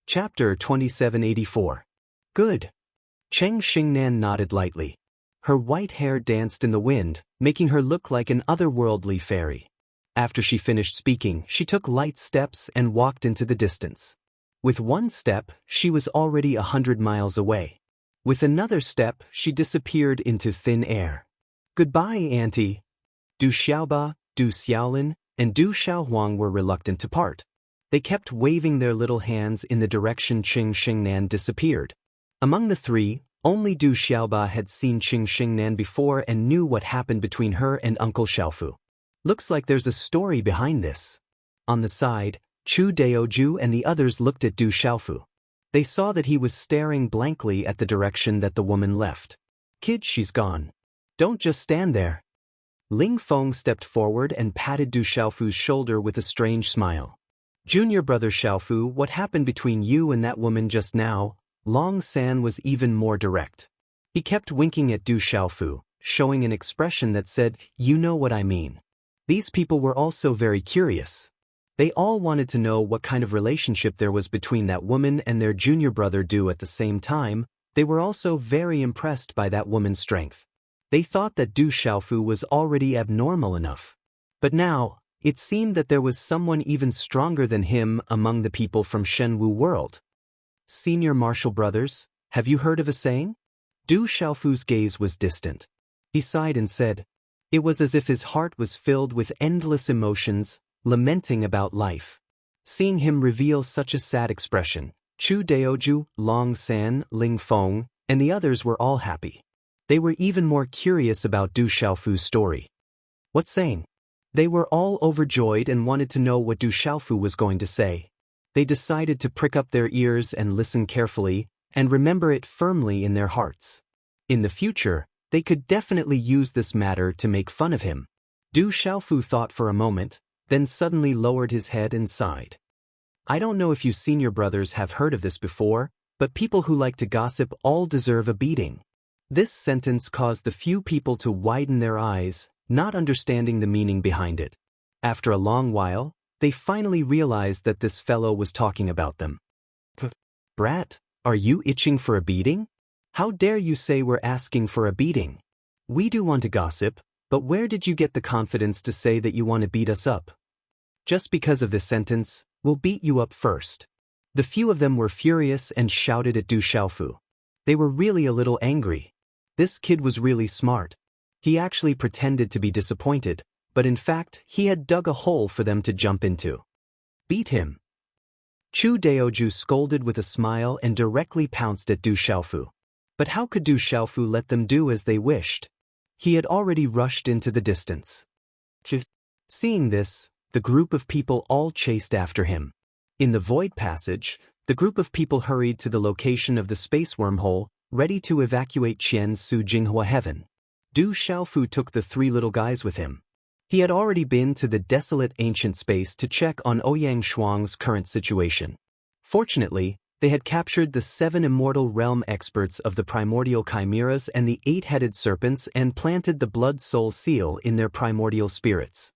Chapter 2784. Good. Cheng Xingnan nodded lightly. Her white hair danced in the wind, making her look like an otherworldly fairy. After she finished speaking, she took light steps and walked into the distance. With one step, she was already 100 miles away. With another step, she disappeared into thin air. Goodbye, Auntie. Du Xiaoba, Du Xiaolin, and Du Xiaohuang were reluctant to part. They kept waving their little hands in the direction Cheng Xingnan disappeared. Among the three, only Du Xiaoba had seen Cheng Xingnan before and knew what happened between her and Uncle Xiaofu. Looks like there's a story behind this. On the side, Chu Daoju and the others looked at Du Xiaofu. They saw that he was staring blankly at the direction that the woman left. Kid, she's gone. Don't just stand there. Ling Feng stepped forward and patted Du Xiaofu's shoulder with a strange smile. Junior brother Xiaofu, what happened between you and that woman just now? Long San was even more direct. He kept winking at Du Xiaofu, showing an expression that said, "You know what I mean." These people were also very curious. They all wanted to know what kind of relationship there was between that woman and their junior brother Du. At the same time, they were also very impressed by that woman's strength. They thought that Du Xiaofu was already abnormal enough. But now, it seemed that there was someone even stronger than him among the people from Shenwu world. Senior martial brothers, have you heard of a saying? Du Xiaofu's gaze was distant. He sighed and said, it was as if his heart was filled with endless emotions, lamenting about life. Seeing him reveal such a sad expression, Chu Daoju, Long San, Ling Feng, and the others were all happy. They were even more curious about Du Xiaofu's story. What saying? They were all overjoyed and wanted to know what Du Xiaofu was going to say. They decided to prick up their ears and listen carefully, and remember it firmly in their hearts. In the future, they could definitely use this matter to make fun of him. Du Xiaofu thought for a moment, then suddenly lowered his head and sighed. I don't know if you senior brothers have heard of this before, but people who like to gossip all deserve a beating. This sentence caused the few people to widen their eyes, not understanding the meaning behind it. After a long while, they finally realized that this fellow was talking about them. Brat, are you itching for a beating? How dare you say we're asking for a beating? We do want to gossip, but where did you get the confidence to say that you want to beat us up? Just because of this sentence, we'll beat you up first. The few of them were furious and shouted at Du Xiaofu. They were really a little angry. This kid was really smart. He actually pretended to be disappointed, but in fact, he had dug a hole for them to jump into. Beat him. Chu Daoju scolded with a smile and directly pounced at Du Xiaofu. But how could Du Xiaofu let them do as they wished? He had already rushed into the distance. Seeing this, the group of people all chased after him. In the void passage, the group of people hurried to the location of the space wormhole, ready to evacuate Qiansu Jinghua Heaven. Du Xiaofu took the three little guys with him. He had already been to the desolate ancient space to check on Ouyang Shuang's current situation. Fortunately, they had captured the 7 immortal realm experts of the primordial chimeras and the 8-headed serpents and planted the blood-soul seal in their primordial spirits.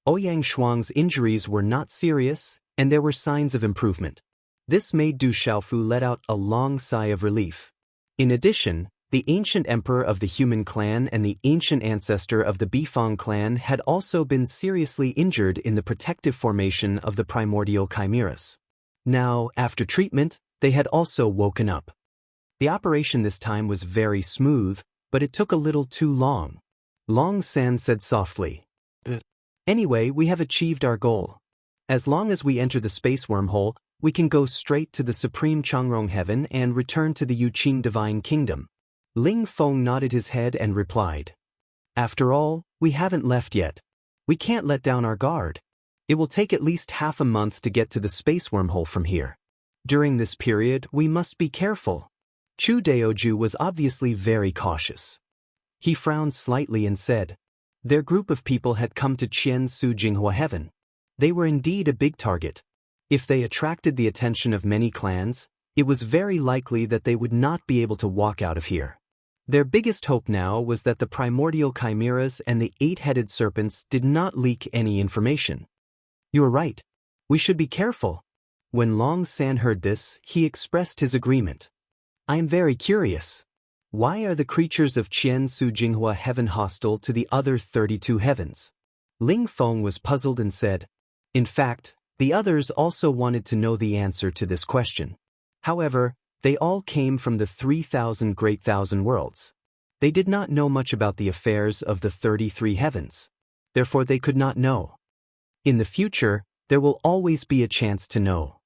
Ouyang Shuang's injuries were not serious, and there were signs of improvement. This made Du Xiaofu let out a long sigh of relief. In addition, the ancient emperor of the human clan and the ancient ancestor of the Bifang clan had also been seriously injured in the protective formation of the primordial chimeras. Now, after treatment, they had also woken up. The operation this time was very smooth, but it took a little too long. Long San said softly, Anyway, we have achieved our goal. As long as we enter the space wormhole, we can go straight to the Supreme Changrong Heaven and return to the Yuqing Divine Kingdom. Ling Feng nodded his head and replied, After all, we haven't left yet. We can't let down our guard. It will take at least half a month to get to the space wormhole from here. During this period, we must be careful. Chu Daoju was obviously very cautious. He frowned slightly and said, Their group of people had come to Qiansu Jinghua Heaven. They were indeed a big target. If they attracted the attention of many clans, it was very likely that they would not be able to walk out of here. Their biggest hope now was that the primordial chimeras and the 8-headed serpents did not leak any information. You are right. We should be careful. When Long San heard this, he expressed his agreement. I am very curious. Why are the creatures of Qian Su Jinghua heaven hostile to the other 32 heavens? Ling Feng was puzzled and said, in fact, the others also wanted to know the answer to this question. However, they all came from the 3,000 great thousand worlds. They did not know much about the affairs of the 33 heavens. Therefore they could not know. In the future, there will always be a chance to know.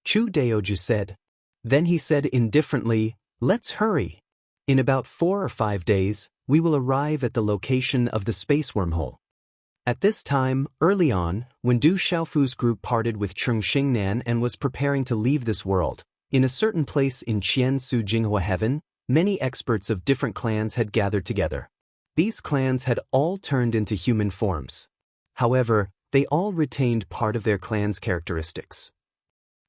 Chu Daoju said. Then he said indifferently, let's hurry. In about 4 or 5 days, we will arrive at the location of the space wormhole. At this time, early on, when Du Xiaofu's group parted with Cheng Xingnan and was preparing to leave this world, in a certain place in Qian Su Jinghua Heaven, many experts of different clans had gathered together. These clans had all turned into human forms. However, they all retained part of their clan's characteristics.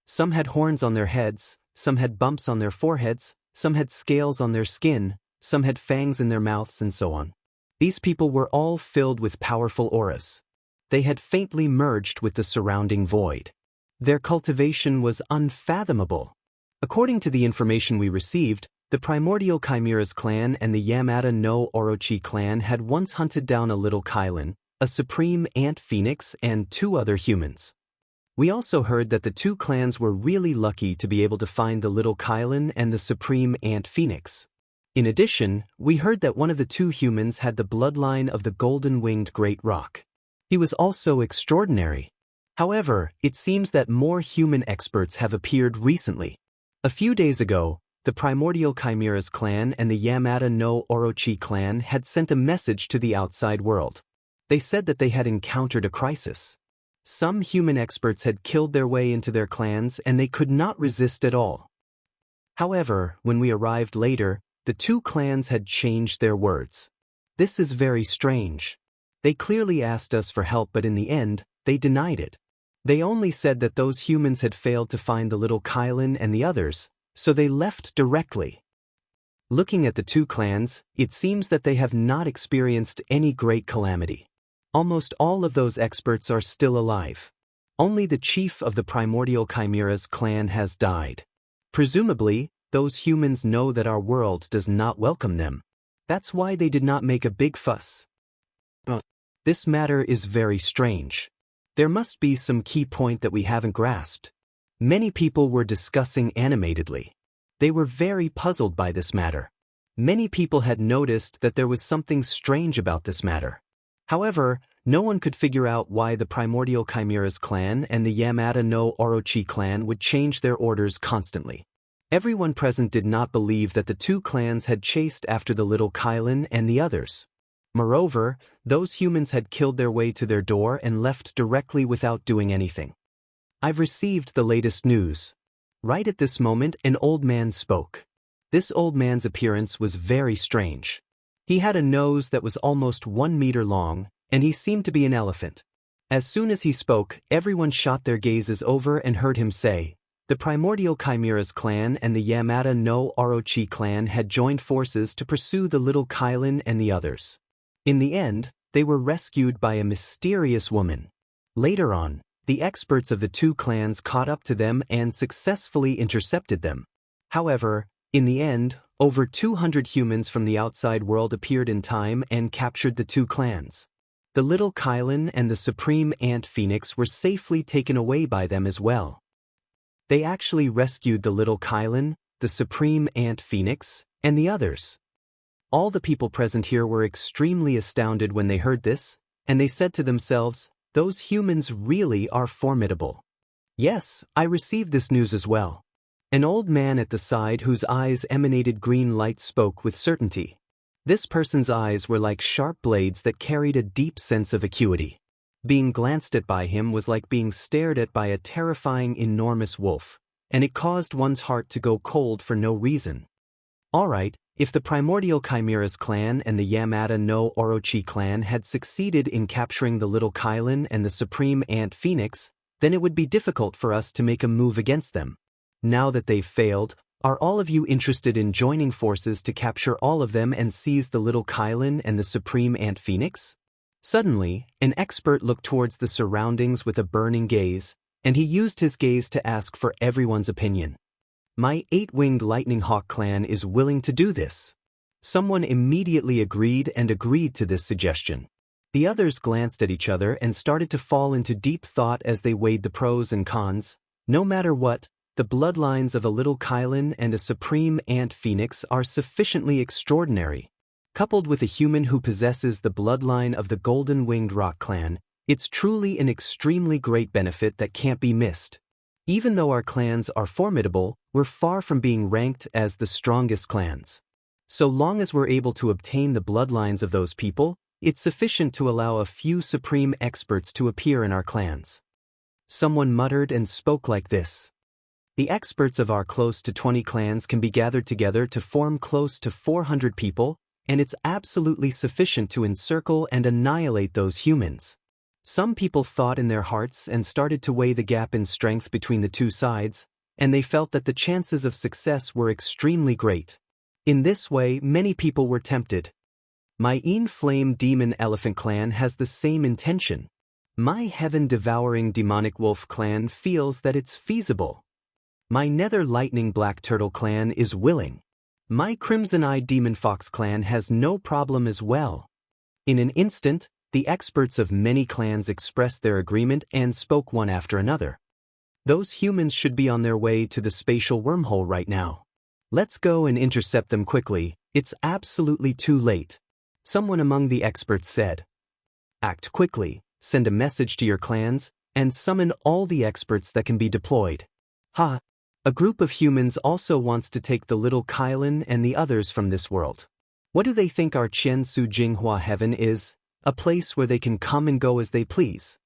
Some had horns on their heads, some had bumps on their foreheads, some had scales on their skin, some had fangs in their mouths, and so on. These people were all filled with powerful auras. They had faintly merged with the surrounding void. Their cultivation was unfathomable. According to the information we received, the Primordial Chimera's clan and the Yamada no Orochi clan had once hunted down a little Kylan, a supreme ant phoenix, and 2 other humans. We also heard that the 2 clans were really lucky to be able to find the little Kylan and the supreme ant phoenix. In addition, we heard that one of the 2 humans had the bloodline of the golden-winged great rock. He was also extraordinary. However, it seems that more human experts have appeared recently. A few days ago, the Primordial Chimera's clan and the Yamada no Orochi clan had sent a message to the outside world. They said that they had encountered a crisis. Some human experts had killed their way into their clans and they could not resist at all. However, when we arrived later, the 2 clans had changed their words. This is very strange. They clearly asked us for help, but in the end, they denied it. They only said that those humans had failed to find the little Kylan and the others, so they left directly. Looking at the 2 clans, it seems that they have not experienced any great calamity. Almost all of those experts are still alive. Only the chief of the Primordial Chimera's clan has died. Presumably, those humans know that our world does not welcome them. That's why they did not make a big fuss. This matter is very strange. There must be some key point that we haven't grasped. Many people were discussing animatedly. They were very puzzled by this matter. Many people had noticed that there was something strange about this matter. However, no one could figure out why the Primordial Chimera's clan and the Yamada no Orochi clan would change their orders constantly. Everyone present did not believe that the 2 clans had chased after the little Kylan and the others. Moreover, those humans had killed their way to their door and left directly without doing anything. I've received the latest news. Right at this moment, an old man spoke. This old man's appearance was very strange. He had a nose that was almost 1 meter long, and he seemed to be an elephant. As soon as he spoke, everyone shot their gazes over and heard him say, the Primordial Chimera's clan and the Yamada no Orochi clan had joined forces to pursue the little Kylan and the others. In the end, they were rescued by a mysterious woman. Later on, the experts of the 2 clans caught up to them and successfully intercepted them. However, in the end, over 200 humans from the outside world appeared in time and captured the 2 clans. The little Kylan and the supreme ant phoenix were safely taken away by them as well. They actually rescued the little Kylan, the supreme ant phoenix, and the others. All the people present here were extremely astounded when they heard this, and they said to themselves, those humans really are formidable. Yes, I received this news as well. An old man at the side whose eyes emanated green light spoke with certainty. This person's eyes were like sharp blades that carried a deep sense of acuity. Being glanced at by him was like being stared at by a terrifying enormous wolf, and it caused one's heart to go cold for no reason. Alright, if the Primordial Chimera's clan and the Yamada no Orochi clan had succeeded in capturing the little Kylan and the supreme ant phoenix, then it would be difficult for us to make a move against them. Now that they've failed, are all of you interested in joining forces to capture all of them and seize the little Kylan and the supreme ant phoenix? Suddenly, an expert looked towards the surroundings with a burning gaze, and he used his gaze to ask for everyone's opinion. My 8-winged lightning hawk clan is willing to do this. Someone immediately agreed to this suggestion. The others glanced at each other and started to fall into deep thought as they weighed the pros and cons. No matter what, the bloodlines of a little Kylan and a supreme ant phoenix are sufficiently extraordinary. Coupled with a human who possesses the bloodline of the golden-winged rock clan, it's truly an extremely great benefit that can't be missed. Even though our clans are formidable, we're far from being ranked as the strongest clans. So long as we're able to obtain the bloodlines of those people, it's sufficient to allow a few supreme experts to appear in our clans. Someone muttered and spoke like this. The experts of our close to 20 clans can be gathered together to form close to 400 people, and it's absolutely sufficient to encircle and annihilate those humans. Some people thought in their hearts and started to weigh the gap in strength between the two sides, and they felt that the chances of success were extremely great. In this way, many people were tempted. My Flame Demon Elephant clan has the same intention. My Heaven-Devouring Demonic Wolf clan feels that it's feasible. My Nether Lightning Black Turtle clan is willing. My Crimson-Eyed Demon Fox clan has no problem as well. In an instant, the experts of many clans expressed their agreement and spoke one after another. Those humans should be on their way to the spatial wormhole right now. Let's go and intercept them quickly, it's absolutely too late. Someone among the experts said. Act quickly, send a message to your clans, and summon all the experts that can be deployed. Ha! A group of humans also wants to take the little Kylan and the others from this world. What do they think our Qian Su Jinghua Heaven is? A place where they can come and go as they please.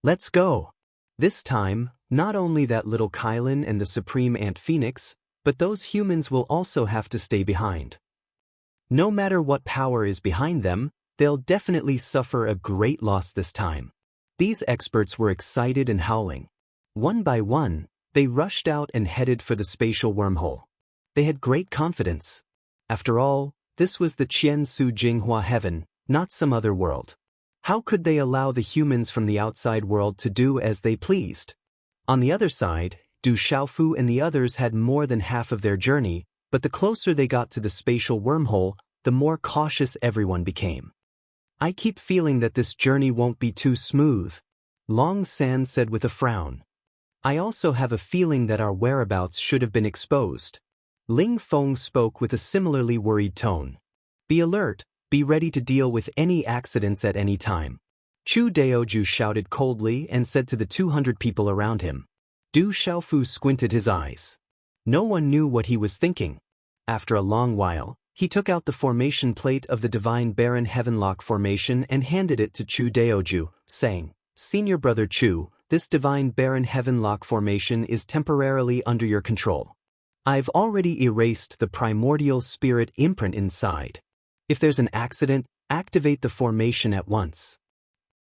Let's go. This time, not only that little Kylan and the Supreme Ant Phoenix, but those humans will also have to stay behind. No matter what power is behind them, they'll definitely suffer a great loss this time. These experts were excited and howling. One by one, they rushed out and headed for the spatial wormhole. They had great confidence. After all, this was the Qian Su Jinghua Heaven, not some other world. How could they allow the humans from the outside world to do as they pleased? On the other side, Du Xiaofu and the others had more than half of their journey, but the closer they got to the spatial wormhole, the more cautious everyone became. I keep feeling that this journey won't be too smooth, Long San said with a frown. I also have a feeling that our whereabouts should have been exposed. Ling Feng spoke with a similarly worried tone. Be alert. Be ready to deal with any accidents at any time. Chu Daoju shouted coldly and said to the 200 people around him. Du Xiaofu squinted his eyes. No one knew what he was thinking. After a long while, he took out the formation plate of the Divine Baron Heavenlock formation and handed it to Chu Daoju, saying, Senior Brother Chu, this Divine Baron Heavenlock formation is temporarily under your control. I've already erased the primordial spirit imprint inside. If there's an accident, activate the formation at once.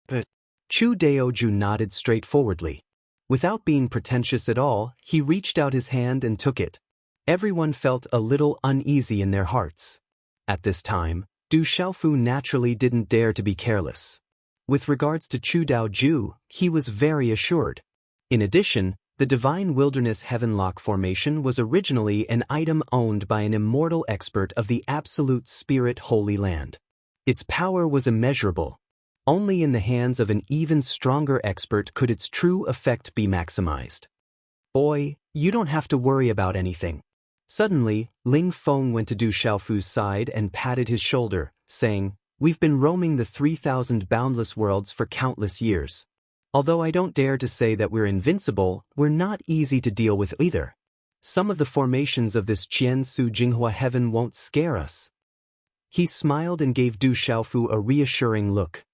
But Chu Daoju nodded straightforwardly. Without being pretentious at all, he reached out his hand and took it. Everyone felt a little uneasy in their hearts. At this time, Du Xiaofu naturally didn't dare to be careless. With regards to Chu Daoju, he was very assured. In addition, the Divine Wilderness Heavenlock formation was originally an item owned by an immortal expert of the Absolute Spirit Holy Land. Its power was immeasurable. Only in the hands of an even stronger expert could its true effect be maximized. Boy, you don't have to worry about anything. Suddenly, Ling Feng went to Du Xiaofu's side and patted his shoulder, saying, We've been roaming the 3,000 boundless worlds for countless years. Although I don't dare to say that we're invincible, we're not easy to deal with either. Some of the formations of this Qian Su Jinghua Heaven won't scare us. He smiled and gave Du Xiaofu a reassuring look.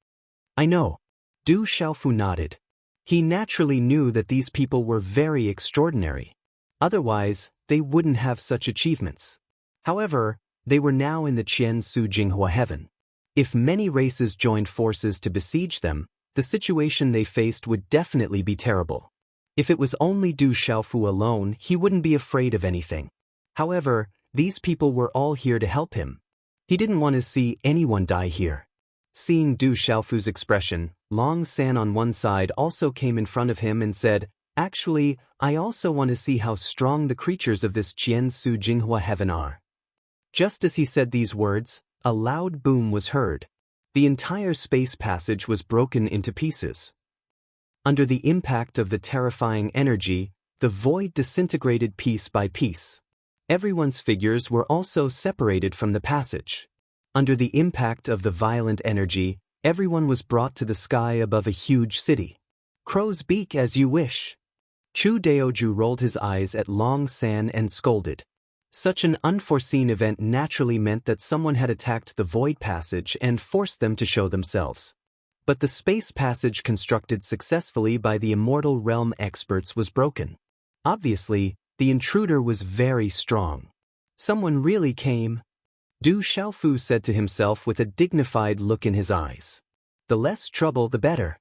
I know. Du Xiaofu nodded. He naturally knew that these people were very extraordinary. Otherwise, they wouldn't have such achievements. However, they were now in the Qian Su Jinghua Heaven. If many races joined forces to besiege them, the situation they faced would definitely be terrible. If it was only Du Xiaofu alone, he wouldn't be afraid of anything. However, these people were all here to help him. He didn't want to see anyone die here. Seeing Du Xiaofu's expression, Long San on one side also came in front of him and said, "Actually, I also want to see how strong the creatures of this Qian Su Jinghua heaven are." Just as he said these words, a loud boom was heard. The entire space passage was broken into pieces. Under the impact of the terrifying energy, the void disintegrated piece by piece. Everyone's figures were also separated from the passage. Under the impact of the violent energy, everyone was brought to the sky above a huge city. Crow's beak as you wish. Chu Daoju rolled his eyes at Long San and scolded. Such an unforeseen event naturally meant that someone had attacked the void passage and forced them to show themselves. But the space passage constructed successfully by the immortal realm experts was broken. Obviously, the intruder was very strong. Someone really came. Du Xiaofu said to himself with a dignified look in his eyes. The less trouble the better.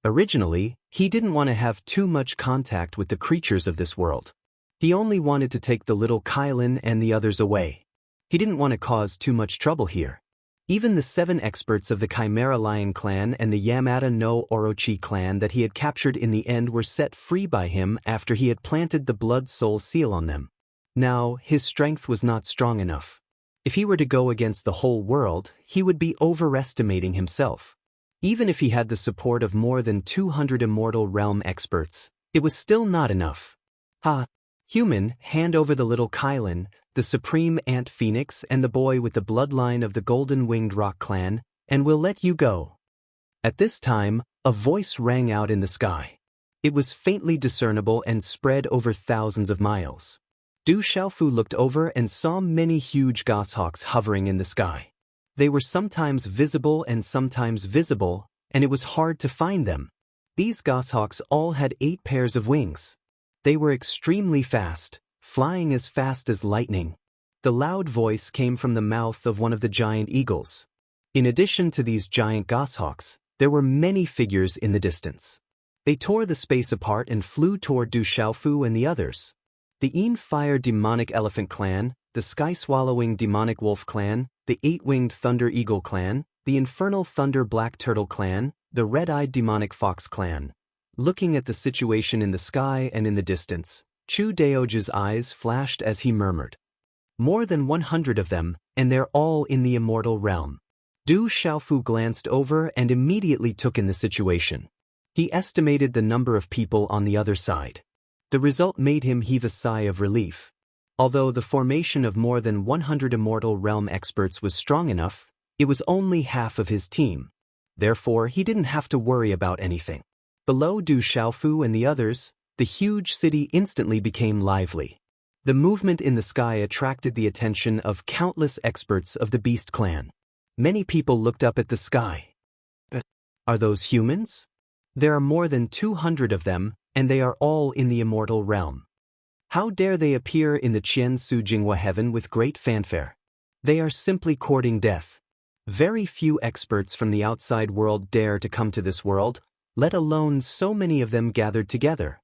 Originally, he didn't want to have too much contact with the creatures of this world. He only wanted to take the little Kylan and the others away. He didn't want to cause too much trouble here. Even the 7 experts of the Chimera Lion clan and the Yamada no Orochi clan that he had captured in the end were set free by him after he had planted the Blood Soul seal on them. Now, his strength was not strong enough. If he were to go against the whole world, he would be overestimating himself. Even if he had the support of more than 200 immortal realm experts, it was still not enough. Ha! Human, hand over the little Kylan, the supreme ant phoenix and the boy with the bloodline of the golden-winged rock clan, and we'll let you go. At this time, a voice rang out in the sky. It was faintly discernible and spread over thousands of miles. Du Xiaofu looked over and saw many huge goshawks hovering in the sky. They were sometimes visible, and it was hard to find them. These goshawks all had 8 pairs of wings. They were extremely fast, flying as fast as lightning. The loud voice came from the mouth of one of the giant eagles. In addition to these giant goshawks, there were many figures in the distance. They tore the space apart and flew toward Du Xiaofu and the others. The Fire Demonic Elephant Clan, the Sky-Swallowing Demonic Wolf Clan, the 8-Winged Thunder Eagle Clan, the Infernal Thunder Black Turtle Clan, the Red-Eyed Demonic Fox Clan. Looking at the situation in the sky and in the distance, Chu Daoju's eyes flashed as he murmured. More than 100 of them, and they're all in the immortal realm. Du Xiaofu glanced over and immediately took in the situation. He estimated the number of people on the other side. The result made him heave a sigh of relief. Although the formation of more than 100 immortal realm experts was strong enough, it was only half of his team. Therefore, he didn't have to worry about anything. Below Du Xiaofu and the others, the huge city instantly became lively. The movement in the sky attracted the attention of countless experts of the Beast Clan. Many people looked up at the sky. Are those humans? There are more than 200 of them, and they are all in the immortal realm. How dare they appear in the Qian Su Jinghua heaven with great fanfare? They are simply courting death. Very few experts from the outside world dare to come to this world, let alone so many of them gathered together.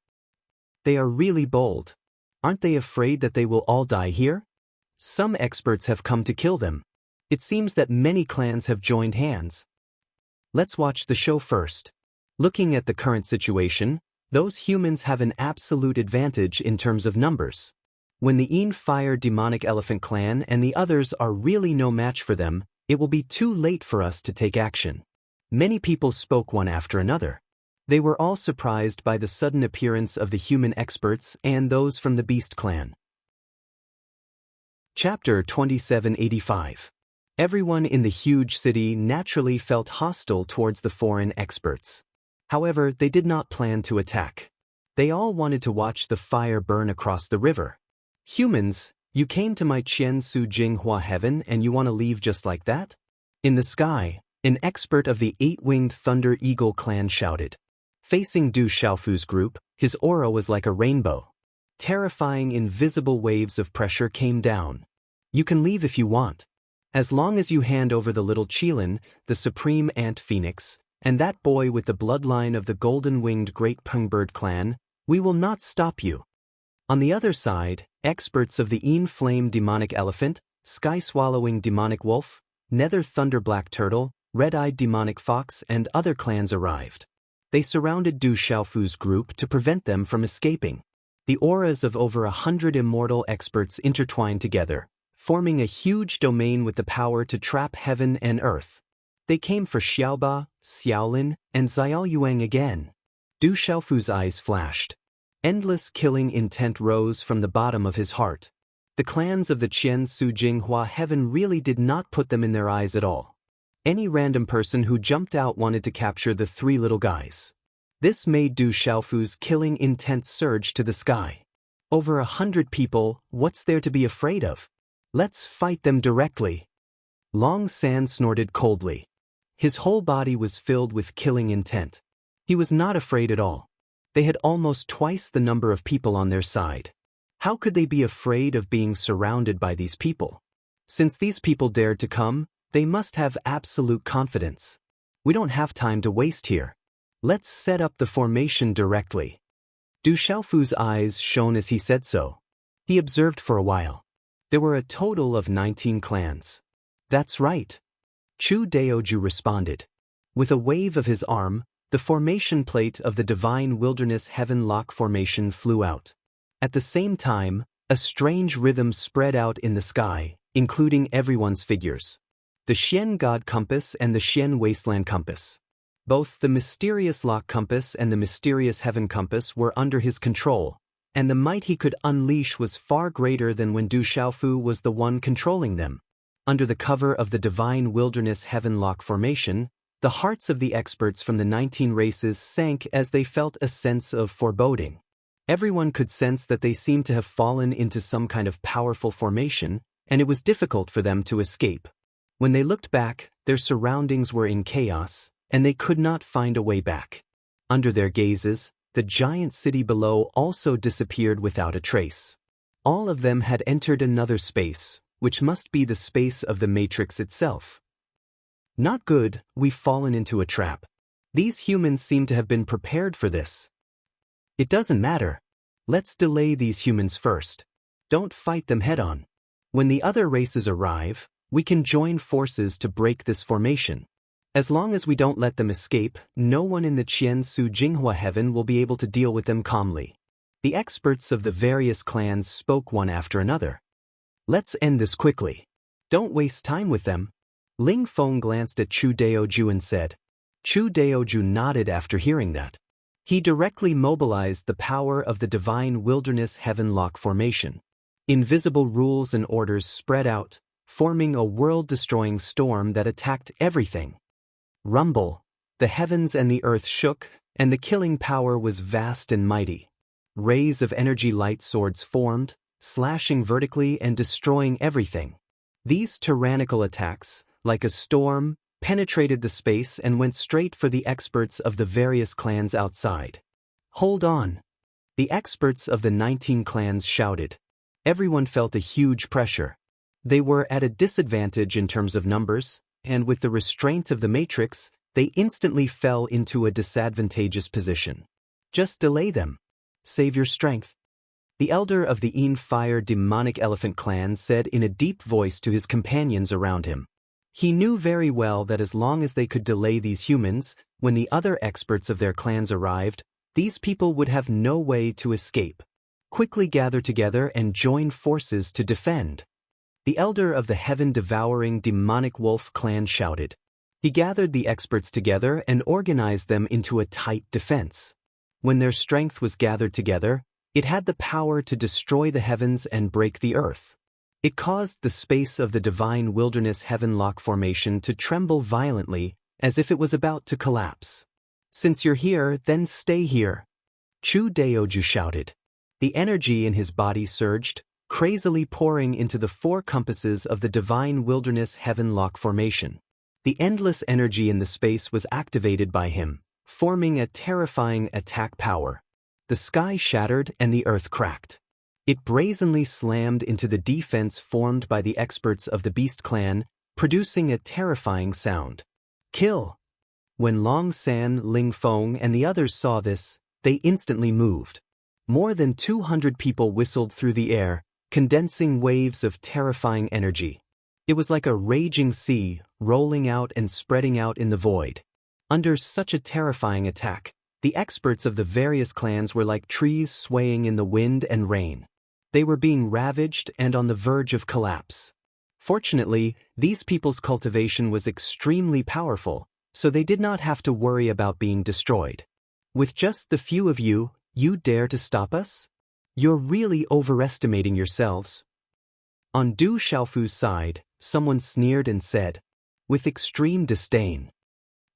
They are really bold. Aren't they afraid that they will all die here? Some experts have come to kill them. It seems that many clans have joined hands. Let's watch the show first. Looking at the current situation, those humans have an absolute advantage in terms of numbers. When the Fire Demonic Elephant Clan and the others are really no match for them, it will be too late for us to take action. Many people spoke one after another. They were all surprised by the sudden appearance of the human experts and those from the Beast Clan. Chapter 2785. Everyone in the huge city naturally felt hostile towards the foreign experts. However, they did not plan to attack. They all wanted to watch the fire burn across the river. Humans, you came to my Qian Su Jinghua heaven and you want to leave just like that? In the sky, an expert of the 8-Winged Thunder Eagle clan shouted. Facing Du Xiaofu's group, his aura was like a rainbow. Terrifying invisible waves of pressure came down. You can leave if you want. As long as you hand over the little Qilin, the supreme ant phoenix, and that boy with the bloodline of the golden-winged great Pungbird clan, we will not stop you. On the other side, experts of the Flame Demonic Elephant, Sky-Swallowing Demonic Wolf, Nether Thunder Black Turtle, Red-Eyed Demonic Fox and other clans arrived. They surrounded Du Xiaofu's group to prevent them from escaping. The auras of over 100 immortal experts intertwined together, forming a huge domain with the power to trap heaven and earth. They came for Xiaoba, Xiaolin, and Xiaoyuan again. Du Xiaofu's eyes flashed. Endless killing intent rose from the bottom of his heart. The clans of the Qian Su Jinghua heaven really did not put them in their eyes at all. Any random person who jumped out wanted to capture the three little guys. This made Du Xiaofu's killing intent surge to the sky. Over 100 people, what's there to be afraid of? Let's fight them directly. Long San snorted coldly. His whole body was filled with killing intent. He was not afraid at all. They had almost twice the number of people on their side. How could they be afraid of being surrounded by these people? Since these people dared to come, they must have absolute confidence. We don't have time to waste here. Let's set up the formation directly. Du Xiaofu's eyes shone as he said so. He observed for a while. There were a total of 19 clans. That's right. Chu Daoju responded. With a wave of his arm, the formation plate of the Divine Wilderness Heaven Lock Formation flew out. At the same time, a strange rhythm spread out in the sky, including everyone's figures. The Xian God Compass and the Xian Wasteland Compass. Both the mysterious Lock Compass and the mysterious Heaven Compass were under his control, and the might he could unleash was far greater than when Du Xiaofu was the one controlling them. Under the cover of the Divine Wilderness Heaven Lock Formation, the hearts of the experts from the 19 races sank as they felt a sense of foreboding. Everyone could sense that they seemed to have fallen into some kind of powerful formation, and it was difficult for them to escape. When they looked back, their surroundings were in chaos, and they could not find a way back. Under their gazes, the giant city below also disappeared without a trace. All of them had entered another space, which must be the space of the Matrix itself. Not good, we've fallen into a trap. These humans seem to have been prepared for this. It doesn't matter. Let's delay these humans first. Don't fight them head-on. When the other races arrive, we can join forces to break this formation. As long as we don't let them escape, no one in the Qian Su Jinghua heaven will be able to deal with them calmly. The experts of the various clans spoke one after another. Let's end this quickly. Don't waste time with them. Ling Feng glanced at Chu Daoju and said. Chu Daoju nodded after hearing that. He directly mobilized the power of the Divine Wilderness Heaven Lock Formation. Invisible rules and orders spread out, forming a world-destroying storm that attacked everything. Rumble, the heavens and the earth shook, and the killing power was vast and mighty. Rays of energy light swords formed, slashing vertically and destroying everything. These tyrannical attacks, like a storm, penetrated the space and went straight for the experts of the various clans outside. Hold on! The experts of the 19 clans shouted. Everyone felt a huge pressure. They were at a disadvantage in terms of numbers, and with the restraint of the Matrix, they instantly fell into a disadvantageous position. Just delay them. Save your strength. The elder of the Yin Fire Demonic Elephant clan said in a deep voice to his companions around him. He knew very well that as long as they could delay these humans, when the other experts of their clans arrived, these people would have no way to escape. Quickly gather together and join forces to defend. The elder of the heaven-devouring demonic wolf clan shouted. He gathered the experts together and organized them into a tight defense. When their strength was gathered together, it had the power to destroy the heavens and break the earth. It caused the space of the Divine Wilderness Heaven Lock Formation to tremble violently, as if it was about to collapse. Since you're here, then stay here. Chu Daoju shouted. The energy in his body surged, crazily pouring into the four compasses of the Divine Wilderness Heaven Lock Formation. The endless energy in the space was activated by him, forming a terrifying attack power. The sky shattered and the earth cracked. It brazenly slammed into the defense formed by the experts of the Beast Clan, producing a terrifying sound. Kill! When Long San, Ling Feng, and the others saw this, they instantly moved. More than 200 people whistled through the air, condensing waves of terrifying energy. It was like a raging sea, rolling out and spreading out in the void. Under such a terrifying attack, the experts of the various clans were like trees swaying in the wind and rain. They were being ravaged and on the verge of collapse. Fortunately, these people's cultivation was extremely powerful, so they did not have to worry about being destroyed. With just the few of you, you dare to stop us? You're really overestimating yourselves. On Du Xiaofu's side, someone sneered and said, with extreme disdain,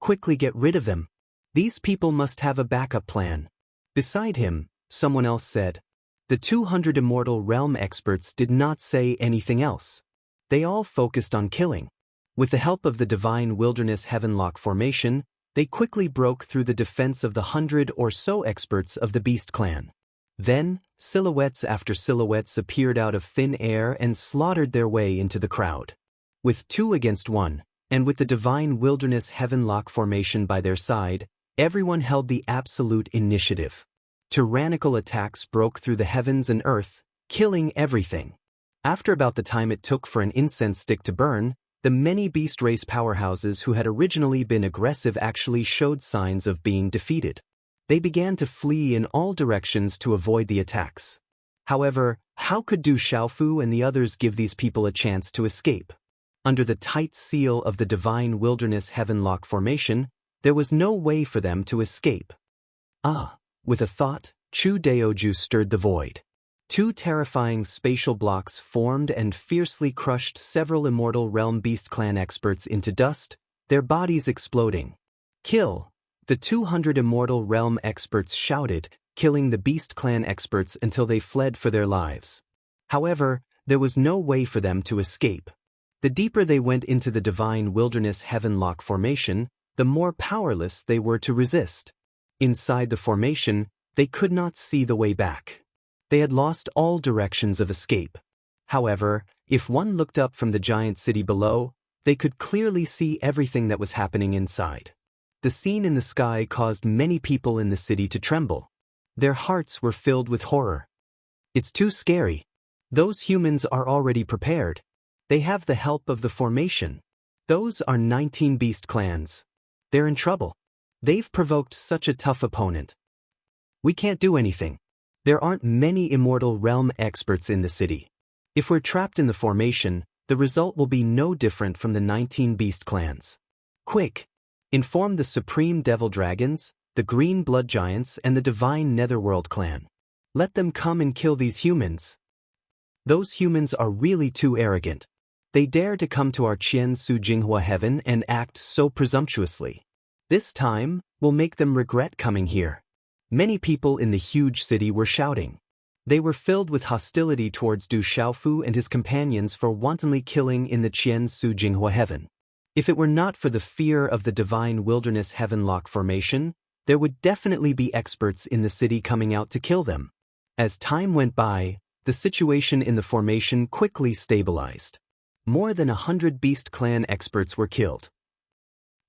"Quickly get rid of them. These people must have a backup plan." Beside him, someone else said. The 200 Immortal Realm experts did not say anything else. They all focused on killing. With the help of the Divine Wilderness Heavenlock formation, they quickly broke through the defense of the 100 or so experts of the Beast Clan. Then, silhouettes after silhouettes appeared out of thin air and slaughtered their way into the crowd. With 2 against 1, and with the Divine Wilderness Heavenlock formation by their side, everyone held the absolute initiative. Tyrannical attacks broke through the heavens and earth, killing everything. After about the time it took for an incense stick to burn, the many beast race powerhouses who had originally been aggressive actually showed signs of being defeated. They began to flee in all directions to avoid the attacks. However, how could Du Xiaofu and the others give these people a chance to escape? Under the tight seal of the Divine Wilderness Heavenlock formation, there was no way for them to escape. With a thought, Chu Daoju stirred the void. 2 terrifying spatial blocks formed and fiercely crushed several Immortal Realm Beast Clan experts into dust, their bodies exploding. "Kill!" The 200 Immortal Realm experts shouted, killing the Beast Clan experts until they fled for their lives. However, there was no way for them to escape. The deeper they went into the Divine Wilderness Heavenlock formation, the more powerless they were to resist. Inside the formation, they could not see the way back. They had lost all directions of escape. However, if one looked up from the giant city below, they could clearly see everything that was happening inside. The scene in the sky caused many people in the city to tremble. Their hearts were filled with horror. It's too scary. Those humans are already prepared. They have the help of the formation. Those are 19 beast clans. They're in trouble. They've provoked such a tough opponent. We can't do anything. There aren't many Immortal Realm experts in the city. If we're trapped in the formation, the result will be no different from the 19 beast clans. Quick! Inform the Supreme Devil Dragons, the Green Blood Giants and the Divine Netherworld clan. Let them come and kill these humans. Those humans are really too arrogant. They dare to come to our Qian Su Jinghua heaven and act so presumptuously. This time, we'll make them regret coming here. Many people in the huge city were shouting. They were filled with hostility towards Du Xiaofu and his companions for wantonly killing in the Qian Su Jinghua heaven. If it were not for the fear of the Divine Wilderness Heavenlock formation, there would definitely be experts in the city coming out to kill them. As time went by, the situation in the formation quickly stabilized. More than 100 Beast Clan experts were killed.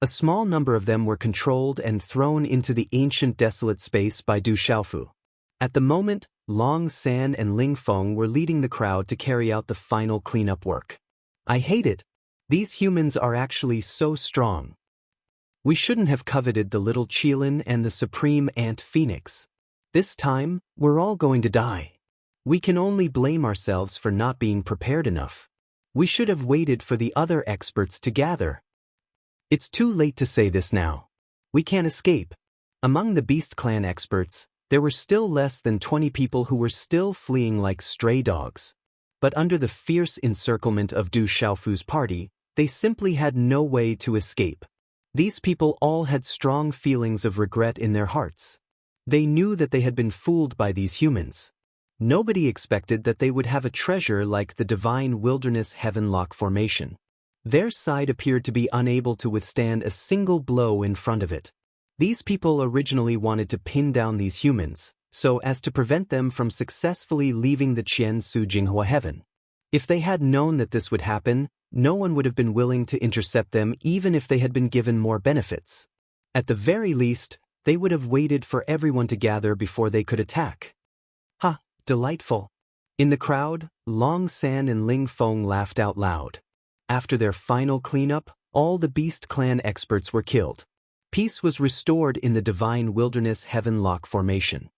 A small number of them were controlled and thrown into the ancient desolate space by Du Xiaofu. At the moment, Long San and Ling Feng were leading the crowd to carry out the final cleanup work. I hate it. These humans are actually so strong. We shouldn't have coveted the little Qilin and the Supreme Ant Phoenix. This time, we're all going to die. We can only blame ourselves for not being prepared enough. We should have waited for the other experts to gather. It's too late to say this now. We can't escape. Among the Beast Clan experts, there were still less than 20 people who were still fleeing like stray dogs. But under the fierce encirclement of Du Xiaofu's party, they simply had no way to escape. These people all had strong feelings of regret in their hearts. They knew that they had been fooled by these humans. Nobody expected that they would have a treasure like the Divine Wilderness Heavenlock formation. Their side appeared to be unable to withstand a single blow in front of it. These people originally wanted to pin down these humans, so as to prevent them from successfully leaving the Qian Su Jinghua heaven. If they had known that this would happen, no one would have been willing to intercept them even if they had been given more benefits. At the very least, they would have waited for everyone to gather before they could attack. Ha, delightful. In the crowd, Long San and Ling Feng laughed out loud. After their final cleanup, all the Beast Clan experts were killed. Peace was restored in the Divine Wilderness Heavenlock Formation.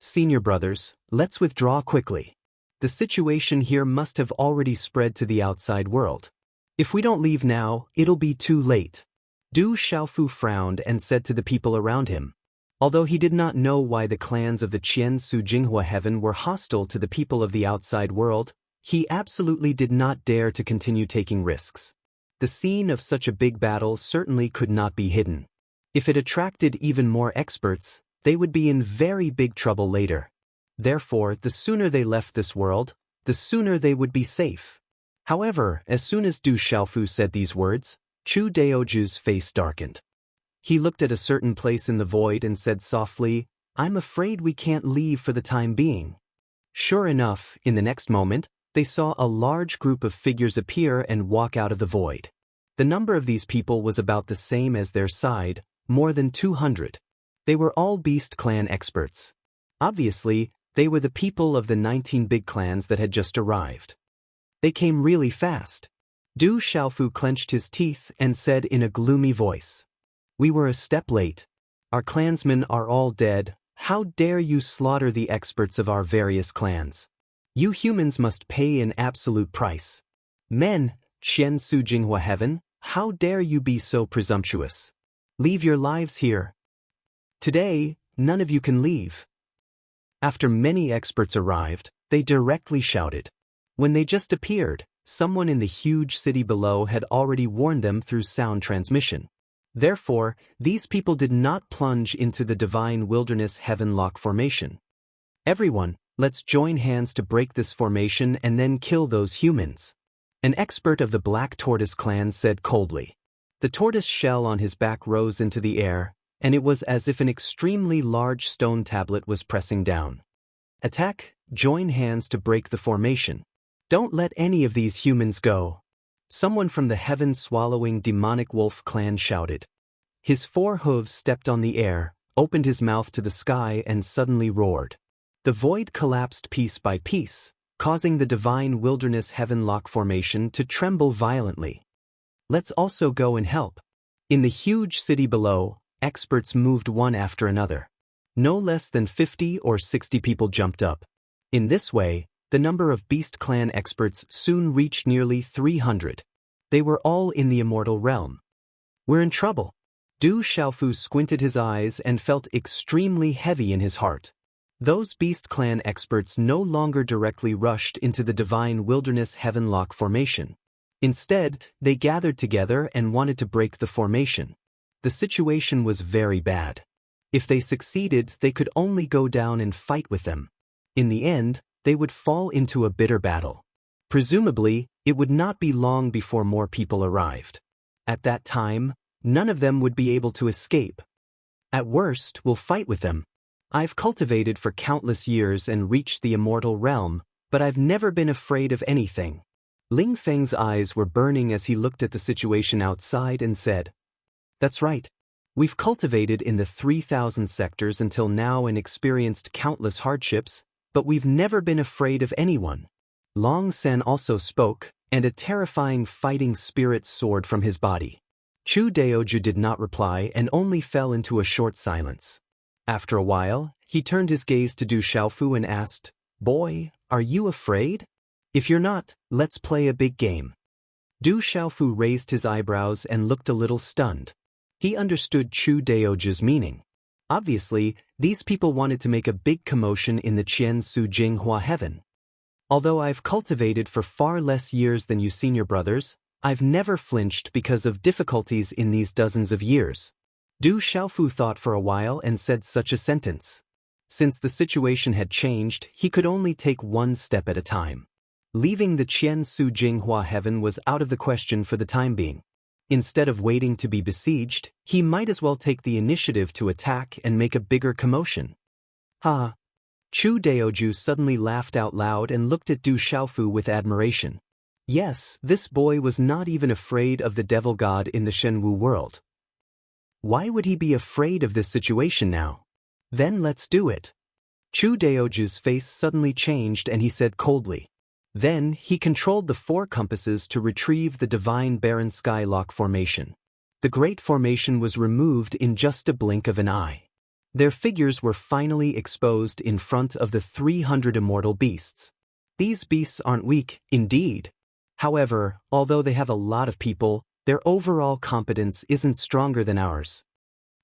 Senior brothers, let's withdraw quickly. The situation here must have already spread to the outside world. If we don't leave now, it'll be too late. Du Xiaofu frowned and said to the people around him. Although he did not know why the clans of the Qiansu Jinghua Heaven were hostile to the people of the outside world, he absolutely did not dare to continue taking risks. The scene of such a big battle certainly could not be hidden. If it attracted even more experts, they would be in very big trouble later. Therefore, the sooner they left this world, the sooner they would be safe. However, as soon as Du Xiaofu said these words, Chu Daoju's face darkened. He looked at a certain place in the void and said softly, "I'm afraid we can't leave for the time being." Sure enough, in the next moment, they saw a large group of figures appear and walk out of the void. The number of these people was about the same as their side, more than 200. They were all Beast Clan experts. Obviously, they were the people of the 19 big clans that had just arrived. They came really fast. Du Xiaofu clenched his teeth and said in a gloomy voice, "We were a step late. Our clansmen are all dead. How dare you slaughter the experts of our various clans? You humans must pay an absolute price. Men, Qiansu Jinghua Heaven, how dare you be so presumptuous? Leave your lives here. Today, none of you can leave." After many experts arrived, they directly shouted. When they just appeared, someone in the huge city below had already warned them through sound transmission. Therefore, these people did not plunge into the Divine Wilderness Heavenlock Formation. "Everyone, let's join hands to break this formation and then kill those humans," an expert of the Black Tortoise clan said coldly. The tortoise shell on his back rose into the air, and it was as if an extremely large stone tablet was pressing down. "Attack, join hands to break the formation. Don't let any of these humans go," someone from the heaven-swallowing demonic wolf clan shouted. His 4 hooves stepped on the air, opened his mouth to the sky and suddenly roared. The void collapsed piece by piece, causing the Divine Wilderness Heavenlock Formation to tremble violently. "Let's also go and help." In the huge city below, experts moved one after another. No less than 50 or 60 people jumped up. In this way, the number of Beast Clan experts soon reached nearly 300. They were all in the immortal realm. "We're in trouble." Du Xiaofu squinted his eyes and felt extremely heavy in his heart. Those Beast Clan experts no longer directly rushed into the Divine Wilderness Heavenlock Formation. Instead, they gathered together and wanted to break the formation. The situation was very bad. If they succeeded, they could only go down and fight with them. In the end, they would fall into a bitter battle. Presumably, it would not be long before more people arrived. At that time, none of them would be able to escape. At worst, we'll fight with them. I've cultivated for countless years and reached the immortal realm, but I've never been afraid of anything. Ling Feng's eyes were burning as he looked at the situation outside and said, "That's right. We've cultivated in the 3,000 sectors until now and experienced countless hardships, but we've never been afraid of anyone." Long Sen also spoke, and a terrifying fighting spirit soared from his body. Chu Daoju did not reply and only fell into a short silence. After a while, he turned his gaze to Du Xiaofu and asked, "Boy, are you afraid? If you're not, let's play a big game." Du Xiaofu raised his eyebrows and looked a little stunned. He understood Chu Daoju's meaning. Obviously, these people wanted to make a big commotion in the Qiansu Jinghua Heaven. "Although I've cultivated for far less years than you senior brothers, I've never flinched because of difficulties in these dozens of years." Du Xiaofu thought for a while and said such a sentence. Since the situation had changed, he could only take one step at a time. Leaving the Qiansu Jinghua Heaven was out of the question for the time being. Instead of waiting to be besieged, he might as well take the initiative to attack and make a bigger commotion. "Ha!" Chu Daoju suddenly laughed out loud and looked at Du Xiaofu with admiration. Yes, this boy was not even afraid of the devil god in the Shenwu world. Why would he be afraid of this situation now? Then let's do it. Chu Daoju's face suddenly changed and he said coldly, Then, he controlled the 4 compasses to retrieve the divine barren skylock formation. The great formation was removed in just a blink of an eye. Their figures were finally exposed in front of the 300 immortal beasts. These beasts aren't weak, indeed. However, although they have a lot of people, their overall competence isn't stronger than ours.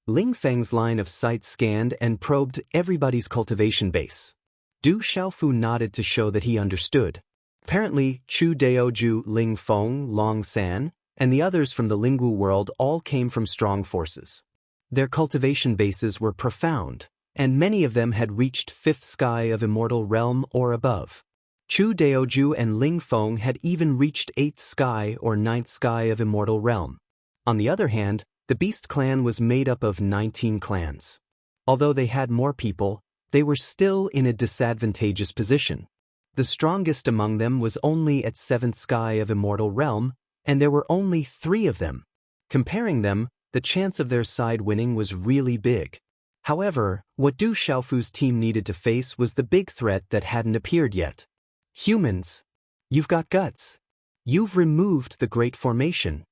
Ling Feng's line of sight scanned and probed everybody's cultivation base. Du Xiaofu nodded to show that he understood. Apparently, Chu Daoju, Ling Feng, Long San, and the others from the Lingwu world all came from strong forces. Their cultivation bases were profound, and many of them had reached 5th sky of immortal realm or above. Chu Daoju and Ling Feng had even reached 8th sky or 9th sky of immortal realm. On the other hand, the Beast clan was made up of 19 clans. Although they had more people, they were still in a disadvantageous position. The strongest among them was only at 7th sky of immortal realm, and there were only 3 of them. Comparing them, the chance of their side winning was really big. However, what Du Xiaofu's team needed to face was the big threat that hadn't appeared yet. Humans. You've got guts. You've removed the Great Formation.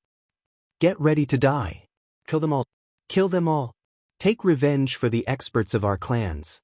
Get ready to die. Kill them all. Kill them all. Take revenge for the experts of our clans.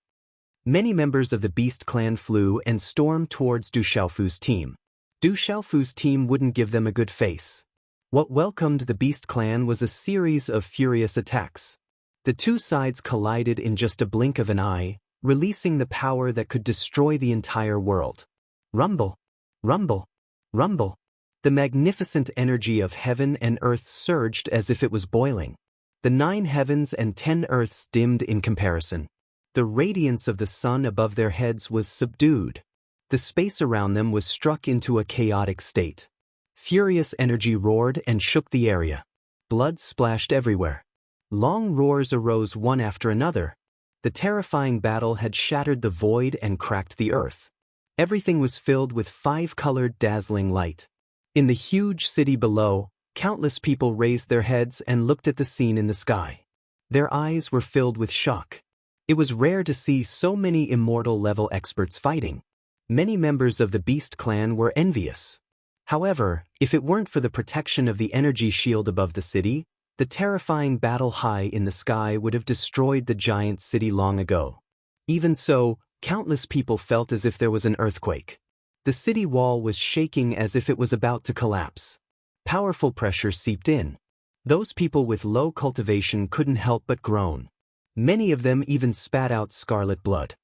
Many members of the Beast clan flew and stormed towards Du Xiaofu's team. Du Xiaofu's team wouldn't give them a good face. What welcomed the Beast clan was a series of furious attacks. The 2 sides collided in just a blink of an eye, releasing the power that could destroy the entire world. Rumble! Rumble! Rumble! The magnificent energy of heaven and earth surged as if it was boiling. The 9 heavens and 10 earths dimmed in comparison. The radiance of the sun above their heads was subdued. The space around them was struck into a chaotic state. Furious energy roared and shook the area. Blood splashed everywhere. Long roars arose one after another. The terrifying battle had shattered the void and cracked the earth. Everything was filled with 5-colored dazzling light. In the huge city below, countless people raised their heads and looked at the scene in the sky. Their eyes were filled with shock. It was rare to see so many immortal-level experts fighting. Many members of the Beast clan were envious. However, if it weren't for the protection of the energy shield above the city, the terrifying battle high in the sky would have destroyed the giant city long ago. Even so, countless people felt as if there was an earthquake. The city wall was shaking as if it was about to collapse. Powerful pressure seeped in. Those people with low cultivation couldn't help but groan. Many of them even spat out scarlet blood.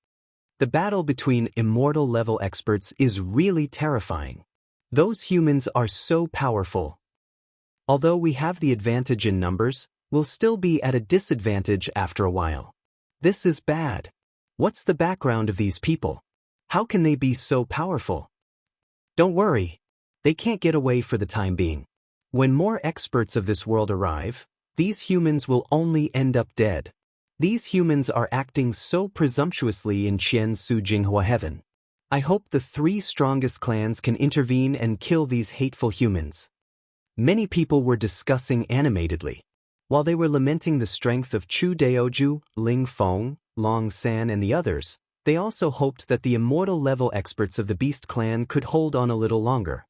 The battle between immortal-level experts is really terrifying. Those humans are so powerful. Although we have the advantage in numbers, we'll still be at a disadvantage after a while. This is bad. What's the background of these people? How can they be so powerful? Don't worry. They can't get away for the time being. When more experts of this world arrive, these humans will only end up dead. These humans are acting so presumptuously in Qiansu Jinghua Heaven. I hope the 3 strongest clans can intervene and kill these hateful humans. Many people were discussing animatedly. While they were lamenting the strength of Chu Daoju, Ling Feng, Long San and the others, they also hoped that the immortal-level experts of the Beast clan could hold on a little longer.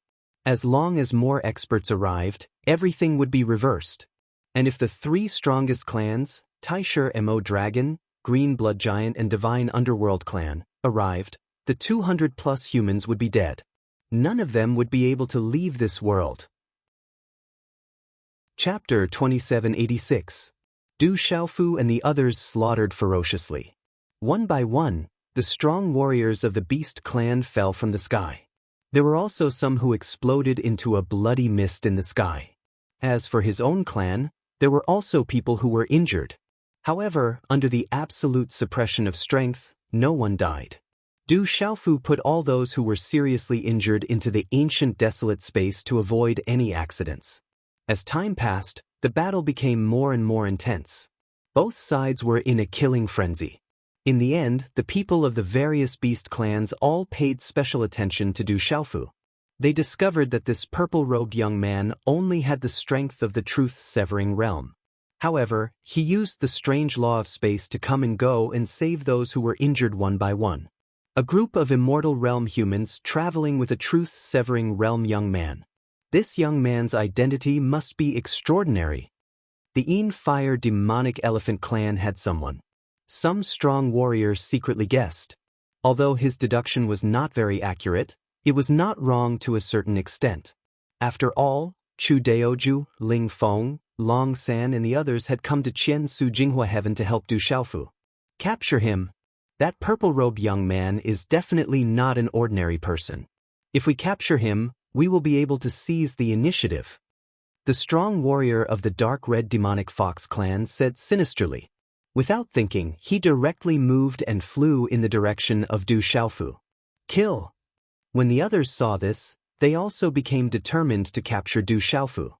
As long as more experts arrived, everything would be reversed. And if the 3 strongest clans, Taisher Mo Dragon, Green Blood Giant and Divine Underworld Clan, arrived, the 200+ humans would be dead. None of them would be able to leave this world. Chapter 2786. Du Xiaofu and the others slaughtered ferociously. One by one, the strong warriors of the Beast clan fell from the sky. There were also some who exploded into a bloody mist in the sky. As for his own clan, there were also people who were injured. However, under the absolute suppression of strength, no one died. Du Xiaofu put all those who were seriously injured into the ancient desolate space to avoid any accidents. As time passed, the battle became more and more intense. Both sides were in a killing frenzy. In the end, the people of the various beast clans all paid special attention to Du Xiaofu. They discovered that this purple-robed young man only had the strength of the truth-severing realm. However, he used the strange law of space to come and go and save those who were injured one by one. A group of immortal realm humans traveling with a truth-severing realm young man. This young man's identity must be extraordinary. The Fire demonic elephant clan had someone. Some strong warriors secretly guessed. Although his deduction was not very accurate, it was not wrong to a certain extent. After all, Chu Daoju, Ling Feng, Long San and the others had come to Qiansu Jinghua Heaven to help Du Xiaofu. Capture him. That purple-robed young man is definitely not an ordinary person. If we capture him, we will be able to seize the initiative. The strong warrior of the dark red demonic fox clan said sinisterly. Without thinking, he directly moved and flew in the direction of Du Xiaofu. Kill! When the others saw this, they also became determined to capture Du Xiaofu.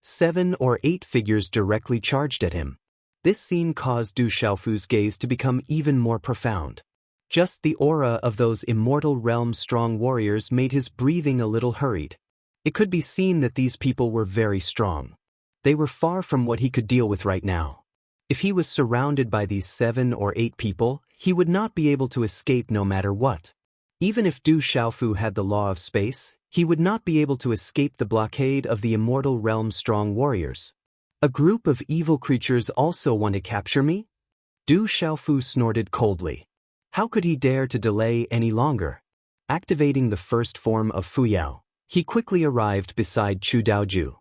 7 or 8 figures directly charged at him. This scene caused Du Xiaofu's gaze to become even more profound. Just the aura of those immortal realm strong warriors made his breathing a little hurried. It could be seen that these people were very strong. They were far from what he could deal with right now. If he was surrounded by these 7 or 8 people, he would not be able to escape no matter what. Even if Du Xiaofu had the law of space, he would not be able to escape the blockade of the immortal realm strong warriors. A group of evil creatures also want to capture me? Du Xiaofu snorted coldly. How could he dare to delay any longer? Activating the first form of Fuyao, he quickly arrived beside Chu Daoju.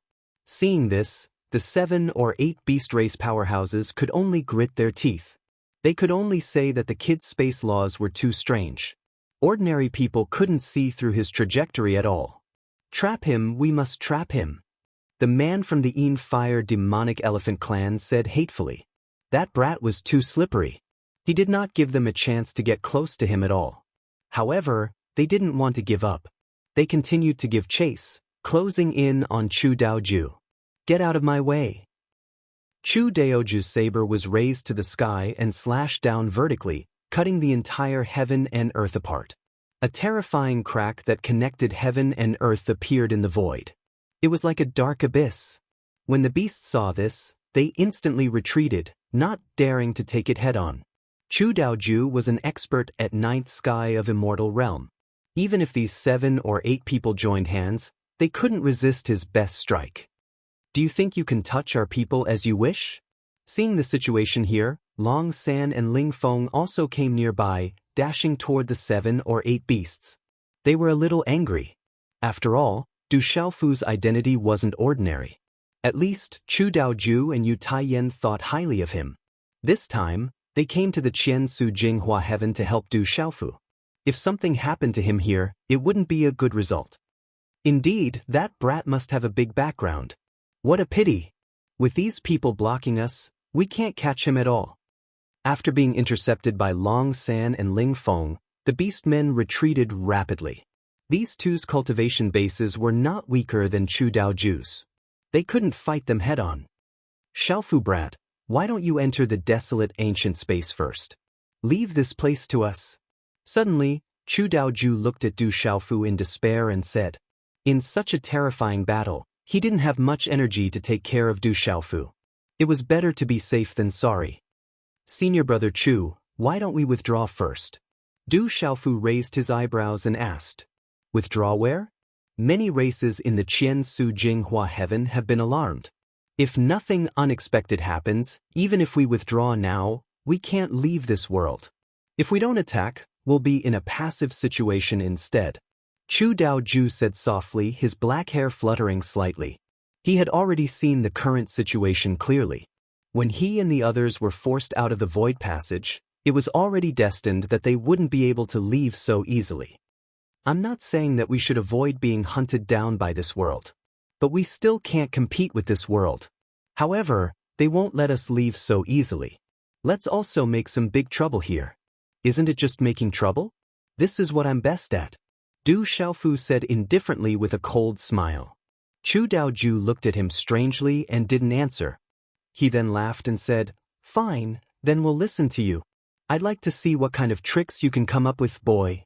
Seeing this, the 7 or 8 beast race powerhouses could only grit their teeth. They could only say that the kid's space laws were too strange. Ordinary people couldn't see through his trajectory at all. Trap him, we must trap him. The man from the Fire demonic elephant clan said hatefully. That brat was too slippery. He did not give them a chance to get close to him at all. However, they didn't want to give up. They continued to give chase, closing in on Chu Daoju. Get out of my way. Chu Daoju's saber was raised to the sky and slashed down vertically, cutting the entire heaven and earth apart. A terrifying crack that connected heaven and earth appeared in the void. It was like a dark abyss. When the beasts saw this, they instantly retreated, not daring to take it head-on. Chu Daoju was an expert at 9th sky of immortal realm. Even if these 7 or 8 people joined hands, they couldn't resist his best strike. Do you think you can touch our people as you wish? Seeing the situation here, Long San and Ling Feng also came nearby, dashing toward the 7 or 8 beasts. They were a little angry. After all, Du Xiaofu's identity wasn't ordinary. At least, Chu Daoju and Yu Taiyan thought highly of him. This time, they came to the Qiansu Jinghua Heaven to help Du Xiaofu. If something happened to him here, it wouldn't be a good result. Indeed, that brat must have a big background. What a pity! With these people blocking us, we can't catch him at all. After being intercepted by Long San and Ling Feng, the beast men retreated rapidly. These two's cultivation bases were not weaker than Chu Daoju's. They couldn't fight them head-on. Xiaofu brat, why don't you enter the desolate ancient space first? Leave this place to us. Suddenly, Chu Daoju looked at Du Xiaofu in despair and said, in such a terrifying battle, he didn't have much energy to take care of Du Xiaofu. It was better to be safe than sorry. Senior brother Chu, why don't we withdraw first? Du Xiaofu raised his eyebrows and asked. Withdraw where? Many races in the Qiansu Jinghua Heaven have been alarmed. If nothing unexpected happens, even if we withdraw now, we can't leave this world. If we don't attack, we'll be in a passive situation instead. Chu Daoju said softly, his black hair fluttering slightly. He had already seen the current situation clearly. When he and the others were forced out of the void passage, it was already destined that they wouldn't be able to leave so easily. I'm not saying that we should avoid being hunted down by this world. But we still can't compete with this world. However, they won't let us leave so easily. Let's also make some big trouble here. Isn't it just making trouble? This is what I'm best at. Du Xiaofu said indifferently with a cold smile. Chu Daoju looked at him strangely and didn't answer. He then laughed and said, Fine, then we'll listen to you. I'd like to see what kind of tricks you can come up with, boy.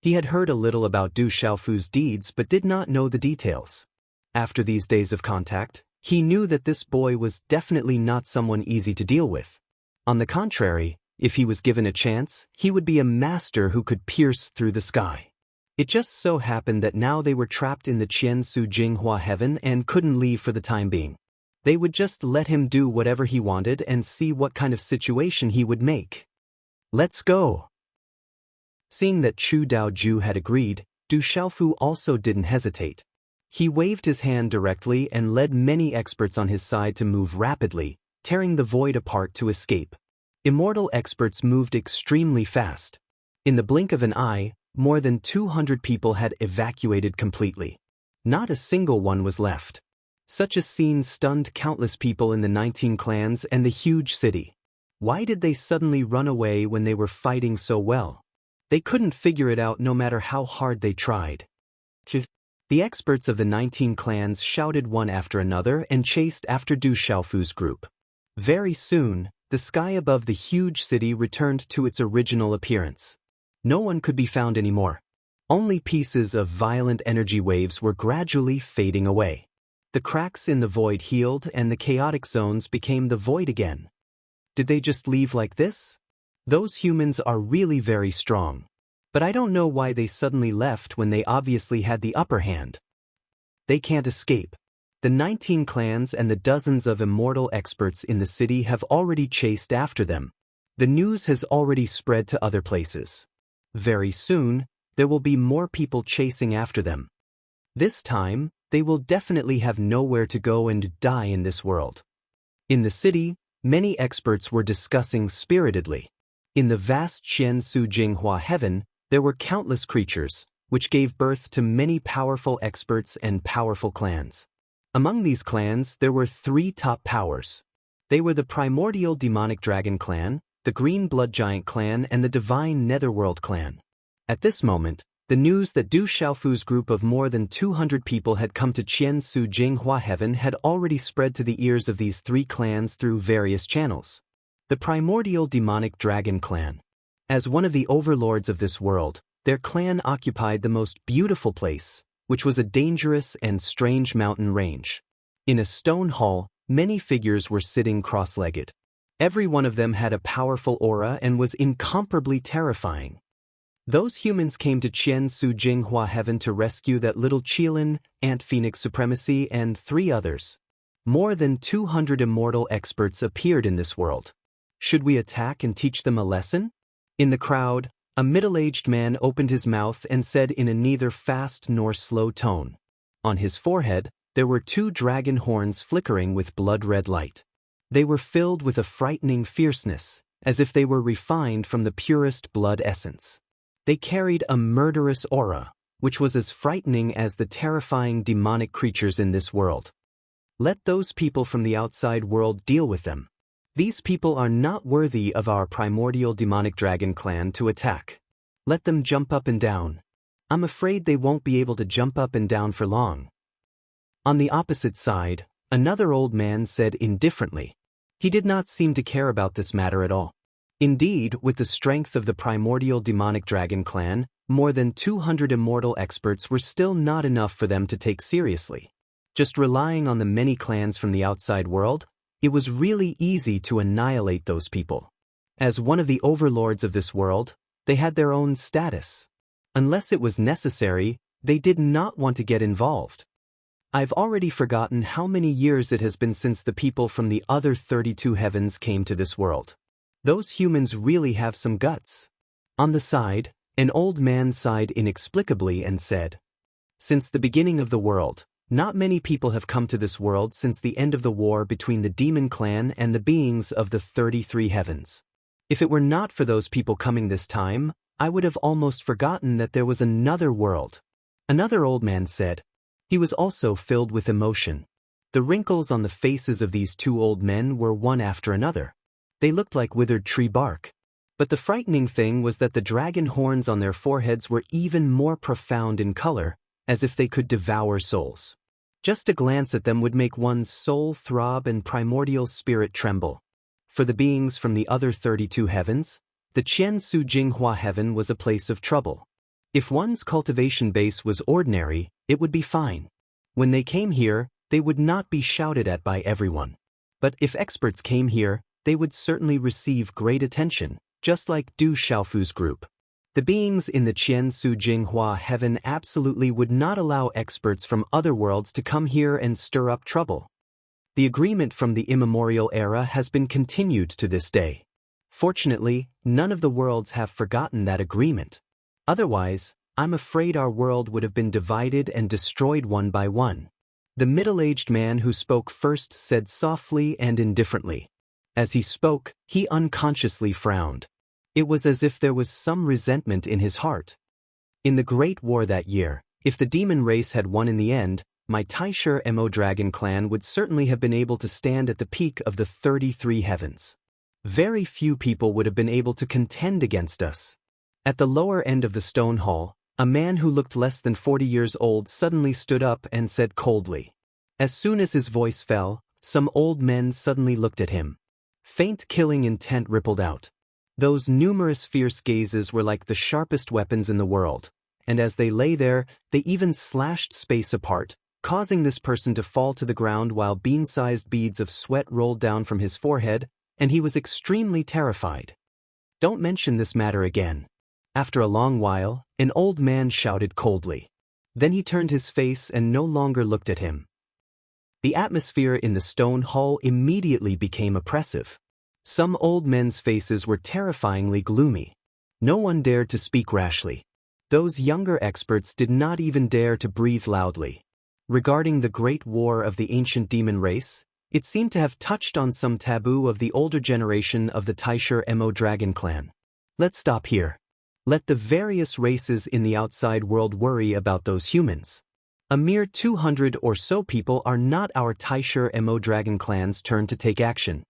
He had heard a little about Du Xiaofu's deeds but did not know the details. After these days of contact, he knew that this boy was definitely not someone easy to deal with. On the contrary, If he was given a chance, he would be a master who could pierce through the sky. It just so happened that now they were trapped in the Qiansu Jinghua heaven and couldn't leave for the time being. They would just let him do whatever he wanted and see what kind of situation he would make. Let's go. Seeing that Chu Daoju had agreed, Du Xiaofu also didn't hesitate. He waved his hand directly and led many experts on his side to move rapidly, tearing the void apart to escape. Immortal experts moved extremely fast. In the blink of an eye, more than 200 people had evacuated completely. Not a single one was left. Such a scene stunned countless people in the 19 clans and the huge city. Why did they suddenly run away when they were fighting so well? They couldn't figure it out no matter how hard they tried. The experts of the 19 clans shouted one after another and chased after Du Xiaofu's group. Very soon, the sky above the huge city returned to its original appearance. No one could be found anymore. Only pieces of violent energy waves were gradually fading away. The cracks in the void healed and the chaotic zones became the void again. Did they just leave like this? Those humans are really very strong. But I don't know why they suddenly left when they obviously had the upper hand. They can't escape. The 19 clans and the dozens of immortal experts in the city have already chased after them. The news has already spread to other places. Very soon, there will be more people chasing after them. This time, they will definitely have nowhere to go and die in this world. In the city, many experts were discussing spiritedly. In the vast Qiansu Jinghua heaven, there were countless creatures, which gave birth to many powerful experts and powerful clans. Among these clans, there were 3 top powers. They were the primordial demonic dragon clan, the green blood giant clan, and the divine netherworld clan. At this moment, the news that Du Xiaofu's group of more than 200 people had come to Qiansu Jinghua heaven had already spread to the ears of these 3 clans through various channels. The primordial demonic dragon clan. As one of the overlords of this world, their clan occupied the most beautiful place, which was a dangerous and strange mountain range. In a stone hall, many figures were sitting cross-legged. Every one of them had a powerful aura and was incomparably terrifying. Those humans came to Qiansu Jinghua heaven to rescue that little Qilin, Ant Phoenix Supremacy, and 3 others. More than 200 immortal experts appeared in this world. Should we attack and teach them a lesson? In the crowd, a middle-aged man opened his mouth and said in a neither fast nor slow tone. On his forehead, there were 2 dragon horns flickering with blood-red light. They were filled with a frightening fierceness, as if they were refined from the purest blood essence. They carried a murderous aura, which was as frightening as the terrifying demonic creatures in this world. Let those people from the outside world deal with them. These people are not worthy of our primordial demonic dragon clan to attack. Let them jump up and down. I'm afraid they won't be able to jump up and down for long. On the opposite side, another old man said indifferently. He did not seem to care about this matter at all. Indeed, with the strength of the primordial demonic dragon clan, more than 200 immortal experts were still not enough for them to take seriously. Just relying on the many clans from the outside world, it was really easy to annihilate those people. As one of the overlords of this world, they had their own status. Unless it was necessary, they did not want to get involved. I've already forgotten how many years it has been since the people from the other 32 heavens came to this world. Those humans really have some guts. On the side, an old man sighed inexplicably and said, "Since the beginning of the world, not many people have come to this world since the end of the war between the demon clan and the beings of the 33 heavens. If it were not for those people coming this time, I would have almost forgotten that there was another world." Another old man said. He was also filled with emotion. The wrinkles on the faces of these 2 old men were one after another. They looked like withered tree bark. But the frightening thing was that the dragon horns on their foreheads were even more profound in color, as if they could devour souls. Just a glance at them would make one's soul throb and primordial spirit tremble. For the beings from the other 32 heavens, the Qiansu Jinghua heaven was a place of trouble. If one's cultivation base was ordinary, it would be fine. When they came here, they would not be shouted at by everyone. But if experts came here, they would certainly receive great attention. just like Du Xiaofu's group. The beings in the Qian Su Jinghua heaven absolutely would not allow experts from other worlds to come here and stir up trouble. The agreement from the immemorial era has been continued to this day. Fortunately, none of the worlds have forgotten that agreement. Otherwise, I'm afraid our world would have been divided and destroyed one by one. The middle-aged man who spoke first said softly and indifferently. As he spoke, he unconsciously frowned. It was as if there was some resentment in his heart. In the Great War that year, if the demon race had won in the end, my Taisher Mo Dragon clan would certainly have been able to stand at the peak of the 33 heavens. Very few people would have been able to contend against us. At the lower end of the stone hall, a man who looked less than 40 years old suddenly stood up and said coldly. As soon as his voice fell, some old men suddenly looked at him. Faint killing intent rippled out. Those numerous fierce gazes were like the sharpest weapons in the world, and as they lay there, they even slashed space apart, causing this person to fall to the ground while bean-sized beads of sweat rolled down from his forehead, and he was extremely terrified. Don't mention this matter again. After a long while, an old man shouted coldly. Then he turned his face and no longer looked at him. The atmosphere in the stone hall immediately became oppressive. Some old men's faces were terrifyingly gloomy. No one dared to speak rashly. Those younger experts did not even dare to breathe loudly. Regarding the great war of the ancient demon race, it seemed to have touched on some taboo of the older generation of the Taisher Mo Dragon clan. Let's stop here. Let the various races in the outside world worry about those humans. A mere 200 or so people are not our Taisher Mo Dragon clan's turn to take action.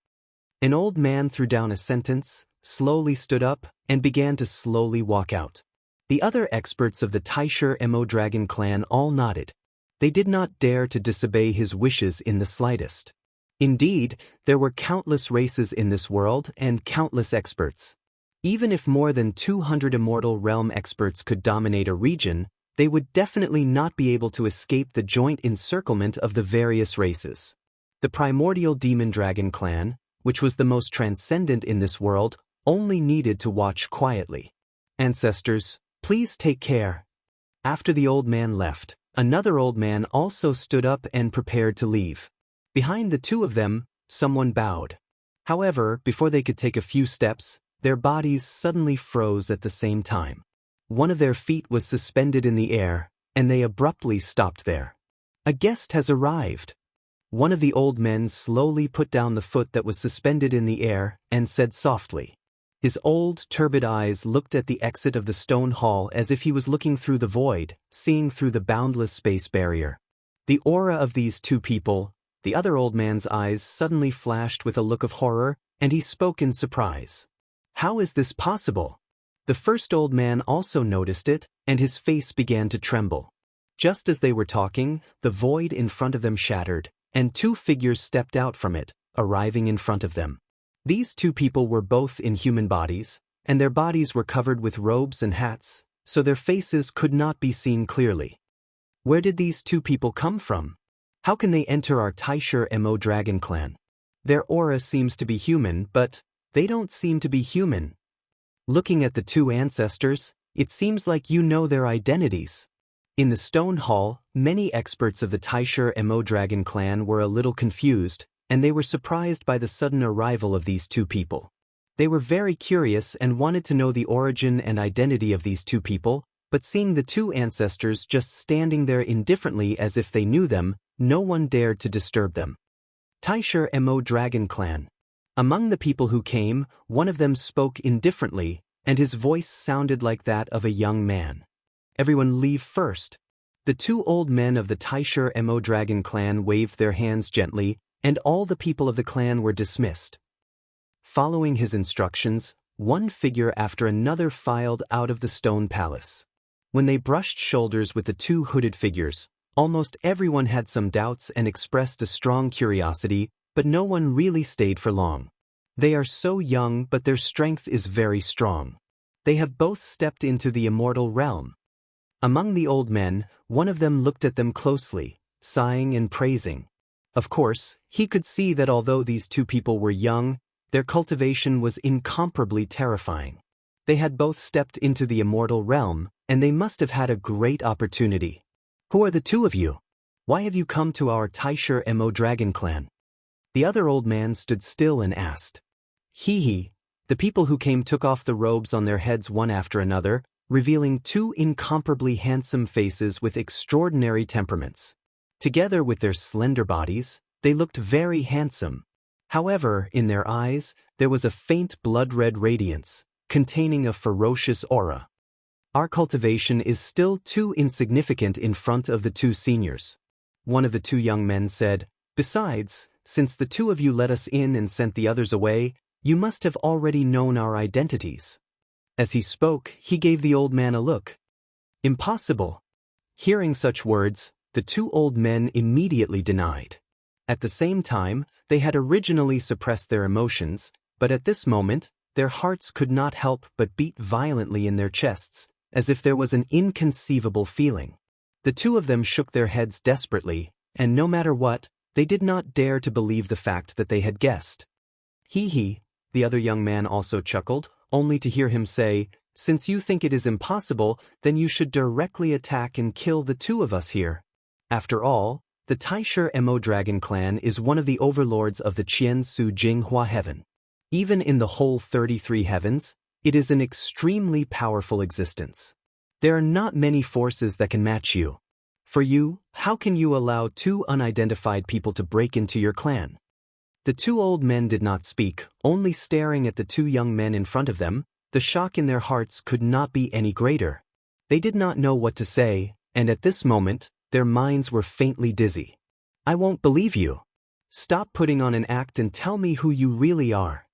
An old man threw down a sentence, slowly stood up, and began to slowly walk out. The other experts of the Taisher Mo Dragon clan all nodded. They did not dare to disobey his wishes in the slightest. Indeed, there were countless races in this world and countless experts. Even if more than 200 immortal realm experts could dominate a region, they would definitely not be able to escape the joint encirclement of the various races. The primordial demon dragon clan, which was the most transcendent in this world, only needed to watch quietly. Ancestors, please take care. After the old man left, another old man also stood up and prepared to leave. Behind the two of them, someone bowed. However, before they could take a few steps, their bodies suddenly froze at the same time. One of their feet was suspended in the air, and they abruptly stopped there. A guest has arrived. One of the old men slowly put down the foot that was suspended in the air and said softly. His old, turbid eyes looked at the exit of the stone hall as if he was looking through the void, seeing through the boundless space barrier. The aura of these two people, the other old man's eyes suddenly flashed with a look of horror, and he spoke in surprise. How is this possible? The first old man also noticed it, and his face began to tremble. Just as they were talking, the void in front of them shattered, and two figures stepped out from it, arriving in front of them. These two people were both in human bodies, and their bodies were covered with robes and hats, so their faces could not be seen clearly. Where did these two people come from? How can they enter our Taisher Mo Dragon clan? Their aura seems to be human, but they don't seem to be human. Looking at the two ancestors, it seems like you know their identities. In the stone hall, many experts of the Taisher Mo Dragon clan were a little confused, and they were surprised by the sudden arrival of these two people. They were very curious and wanted to know the origin and identity of these two people, but seeing the two ancestors just standing there indifferently as if they knew them, no one dared to disturb them. Taisher Mo Dragon clan. Among the people who came, one of them spoke indifferently, and his voice sounded like that of a young man. Everyone leave first. The two old men of the Taisher Mo Dragon clan waved their hands gently, and all the people of the clan were dismissed. Following his instructions, one figure after another filed out of the stone palace. When they brushed shoulders with the two hooded figures, almost everyone had some doubts and expressed a strong curiosity, but no one really stayed for long. They are so young, but their strength is very strong. They have both stepped into the immortal realm. Among the old men, one of them looked at them closely, sighing and praising. Of course, he could see that although these two people were young, their cultivation was incomparably terrifying. They had both stepped into the immortal realm, and they must have had a great opportunity. Who are the two of you? Why have you come to our Taisher Mo Dragon clan? The other old man stood still and asked. He. The people who came took off the robes on their heads one after another, revealing two incomparably handsome faces with extraordinary temperaments. Together with their slender bodies, they looked very handsome. However, in their eyes, there was a faint blood-red radiance, containing a ferocious aura. Our cultivation is still too insignificant in front of the two seniors. One of the two young men said, Besides, since the two of you let us in and sent the others away, you must have already known our identities. As he spoke, he gave the old man a look. Impossible. Hearing such words, the two old men immediately denied. At the same time, they had originally suppressed their emotions, but at this moment, their hearts could not help but beat violently in their chests, as if there was an inconceivable feeling. The two of them shook their heads desperately, and no matter what, they did not dare to believe the fact that they had guessed. He, the other young man also chuckled, only to hear him say, Since you think it is impossible, then you should directly attack and kill the two of us here. After all, the Taisher Mo Dragon clan is one of the overlords of the Qian Su Jinghua heaven. Even in the whole 33 heavens, it is an extremely powerful existence. There are not many forces that can match you. For you, how can you allow two unidentified people to break into your clan? The two old men did not speak, only staring at the two young men in front of them. The shock in their hearts could not be any greater. They did not know what to say, and at this moment, their minds were faintly dizzy. I won't believe you. Stop putting on an act and tell me who you really are.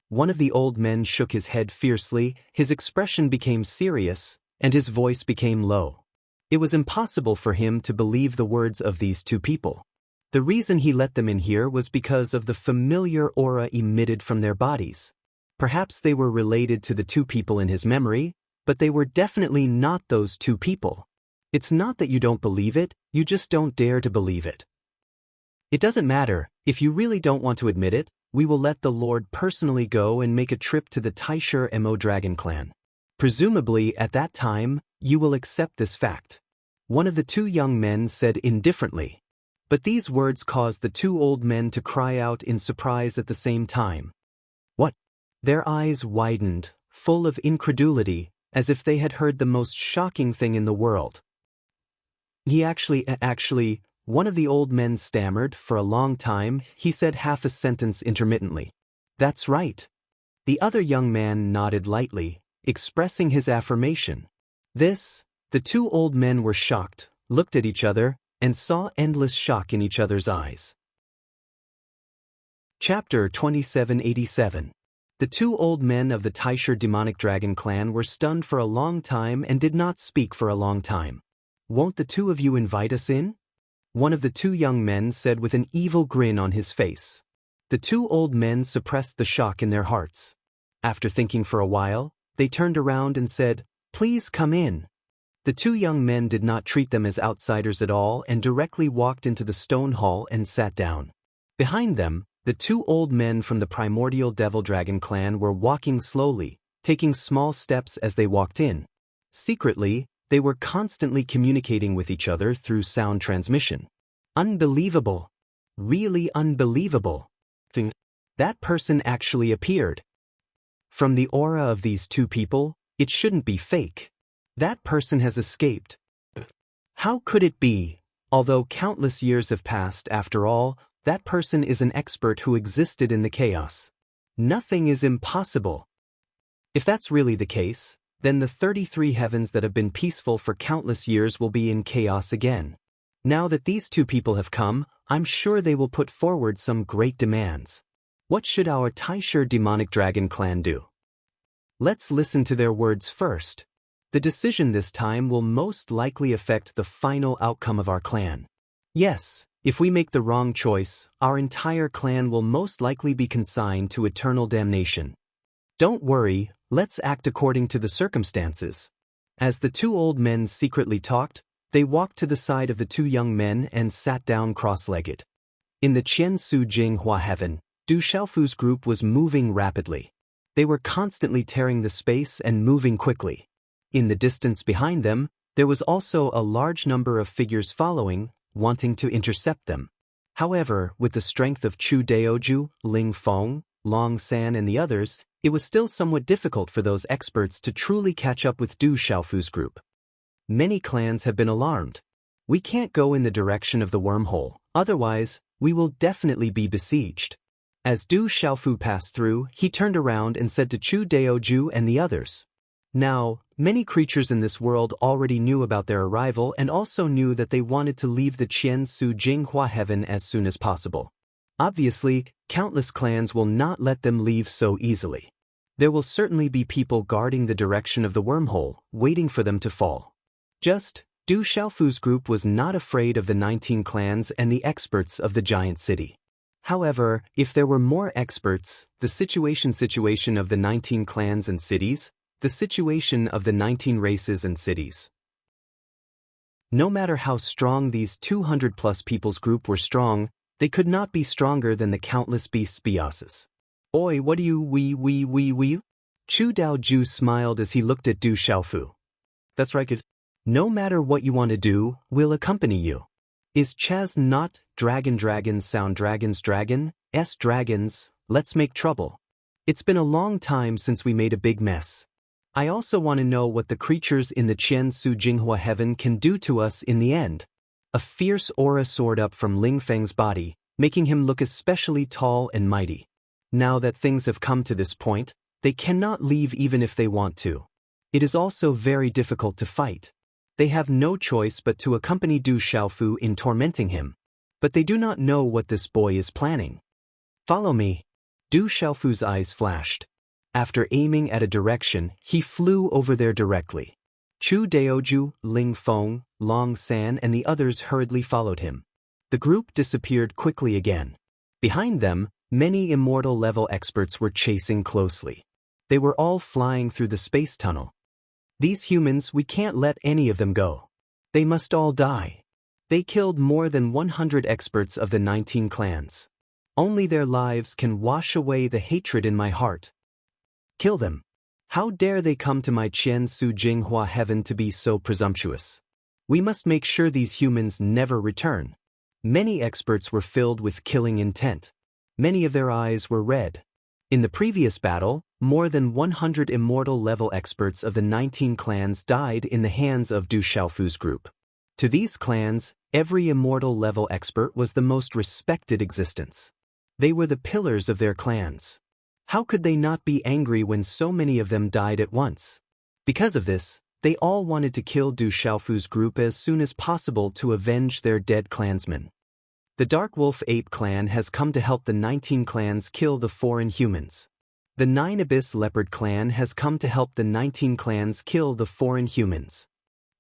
One of the old men shook his head fiercely, his expression became serious, and his voice became low. It was impossible for him to believe the words of these two people. The reason he let them in here was because of the familiar aura emitted from their bodies. Perhaps they were related to the two people in his memory, but they were definitely not those two people. It's not that you don't believe it, you just don't dare to believe it. It doesn't matter, if you really don't want to admit it, we will let the Lord personally go and make a trip to the Taisher Mo Dragon clan. Presumably, at that time, you will accept this fact. One of the two young men said indifferently. But these words caused the two old men to cry out in surprise at the same time. What? Their eyes widened, full of incredulity, as if they had heard the most shocking thing in the world. Actually, one of the old men stammered. For a long time, he said half a sentence intermittently. That's right. The other young man nodded lightly, expressing his affirmation. The two old men were shocked, looked at each other, and saw endless shock in each other's eyes. Chapter 2787. The two old men of the Taisher demonic dragon clan were stunned for a long time and did not speak for a long time. Won't the two of you invite us in? One of the two young men said with an evil grin on his face. The two old men suppressed the shock in their hearts. After thinking for a while, they turned around and said, Please come in. The two young men did not treat them as outsiders at all and directly walked into the stone hall and sat down. Behind them, the two old men from the primordial devil dragon clan were walking slowly, taking small steps as they walked in. Secretly, they were constantly communicating with each other through sound transmission. Unbelievable. Really unbelievable. That person actually appeared. From the aura of these two people, it shouldn't be fake. That person has escaped. How could it be? Although countless years have passed, after all, that person is an expert who existed in the chaos. Nothing is impossible. If that's really the case, then the 33 heavens that have been peaceful for countless years will be in chaos again. Now that these two people have come, I'm sure they will put forward some great demands. What should our Taisher demonic dragon clan do? Let's listen to their words first. The decision this time will most likely affect the final outcome of our clan. Yes, if we make the wrong choice, our entire clan will most likely be consigned to eternal damnation. Don't worry, let's act according to the circumstances. As the two old men secretly talked, they walked to the side of the two young men and sat down cross-legged. In the Qian Su Jinghua heaven, Du Xiaofu's group was moving rapidly. They were constantly tearing the space and moving quickly. In the distance behind them, there was also a large number of figures following, wanting to intercept them. However, with the strength of Chu Daoju, Ling Feng, Long San and the others, it was still somewhat difficult for those experts to truly catch up with Du Xiaofu's group. Many clans have been alarmed. We can't go in the direction of the wormhole, otherwise, we will definitely be besieged. As Du Xiaofu passed through, he turned around and said to Chu Daoju and the others. Now, many creatures in this world already knew about their arrival and also knew that they wanted to leave the Qian Su Jinghua heaven as soon as possible. Obviously, countless clans will not let them leave so easily. There will certainly be people guarding the direction of the wormhole, waiting for them to fall. Du Xiaofu's group was not afraid of the 19 clans and the experts of the giant city. However, if there were more experts, the situation of the 19 clans and cities, the situation of the 19 races and cities. No matter how strong these 200-plus people's group were strong, they could not be stronger than the countless beasts biases. Oi, what do you we? Chu Daoju smiled as he looked at Du Xiaofu. That's right, kid. No matter what you want to do, we'll accompany you. Is Chaz not dragons sound dragons, dragons, let's make trouble. It's been a long time since we made a big mess. I also want to know what the creatures in the Qian Su Jinghua heaven can do to us in the end. A fierce aura soared up from Ling Feng's body, making him look especially tall and mighty. Now that things have come to this point, they cannot leave even if they want to. It is also very difficult to fight. They have no choice but to accompany Du Xiaofu in tormenting him. But they do not know what this boy is planning. Follow me. Du Xiaofu's eyes flashed. After aiming at a direction, he flew over there directly. Chu Daoju, Ling Feng, Long San and the others hurriedly followed him. The group disappeared quickly again. Behind them, many immortal-level experts were chasing closely. They were all flying through the space tunnel. These humans, we can't let any of them go. They must all die. They killed more than 100 experts of the 19 clans. Only their lives can wash away the hatred in my heart. Kill them. How dare they come to my Qian Su Jinghua heaven to be so presumptuous? We must make sure these humans never return. Many experts were filled with killing intent. Many of their eyes were red. In the previous battle, more than 100 immortal-level experts of the 19 clans died in the hands of Du Xiaofu's group. To these clans, every immortal-level expert was the most respected existence. They were the pillars of their clans. How could they not be angry when so many of them died at once? Because of this, they all wanted to kill Du Xiaofu's group as soon as possible to avenge their dead clansmen. The Dark Wolf Ape clan has come to help the 19 clans kill the foreign humans. The 9 Abyss Leopard clan has come to help the 19 clans kill the foreign humans.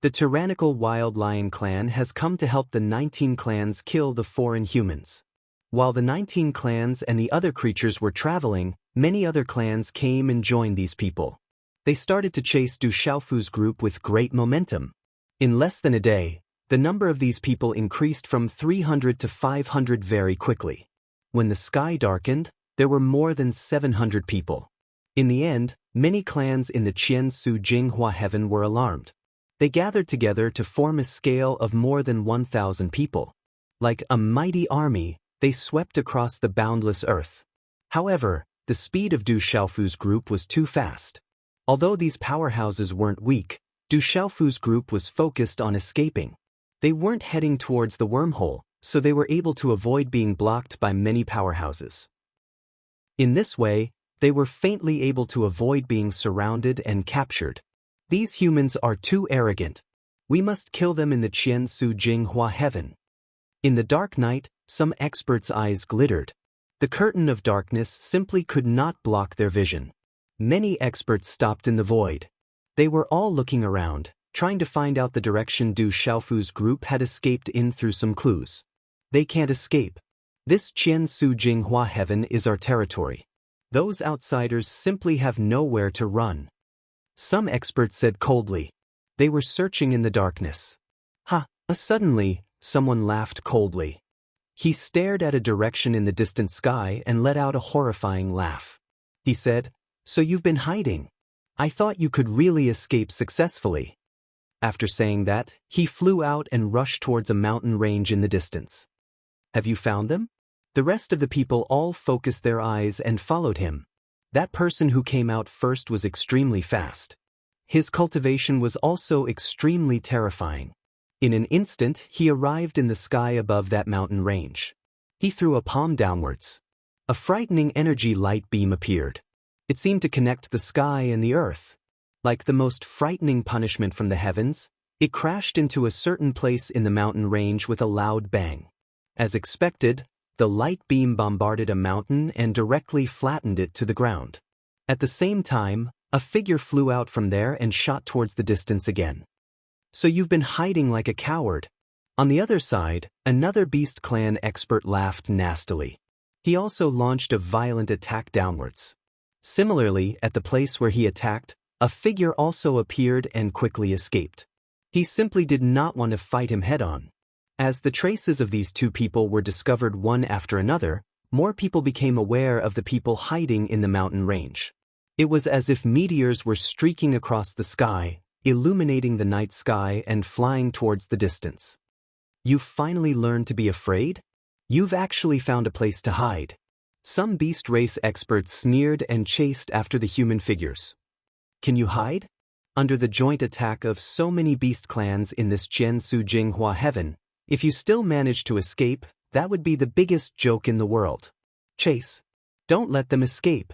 The Tyrannical Wild Lion clan has come to help the 19 clans kill the foreign humans. While the 19 clans and the other creatures were traveling, many other clans came and joined these people. They started to chase Du Xiaofu's group with great momentum. In less than a day, the number of these people increased from 300 to 500 very quickly. When the sky darkened, there were more than 700 people. In the end, many clans in the Qian Su Jinghua heaven were alarmed. They gathered together to form a scale of more than 1,000 people. Like a mighty army, they swept across the boundless earth. However, the speed of Du Xiaofu's group was too fast. Although these powerhouses weren't weak, Du Xiaofu's group was focused on escaping. They weren't heading towards the wormhole, so they were able to avoid being blocked by many powerhouses. In this way, they were faintly able to avoid being surrounded and captured. These humans are too arrogant. We must kill them in the Qian Su Jinghua heaven. In the dark night, some experts' eyes glittered. The curtain of darkness simply could not block their vision. Many experts stopped in the void. They were all looking around, trying to find out the direction Du Xiaofu's group had escaped in through some clues. They can't escape. This Qian Su Jinghua heaven is our territory. Those outsiders simply have nowhere to run. Some experts said coldly. They were searching in the darkness. Suddenly, someone laughed coldly. He stared at a direction in the distant sky and let out a horrifying laugh. He said, "So you've been hiding? I thought you could really escape successfully." After saying that, he flew out and rushed towards a mountain range in the distance. "Have you found them?" The rest of the people all focused their eyes and followed him. That person who came out first was extremely fast. His cultivation was also extremely terrifying. In an instant, he arrived in the sky above that mountain range. He threw a palm downwards. A frightening energy light beam appeared. It seemed to connect the sky and the earth. Like the most frightening punishment from the heavens, it crashed into a certain place in the mountain range with a loud bang. As expected, the light beam bombarded a mountain and directly flattened it to the ground. At the same time, a figure flew out from there and shot towards the distance again. "So you've been hiding like a coward." On the other side, another Beast Clan expert laughed nastily. He also launched a violent attack downwards. Similarly, at the place where he attacked, a figure also appeared and quickly escaped. He simply did not want to fight him head-on. As the traces of these two people were discovered one after another, more people became aware of the people hiding in the mountain range. It was as if meteors were streaking across the sky, illuminating the night sky and flying towards the distance. "You've finally learned to be afraid? You've actually found a place to hide." Some beast race experts sneered and chased after the human figures. "Can you hide?" Under the joint attack of so many beast clans in this Jiansu Jinghua heaven, if you still manage to escape, that would be the biggest joke in the world. "Chase. Don't let them escape."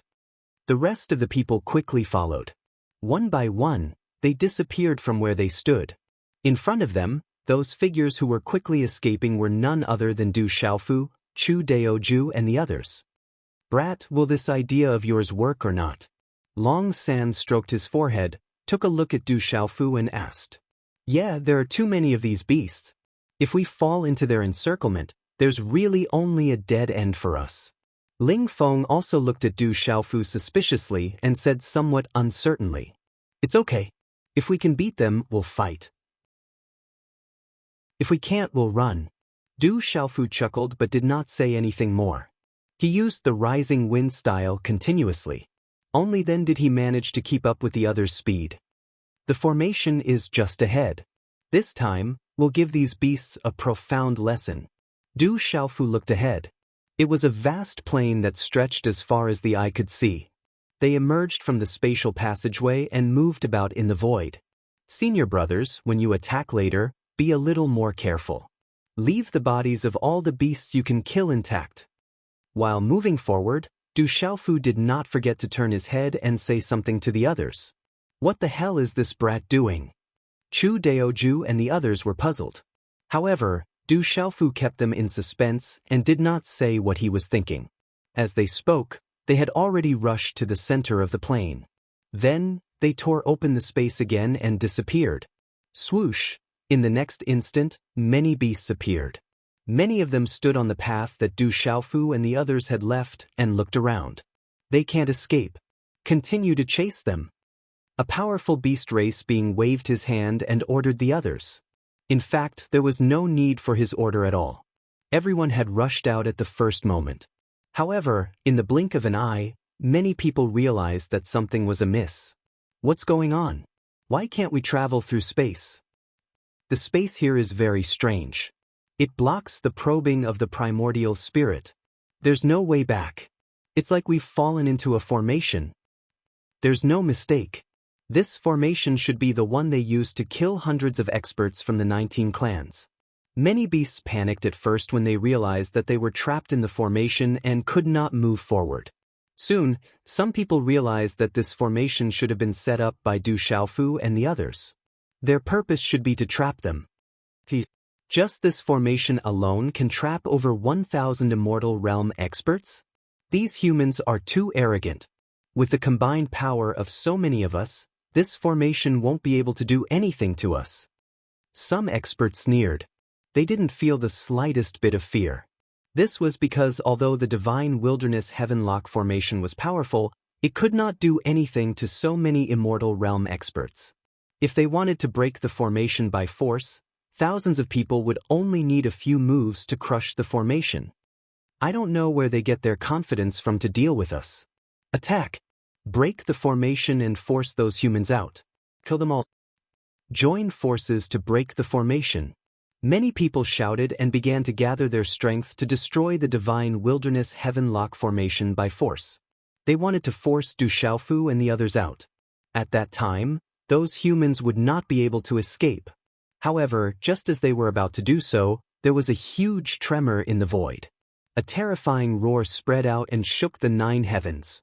The rest of the people quickly followed. One by one, they disappeared from where they stood. In front of them, those figures who were quickly escaping were none other than Du Xiaofu, Chu Daoju and the others. "Brat, will this idea of yours work or not?" Long San stroked his forehead, took a look at Du Xiaofu and asked. "Yeah, there are too many of these beasts. If we fall into their encirclement, there's really only a dead end for us." Ling Feng also looked at Du Xiaofu suspiciously and said somewhat uncertainly, "It's okay. If we can beat them, we'll fight. If we can't, we'll run." Du Xiaofu chuckled but did not say anything more. He used the rising wind style continuously. Only then did he manage to keep up with the others' speed. "The formation is just ahead. This time, we'll give these beasts a profound lesson." Du Xiaofu looked ahead. It was a vast plain that stretched as far as the eye could see. They emerged from the spatial passageway and moved about in the void. "Senior brothers, when you attack later, be a little more careful. Leave the bodies of all the beasts you can kill intact." While moving forward, Du Xiaofu did not forget to turn his head and say something to the others. "What the hell is this brat doing?" Chu Daoju and the others were puzzled. However, Du Xiaofu kept them in suspense and did not say what he was thinking. As they spoke, they had already rushed to the center of the plain. Then, they tore open the space again and disappeared. Swoosh! In the next instant, many beasts appeared. Many of them stood on the path that Du Xiaofu and the others had left and looked around. "They can't escape. Continue to chase them." A powerful beast race being waved his hand and ordered the others. In fact, there was no need for his order at all. Everyone had rushed out at the first moment. However, in the blink of an eye, many people realized that something was amiss. "What's going on? Why can't we travel through space? The space here is very strange. It blocks the probing of the primordial spirit. There's no way back. It's like we've fallen into a formation. There's no mistake. This formation should be the one they used to kill hundreds of experts from the 19 clans." Many beasts panicked at first when they realized that they were trapped in the formation and could not move forward. Soon, some people realized that this formation should have been set up by Du Xiaofu and the others. Their purpose should be to trap them. Just this formation alone can trap over 1,000 Immortal Realm experts? These humans are too arrogant. With the combined power of so many of us, this formation won't be able to do anything to us. Some experts sneered. They didn't feel the slightest bit of fear. This was because although the Divine Wilderness Heavenlock formation was powerful, it could not do anything to so many Immortal Realm experts. If they wanted to break the formation by force, Thousands of people would only need a few moves to crush the formation. I don't know where they get their confidence from to deal with us. Attack. Break the formation and force those humans out. Kill them all. Join forces to break the formation. Many people shouted and began to gather their strength to destroy the divine wilderness heaven-lock formation by force. They wanted to force Du Xiaofu and the others out. At that time, those humans would not be able to escape. However, just as they were about to do so, there was a huge tremor in the void. A terrifying roar spread out and shook the 9 heavens.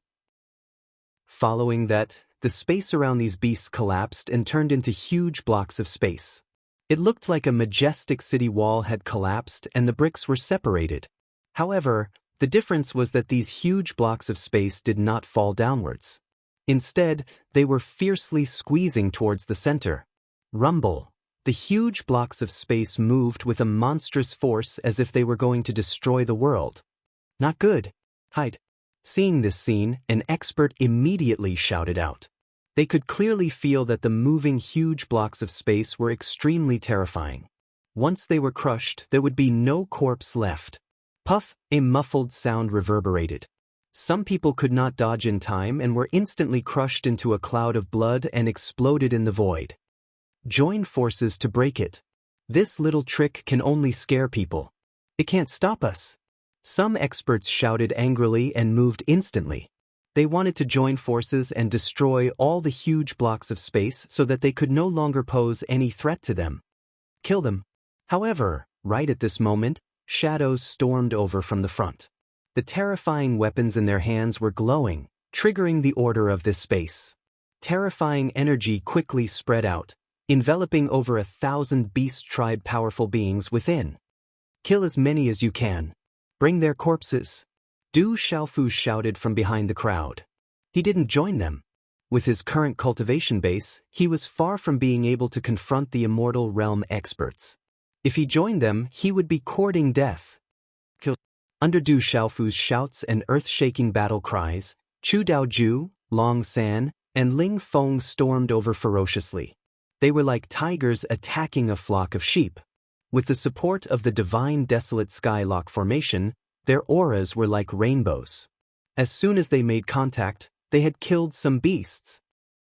Following that, the space around these beasts collapsed and turned into huge blocks of space. It looked like a majestic city wall had collapsed and the bricks were separated. However, the difference was that these huge blocks of space did not fall downwards. Instead, they were fiercely squeezing towards the center. Rumble. The huge blocks of space moved with a monstrous force as if they were going to destroy the world. Not good. Hide. Seeing this scene, an expert immediately shouted out. They could clearly feel that the moving huge blocks of space were extremely terrifying. Once they were crushed, there would be no corpse left. Puff, a muffled sound reverberated. Some people could not dodge in time and were instantly crushed into a cloud of blood and exploded in the void. Join forces to break it. This little trick can only scare people. It can't stop us. Some experts shouted angrily and moved instantly. They wanted to join forces and destroy all the huge blocks of space so that they could no longer pose any threat to them. Kill them. However, right at this moment, shadows stormed over from the front. The terrifying weapons in their hands were glowing, triggering the order of this space. Terrifying energy quickly spread out, enveloping over 1,000 beast tribe powerful beings within. Kill as many as you can. Bring their corpses. Du Xiaofu shouted from behind the crowd. He didn't join them. With his current cultivation base, he was far from being able to confront the immortal realm experts. If he joined them, he would be courting death. Kill. Under Du Xiaofu's shouts and earth-shaking battle cries, Chu Daoju, Long San, and Ling Feng stormed over ferociously. They were like tigers attacking a flock of sheep. With the support of the divine desolate skylock formation, their auras were like rainbows. As soon as they made contact, they had killed some beasts.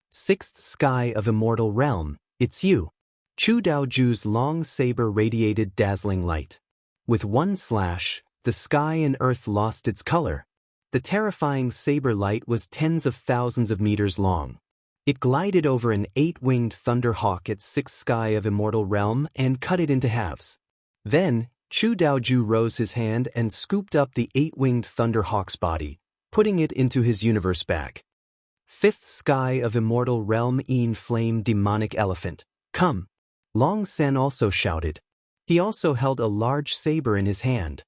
Sixth sky of immortal realm, it's you. Chu Daoju's long saber radiated dazzling light. With one slash, the sky and earth lost its color. The terrifying saber light was tens of thousands of meters long. It glided over an 8-winged thunder hawk at sixth sky of immortal realm and cut it into halves. Then, Chu Daoju rose his hand and scooped up the 8-winged thunder hawk's body, putting it into his universe bag. Fifth sky of immortal realm flame demonic elephant, come. Long San also shouted. He also held a large saber in his hand.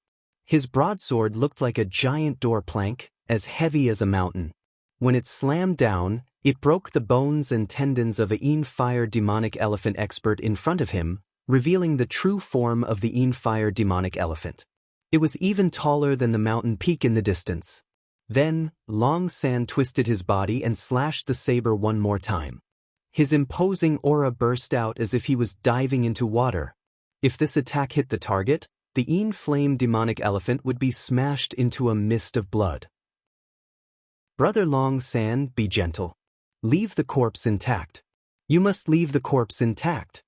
His broadsword looked like a giant door plank, as heavy as a mountain. When it slammed down, it broke the bones and tendons of a fire demonic elephant expert in front of him, revealing the true form of the fire demonic elephant. It was even taller than the mountain peak in the distance. Then, Long San twisted his body and slashed the saber one more time. His imposing aura burst out as if he was diving into water. If this attack hit the target, the flame demonic elephant would be smashed into a mist of blood. Brother Long San, be gentle. Leave the corpse intact. You must leave the corpse intact.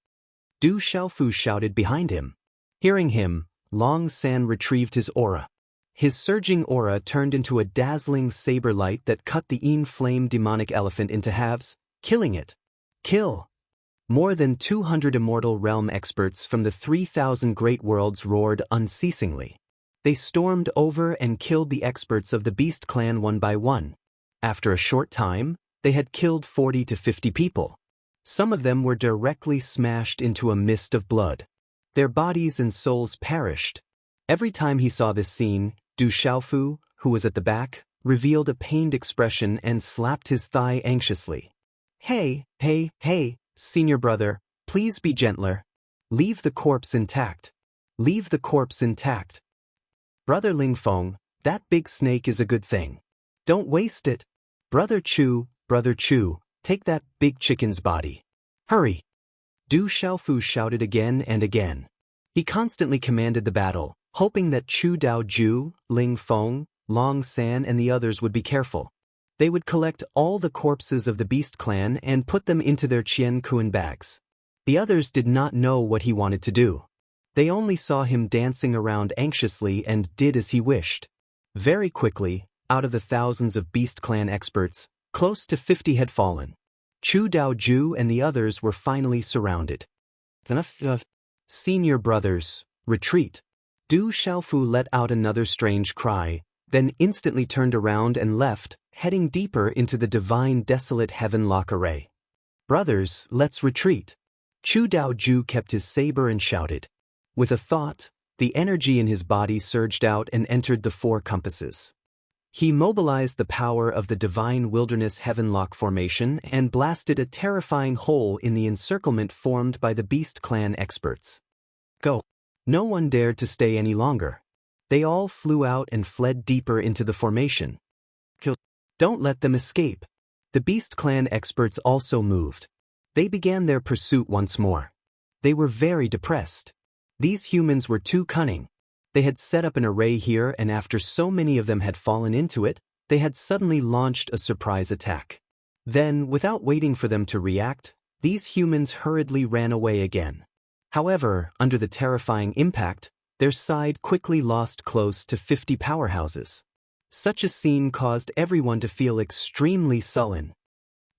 Du Xiaofu shouted behind him. Hearing him, Long San retrieved his aura. His surging aura turned into a dazzling saber light that cut the flame demonic elephant into halves, killing it. Kill! More than 200 immortal realm experts from the 3,000 great worlds roared unceasingly. They stormed over and killed the experts of the Beast Clan one by one. After a short time, they had killed 40 to 50 people. Some of them were directly smashed into a mist of blood. Their bodies and souls perished. Every time he saw this scene, Du Xiaofu, who was at the back, revealed a pained expression and slapped his thigh anxiously. Hey, senior brother, please be gentler. Leave the corpse intact. Leave the corpse intact. Brother Ling Feng, that big snake is a good thing. Don't waste it. Brother Chu, take that big chicken's body. Hurry. Du Xiaofu shouted again and again. He constantly commanded the battle, hoping that Chu Daoju, Ling Feng, Long San and the others would be careful. They would collect all the corpses of the Beast Clan and put them into their Qian Kuan bags. The others did not know what he wanted to do. They only saw him dancing around anxiously and did as he wished. Very quickly, out of the thousands of Beast Clan experts, close to 50 had fallen. Chu Daoju and the others were finally surrounded. Senior brothers, retreat. Du Xiaofu let out another strange cry, then instantly turned around and left, heading deeper into the divine desolate heaven-lock array. Brothers, let's retreat. Chu Daoju kept his saber and shouted. With a thought, the energy in his body surged out and entered the four compasses. He mobilized the power of the divine wilderness heaven-lock formation and blasted a terrifying hole in the encirclement formed by the Beast Clan experts. Go. No one dared to stay any longer. They all flew out and fled deeper into the formation. Kill. Don't let them escape. The Beast Clan experts also moved. They began their pursuit once more. They were very depressed. These humans were too cunning. They had set up an array here and after so many of them had fallen into it, they had suddenly launched a surprise attack. Then, without waiting for them to react, these humans hurriedly ran away again. However, under the terrifying impact, their side quickly lost close to 50 powerhouses. Such a scene caused everyone to feel extremely sullen.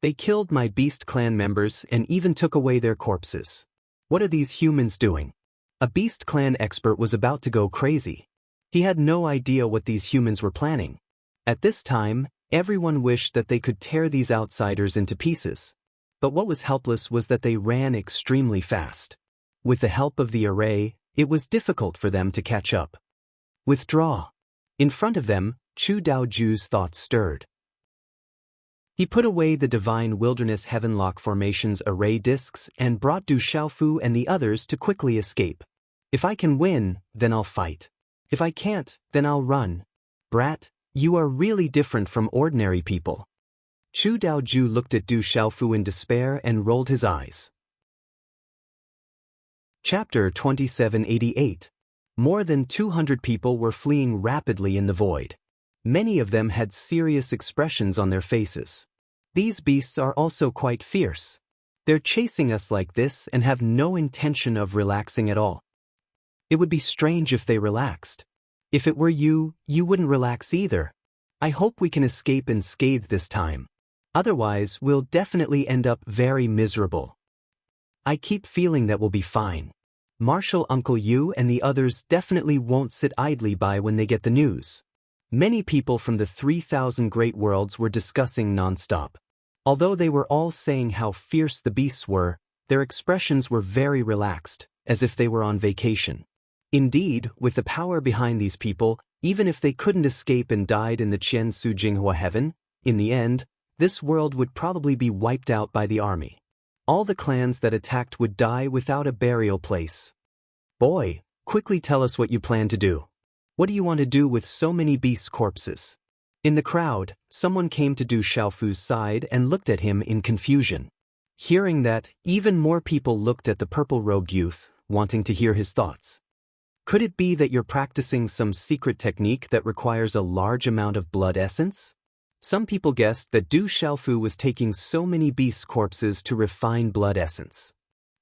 They killed my Beast Clan members and even took away their corpses. What are these humans doing? A Beast Clan expert was about to go crazy. He had no idea what these humans were planning. At this time, everyone wished that they could tear these outsiders into pieces. But what was helpless was that they ran extremely fast. With the help of the array, it was difficult for them to catch up. Withdraw. In front of them, Chu Daoju's thoughts stirred. He put away the divine wilderness heaven-lock formation's array discs and brought Du Xiaofu and the others to quickly escape. If I can win, then I'll fight. If I can't, then I'll run. Brat, you are really different from ordinary people. Chu Daoju looked at Du Xiaofu in despair and rolled his eyes. Chapter 2788. More than 200 people were fleeing rapidly in the void. Many of them had serious expressions on their faces. These beasts are also quite fierce. They're chasing us like this and have no intention of relaxing at all. It would be strange if they relaxed. If it were you, you wouldn't relax either. I hope we can escape unscathed this time. Otherwise, we'll definitely end up very miserable. I keep feeling that we'll be fine. Marshal Uncle Yu and the others definitely won't sit idly by when they get the news. Many people from the 3,000 great worlds were discussing non-stop. Although they were all saying how fierce the beasts were, their expressions were very relaxed, as if they were on vacation. Indeed, with the power behind these people, even if they couldn't escape and died in the Qian Su Jinghua heaven, in the end, this world would probably be wiped out by the army. All the clans that attacked would die without a burial place. Boy, quickly tell us what you plan to do. What do you want to do with so many beasts' corpses? In the crowd, someone came to Du Xiaofu's side and looked at him in confusion. Hearing that, even more people looked at the purple-robed youth, wanting to hear his thoughts. Could it be that you're practicing some secret technique that requires a large amount of blood essence? Some people guessed that Du Xiaofu was taking so many beasts' corpses to refine blood essence.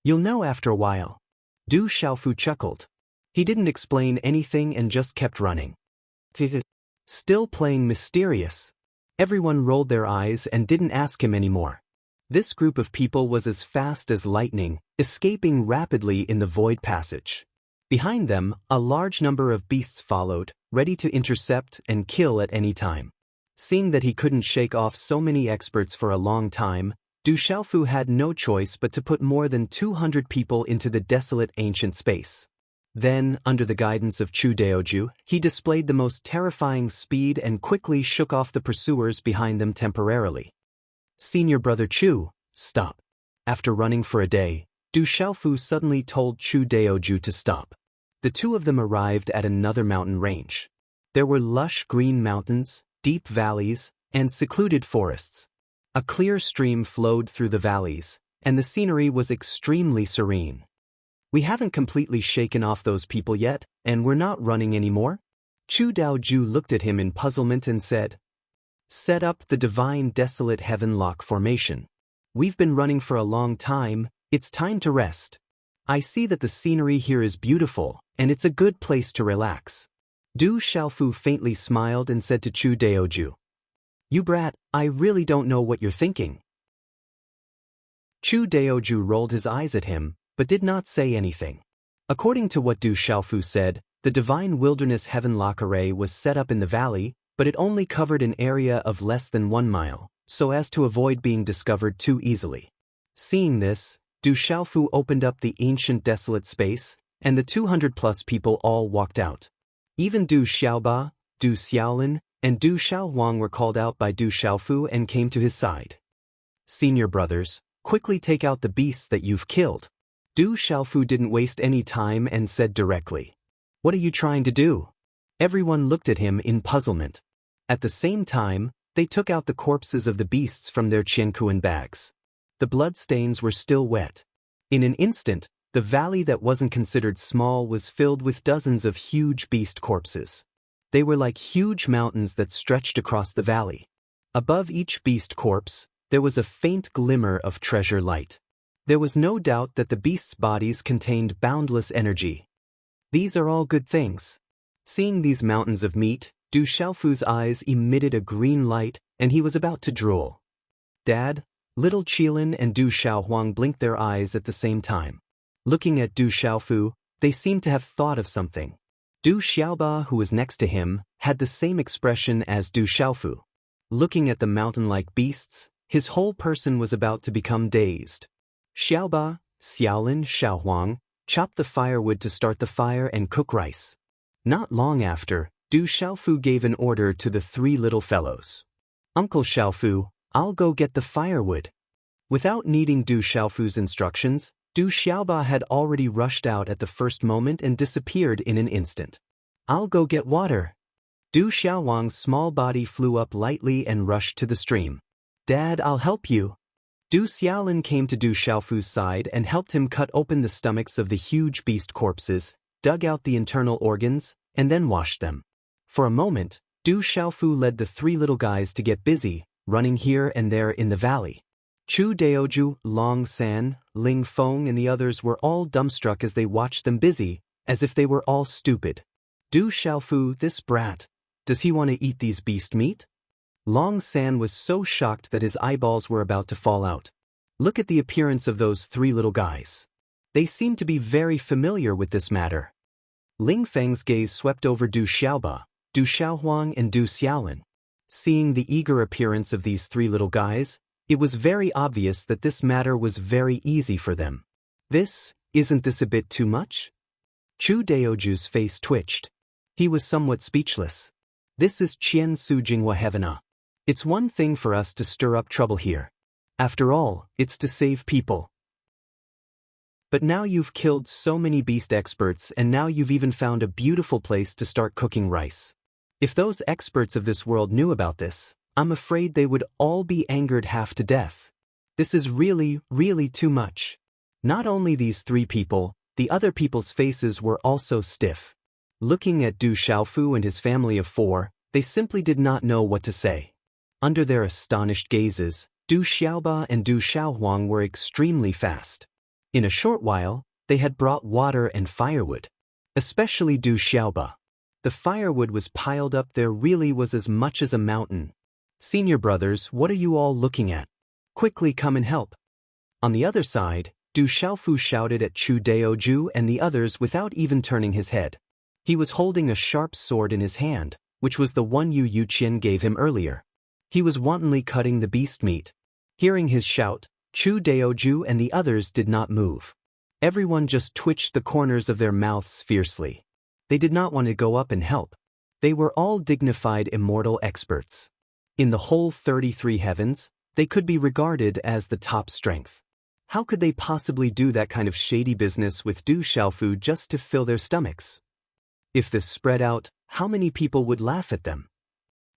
You'll know after a while. Du Xiaofu chuckled. He didn't explain anything and just kept running. Still playing mysterious. Everyone rolled their eyes and didn't ask him anymore. This group of people was as fast as lightning, escaping rapidly in the void passage. Behind them, a large number of beasts followed, ready to intercept and kill at any time. Seeing that he couldn't shake off so many experts for a long time, Du Xiaofu had no choice but to put more than 200 people into the desolate ancient space. Then, under the guidance of Chu Daoju, he displayed the most terrifying speed and quickly shook off the pursuers behind them temporarily. Senior brother Chu, stop. After running for a day, Du Xiaofu suddenly told Chu Daoju to stop. The two of them arrived at another mountain range. There were lush green mountains, deep valleys, and secluded forests. A clear stream flowed through the valleys, and the scenery was extremely serene. We haven't completely shaken off those people yet, and we're not running anymore? Chu Daoju looked at him in puzzlement and said, "Set up the divine desolate heaven lock formation. We've been running for a long time, it's time to rest. I see that the scenery here is beautiful, and it's a good place to relax." Du Xiaofu faintly smiled and said to Chu Daoju, "You brat, I really don't know what you're thinking." Chu Daoju rolled his eyes at him, but did not say anything. According to what Du Xiaofu said, the Divine Wilderness Heaven Lock Array was set up in the valley, but it only covered an area of less than 1 mile, so as to avoid being discovered too easily. Seeing this, Du Xiaofu opened up the ancient desolate space, and the 200-plus people all walked out. Even Du Xiaoba, Du Xiaolin, and Du Xiaohuang were called out by Du Xiaofu and came to his side. "Senior brothers, quickly take out the beasts that you've killed." Du Xiaofu didn't waste any time and said directly, "What are you trying to do?" Everyone looked at him in puzzlement. At the same time, they took out the corpses of the beasts from their qiankuan bags. The bloodstains were still wet. In an instant, the valley that wasn't considered small was filled with dozens of huge beast corpses. They were like huge mountains that stretched across the valley. Above each beast corpse, there was a faint glimmer of treasure light. There was no doubt that the beasts' bodies contained boundless energy. These are all good things. Seeing these mountains of meat, Du Xiaofu's eyes emitted a green light, and he was about to drool. Dad, little Qilin and Du Xiaohuang blinked their eyes at the same time. Looking at Du Xiaofu, they seemed to have thought of something. Du Xiaoba, who was next to him, had the same expression as Du Xiaofu. Looking at the mountain-like beasts, his whole person was about to become dazed. Xiaoba, Xiaolin, Xiaohuang chopped the firewood to start the fire and cook rice. Not long after, Du Xiaofu gave an order to the 3 little fellows. "Uncle Xiaofu, I'll go get the firewood." Without needing Du Xiaofu's instructions, Du Xiaoba had already rushed out at the first moment and disappeared in an instant. "I'll go get water." Du Xiaohuang's small body flew up lightly and rushed to the stream. "Dad, I'll help you." Du Xiaolin came to Du Xiaofu's side and helped him cut open the stomachs of the huge beast corpses, dug out the internal organs, and then washed them. For a moment, Du Xiaofu led the 3 little guys to get busy, running here and there in the valley. Chu Daoju, Long San, Ling Feng and the others were all dumbstruck as they watched them busy, as if they were all stupid. Du Xiaofu, this brat. Does he want to eat these beast meat? Long San was so shocked that his eyeballs were about to fall out. Look at the appearance of those 3 little guys. They seem to be very familiar with this matter. Ling Feng's gaze swept over Du Xiaoba, Du Xiaohuang and Du Xiaolin. Seeing the eager appearance of these 3 little guys, it was very obvious that this matter was very easy for them. Isn't this a bit too much? Chu Daoju's face twitched. He was somewhat speechless. This is Qian Su Jinghua Heavena. It's one thing for us to stir up trouble here. After all, it's to save people. But now you've killed so many beast experts and now you've even found a beautiful place to start cooking rice. If those experts of this world knew about this, I'm afraid they would all be angered half to death. This is really, really too much. Not only these 3 people, the other people's faces were also stiff. Looking at Du Xiaofu and his family of 4, they simply did not know what to say. Under their astonished gazes, Du Xiaoba and Du Xiaohuang were extremely fast. In a short while, they had brought water and firewood. Especially Du Xiaoba. The firewood was piled up there really was as much as a mountain. "Senior brothers, what are you all looking at? Quickly come and help." On the other side, Du Xiaofu shouted at Chu Daoju and the others without even turning his head. He was holding a sharp sword in his hand, which was the one Yu Yuqian gave him earlier. He was wantonly cutting the beast meat. Hearing his shout, Chu Daoju and the others did not move. Everyone just twitched the corners of their mouths fiercely. They did not want to go up and help. They were all dignified immortal experts. In the whole 33 heavens, they could be regarded as the top strength. How could they possibly do that kind of shady business with Du Xiaofu just to fill their stomachs? If this spread out, how many people would laugh at them?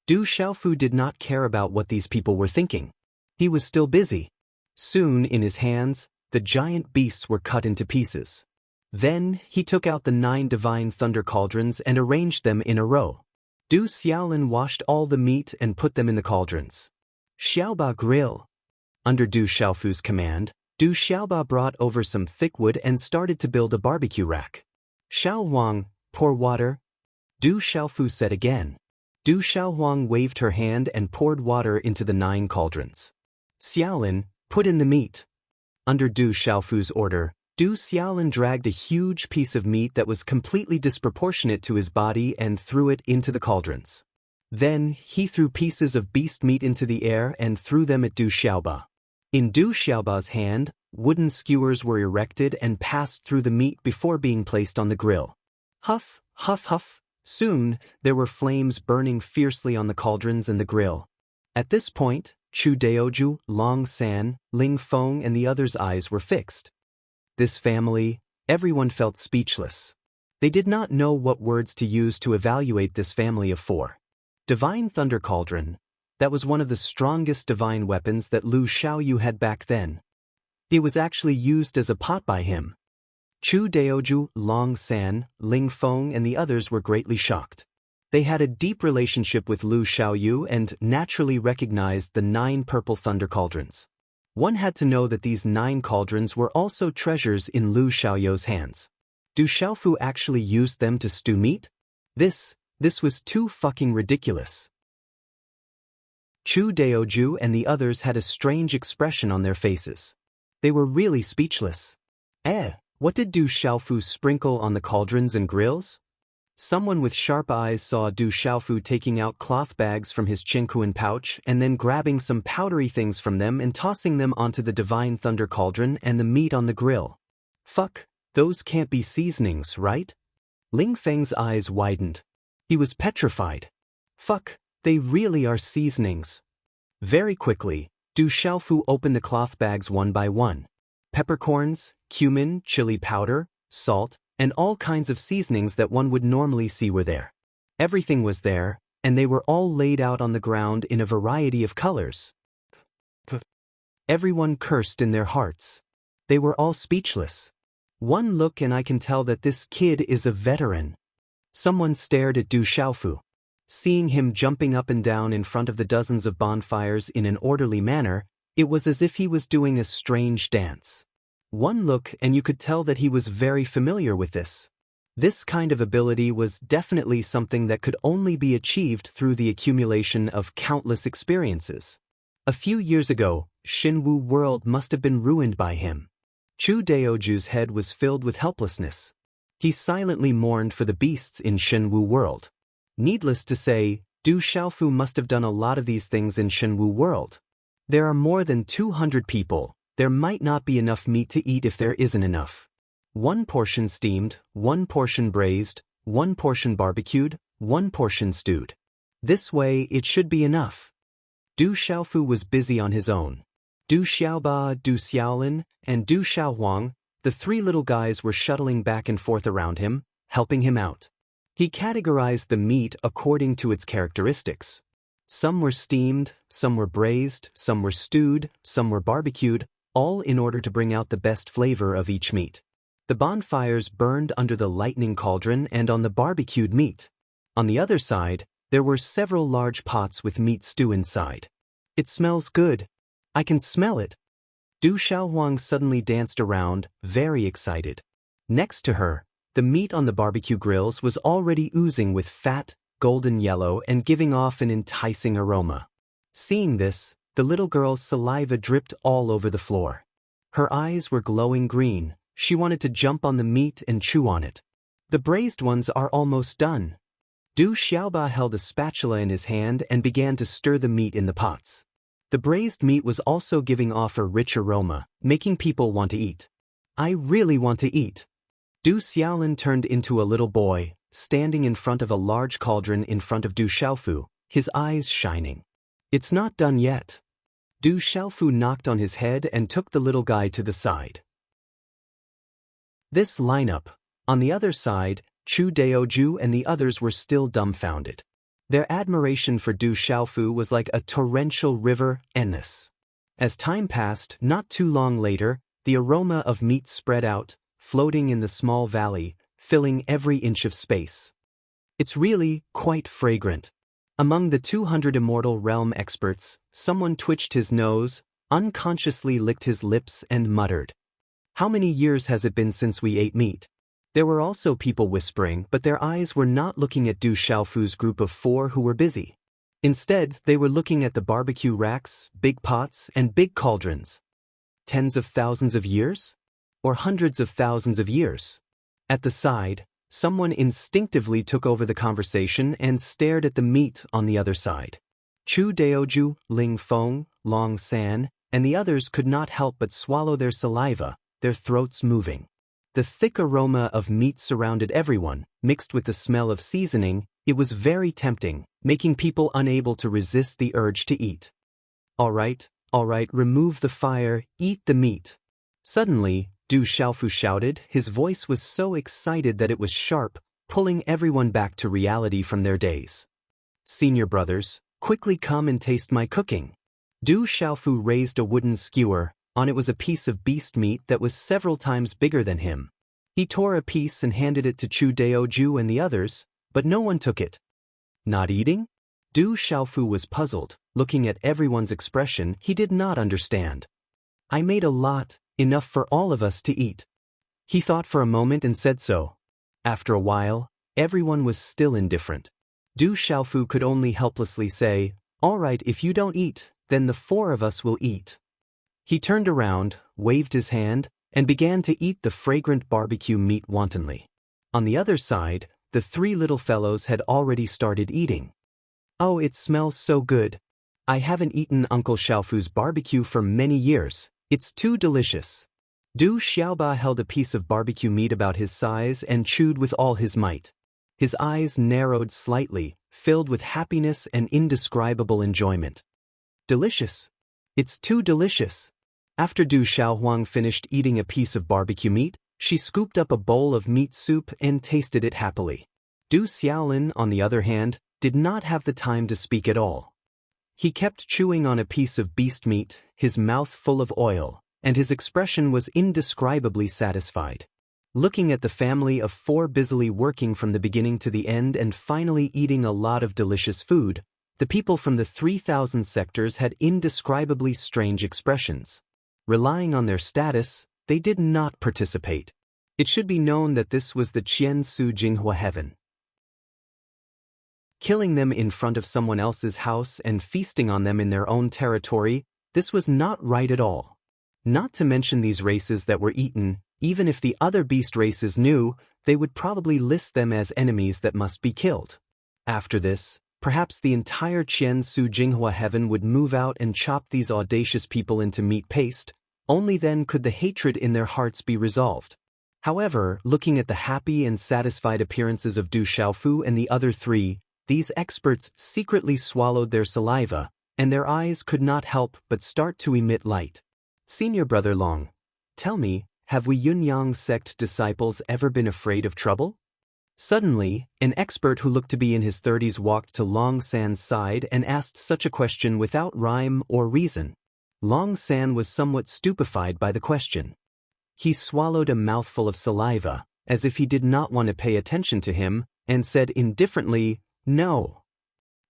Du Xiaofu did not care about what these people were thinking. He was still busy. Soon, in his hands, the giant beasts were cut into pieces. Then, he took out the 9 divine thunder cauldrons and arranged them in a row. Du Xiaolin washed all the meat and put them in the cauldrons. Xiaoba grill. Under Du Xiaofu's command, Du Xiaoba brought over some thick wood and started to build a barbecue rack. Xiao Huang, pour water. Du Xiaofu said again. Du Xiaohuang waved her hand and poured water into the 9 cauldrons. Xiaolin, put in the meat. Under Du Xiaofu's order, Du Xiaolin dragged a huge piece of meat that was completely disproportionate to his body and threw it into the cauldrons. Then, he threw pieces of beast meat into the air and threw them at Du Xiaoba. In Du Xiaoba's hand, wooden skewers were erected and passed through the meat before being placed on the grill. Huff, huff, huff. Soon, there were flames burning fiercely on the cauldrons and the grill. At this point, Chu Daoju, Long San, Ling Feng and the others' eyes were fixed. This family, everyone felt speechless. They did not know what words to use to evaluate this family of 4. Divine Thunder Cauldron. That was one of the strongest divine weapons that Lu Xiaoyu had back then. It was actually used as a pot by him. Chu Daoju, Long San, Ling Feng and the others were greatly shocked. They had a deep relationship with Lu Xiaoyu and naturally recognized the 9 purple thunder cauldrons. One had to know that these 9 cauldrons were also treasures in Lu Xiaoyu's hands. Du Xiaofu actually used them to stew meat? This was too fucking ridiculous. Chu Daoju and the others had a strange expression on their faces. They were really speechless. What did Du Xiaofu sprinkle on the cauldrons and grills? Someone with sharp eyes saw Du Xiaofu taking out cloth bags from his Qingkuan pouch and then grabbing some powdery things from them and tossing them onto the divine thunder cauldron and the meat on the grill. Fuck, those can't be seasonings, right? Ling Feng's eyes widened. He was petrified. Fuck, they really are seasonings. Very quickly, Du Xiaofu opened the cloth bags one by one. Peppercorns, cumin, chili powder, salt, and all kinds of seasonings that one would normally see were there. Everything was there, and they were all laid out on the ground in a variety of colors. Everyone cursed in their hearts. They were all speechless. One look and I can tell that this kid is a veteran. Someone stared at Du Xiaofu. Seeing him jumping up and down in front of the dozens of bonfires in an orderly manner, it was as if he was doing a strange dance. One look and you could tell that he was very familiar with this. This kind of ability was definitely something that could only be achieved through the accumulation of countless experiences. A few years ago, Xinwu world must have been ruined by him. Chu Daoju's head was filled with helplessness. He silently mourned for the beasts in Xinwu world. Needless to say, Du Xiaofu must have done a lot of these things in Xinwu world. There are more than 200 people. There might not be enough meat to eat if there isn't enough. 1 portion steamed, 1 portion braised, 1 portion barbecued, 1 portion stewed. This way it should be enough. Du Xiaofu was busy on his own. Du Xiaoba, Du Xiaolin, and Du Xiaohuang, the 3 little guys were shuttling back and forth around him, helping him out. He categorized the meat according to its characteristics. Some were steamed, some were braised, some were stewed, some were barbecued, all in order to bring out the best flavor of each meat. The bonfires burned under the lightning cauldron and on the barbecued meat. On the other side, there were several large pots with meat stew inside. It smells good. I can smell it. Du Xiaohuang suddenly danced around, very excited. Next to her, the meat on the barbecue grills was already oozing with fat, golden yellow and giving off an enticing aroma. Seeing this, the little girl's saliva dripped all over the floor. Her eyes were glowing green. She wanted to jump on the meat and chew on it. The braised ones are almost done. Du Xiaoba held a spatula in his hand and began to stir the meat in the pots. The braised meat was also giving off a rich aroma, making people want to eat. I really want to eat. Du Xiaolin turned into a little boy, standing in front of a large cauldron in front of Du Xiaofu, his eyes shining. It's not done yet. Du Xiaofu knocked on his head and took the little guy to the side. This lineup. On the other side, Chu Daoju and the others were still dumbfounded. Their admiration for Du Xiaofu was like a torrential river, endless. As time passed, not too long later, the aroma of meat spread out, floating in the small valley, filling every inch of space. It's really quite fragrant. Among the 200 Immortal Realm experts, someone twitched his nose, unconsciously licked his lips and muttered. How many years has it been since we ate meat? There were also people whispering, but their eyes were not looking at Du Xiaofu's group of 4 who were busy. Instead, they were looking at the barbecue racks, big pots, and big cauldrons. Tens of thousands of years? Or hundreds of thousands of years? At the side, someone instinctively took over the conversation and stared at the meat on the other side. Chu Daoju, Ling Feng, Long San, and the others could not help but swallow their saliva, their throats moving. The thick aroma of meat surrounded everyone, mixed with the smell of seasoning. It was very tempting, making people unable to resist the urge to eat. All right, remove the fire, eat the meat. Suddenly, Du Xiaofu shouted. His voice was so excited that it was sharp, pulling everyone back to reality from their days. Senior brothers, quickly come and taste my cooking. Du Xiaofu raised a wooden skewer. On it was a piece of beast meat that was several times bigger than him. He tore a piece and handed it to Chu Daoju and the others, but no one took it. Not eating? Du Xiaofu was puzzled, looking at everyone's expression. He did not understand. I made a lot, enough for all of us to eat. He thought for a moment and said so. After a while, everyone was still indifferent. Du Xiaofu could only helplessly say, all right, if you don't eat, then the 4 of us will eat. He turned around, waved his hand, and began to eat the fragrant barbecue meat wantonly. On the other side, the 3 little fellows had already started eating. Oh, it smells so good. I haven't eaten Uncle Xiaofu's barbecue for many years. It's too delicious. Du Xiaoba held a piece of barbecue meat about his size and chewed with all his might. His eyes narrowed slightly, filled with happiness and indescribable enjoyment. Delicious. It's too delicious. After Du Xiaohuang finished eating a piece of barbecue meat, she scooped up a bowl of meat soup and tasted it happily. Du Xiaolin, on the other hand, did not have the time to speak at all. He kept chewing on a piece of beast meat, his mouth full of oil, and his expression was indescribably satisfied. Looking at the family of 4 busily working from the beginning to the end and finally eating a lot of delicious food, the people from the 3,000 sectors had indescribably strange expressions. Relying on their status, they did not participate. It should be known that this was the Qian Su Jinghua heaven. Killing them in front of someone else's house and feasting on them in their own territory, this was not right at all. Not to mention these races that were eaten, even if the other beast races knew, they would probably list them as enemies that must be killed. After this, perhaps the entire Qian Su Jinghua heaven would move out and chop these audacious people into meat paste. Only then could the hatred in their hearts be resolved. However, looking at the happy and satisfied appearances of Du Xiaofu and the other 3, these experts secretly swallowed their saliva, and their eyes could not help but start to emit light. Senior brother Long, tell me, have we Yunyang sect disciples ever been afraid of trouble? Suddenly, an expert who looked to be in his 30s walked to Long San's side and asked such a question without rhyme or reason. Long San was somewhat stupefied by the question. He swallowed a mouthful of saliva, as if he did not want to pay attention to him, and said indifferently, no.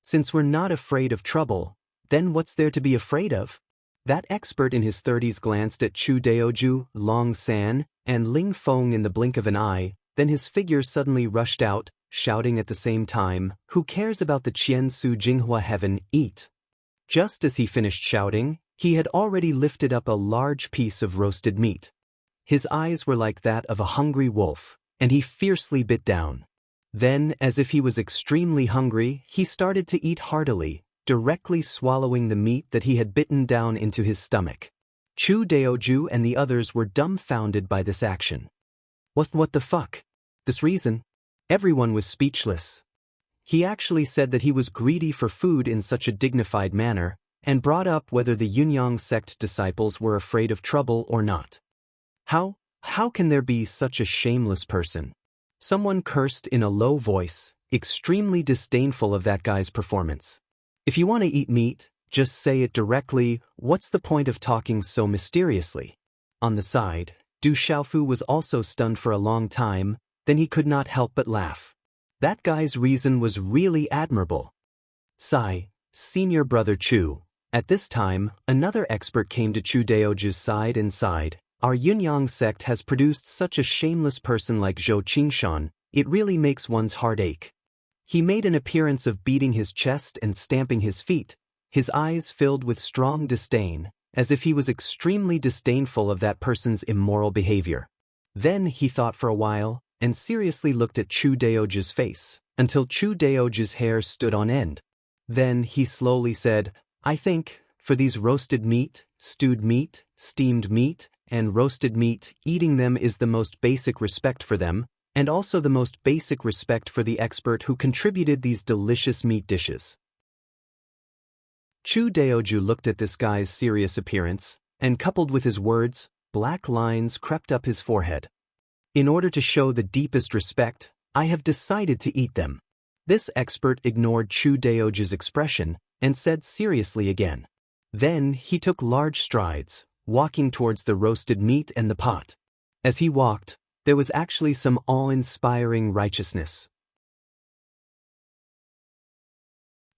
Since we're not afraid of trouble, then what's there to be afraid of? That expert in his 30s glanced at Chu Daoju, Long San, and Ling Feng in the blink of an eye, then his figure suddenly rushed out, shouting at the same time, who cares about the Qian Su Jinghua heaven, eat. Just as he finished shouting, he had already lifted up a large piece of roasted meat. His eyes were like that of a hungry wolf, and he fiercely bit down. Then, as if he was extremely hungry, he started to eat heartily, directly swallowing the meat that he had bitten down into his stomach. Chu Daoju and the others were dumbfounded by this action. What the fuck? This reason? Everyone was speechless. He actually said that he was greedy for food in such a dignified manner, and brought up whether the Yunyang sect disciples were afraid of trouble or not. How can there be such a shameless person? Someone cursed in a low voice, extremely disdainful of that guy's performance. If you want to eat meat, Just say it directly, what's the point of talking so mysteriously? On the side, Du Xiaofu was also stunned for a long time, then he could not help but laugh. That guy's reason was really admirable. Sigh, senior brother Chu. At this time, another expert came to Chu Daoju's side and sighed. Our Yunyang sect has produced such a shameless person like Zhou Qingshan, it really makes one's heart ache. He made an appearance of beating his chest and stamping his feet, his eyes filled with strong disdain, as if he was extremely disdainful of that person's immoral behavior. Then he thought for a while, and seriously looked at Chu Daoju's face, until Chu Daoju's hair stood on end. Then he slowly said, I think, for these roasted meat, stewed meat, steamed meat, and roasted meat, eating them is the most basic respect for them, and also the most basic respect for the expert who contributed these delicious meat dishes. Chu Daoju looked at this guy's serious appearance, and coupled with his words, black lines crept up his forehead. In order to show the deepest respect, I have decided to eat them. This expert ignored Chu Daoju's expression and said seriously again. Then he took large strides, walking towards the roasted meat and the pot. As he walked, there was actually some awe-inspiring righteousness.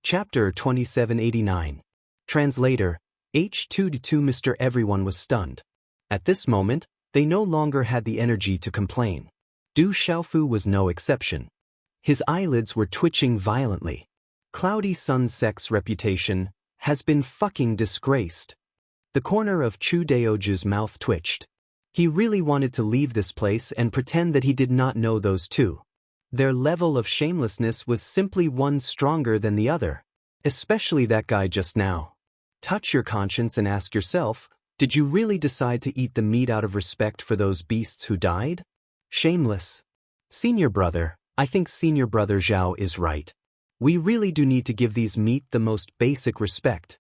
Chapter 2789. Translator, H2-2 Mr. Everyone was stunned. At this moment, they no longer had the energy to complain. Du Xiaofu was no exception. His eyelids were twitching violently. Cloudy Sun Sect's reputation has been fucking disgraced. The corner of Chu Daoju's mouth twitched. He really wanted to leave this place and pretend that he did not know those two. Their level of shamelessness was simply one stronger than the other, especially that guy just now. Touch your conscience and ask yourself, did you really decide to eat the meat out of respect for those beasts who died? Shameless. Senior brother, I think senior brother Zhao is right. We really do need to give these meat the most basic respect.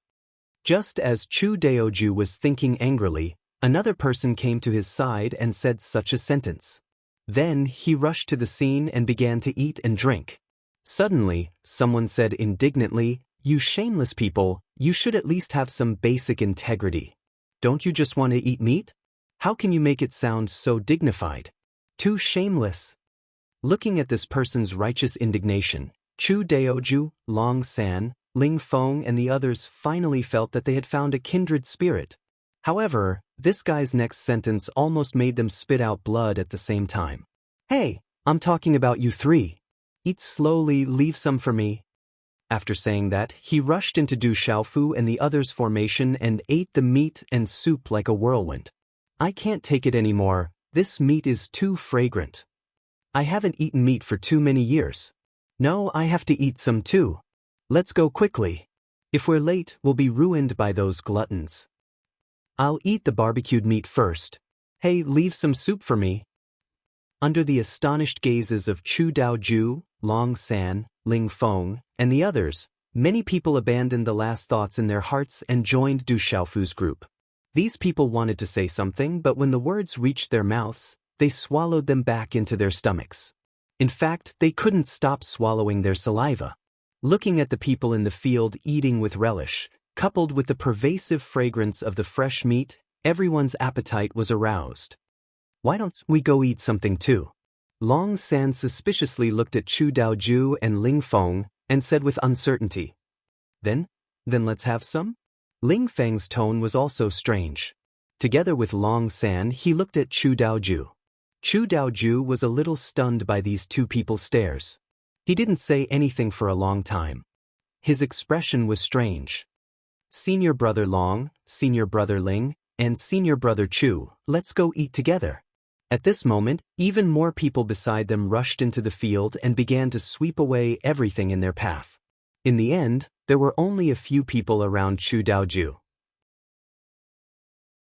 Just as Chu Daoju was thinking angrily, another person came to his side and said such a sentence. Then he rushed to the scene and began to eat and drink. Suddenly, someone said indignantly, you shameless people, you should at least have some basic integrity. Don't you just want to eat meat? How can you make it sound so dignified? Too shameless. Looking at this person's righteous indignation, Chu Daoju, Long San, Ling Feng and the others finally felt that they had found a kindred spirit. However, this guy's next sentence almost made them spit out blood at the same time. Hey, I'm talking about you three. Eat slowly, leave some for me. After saying that, he rushed into Du Xiaofu and the others' formation and ate the meat and soup like a whirlwind. I can't take it anymore, this meat is too fragrant. I haven't eaten meat for too many years. No, I have to eat some too. Let's go quickly. If we're late, we'll be ruined by those gluttons. I'll eat the barbecued meat first. Hey, leave some soup for me. Under the astonished gazes of Chu Daoju, Long San, Ling Feng, and the others, many people abandoned the last thoughts in their hearts and joined Du Xiaofu's group. These people wanted to say something, but when the words reached their mouths, they swallowed them back into their stomachs. In fact, they couldn't stop swallowing their saliva. Looking at the people in the field eating with relish, coupled with the pervasive fragrance of the fresh meat, everyone's appetite was aroused. Why don't we go eat something too? Long San suspiciously looked at Chu Daoju and Ling Feng and said with uncertainty, Then let's have some? Ling Feng's tone was also strange. Together with Long San, he looked at Chu Daoju. Chu Daoju was a little stunned by these two people's stares. He didn't say anything for a long time. His expression was strange. Senior brother Long, senior brother Ling, and senior brother Chu, let's go eat together. At this moment, even more people beside them rushed into the field and began to sweep away everything in their path. In the end, there were only a few people around Chu Daoju.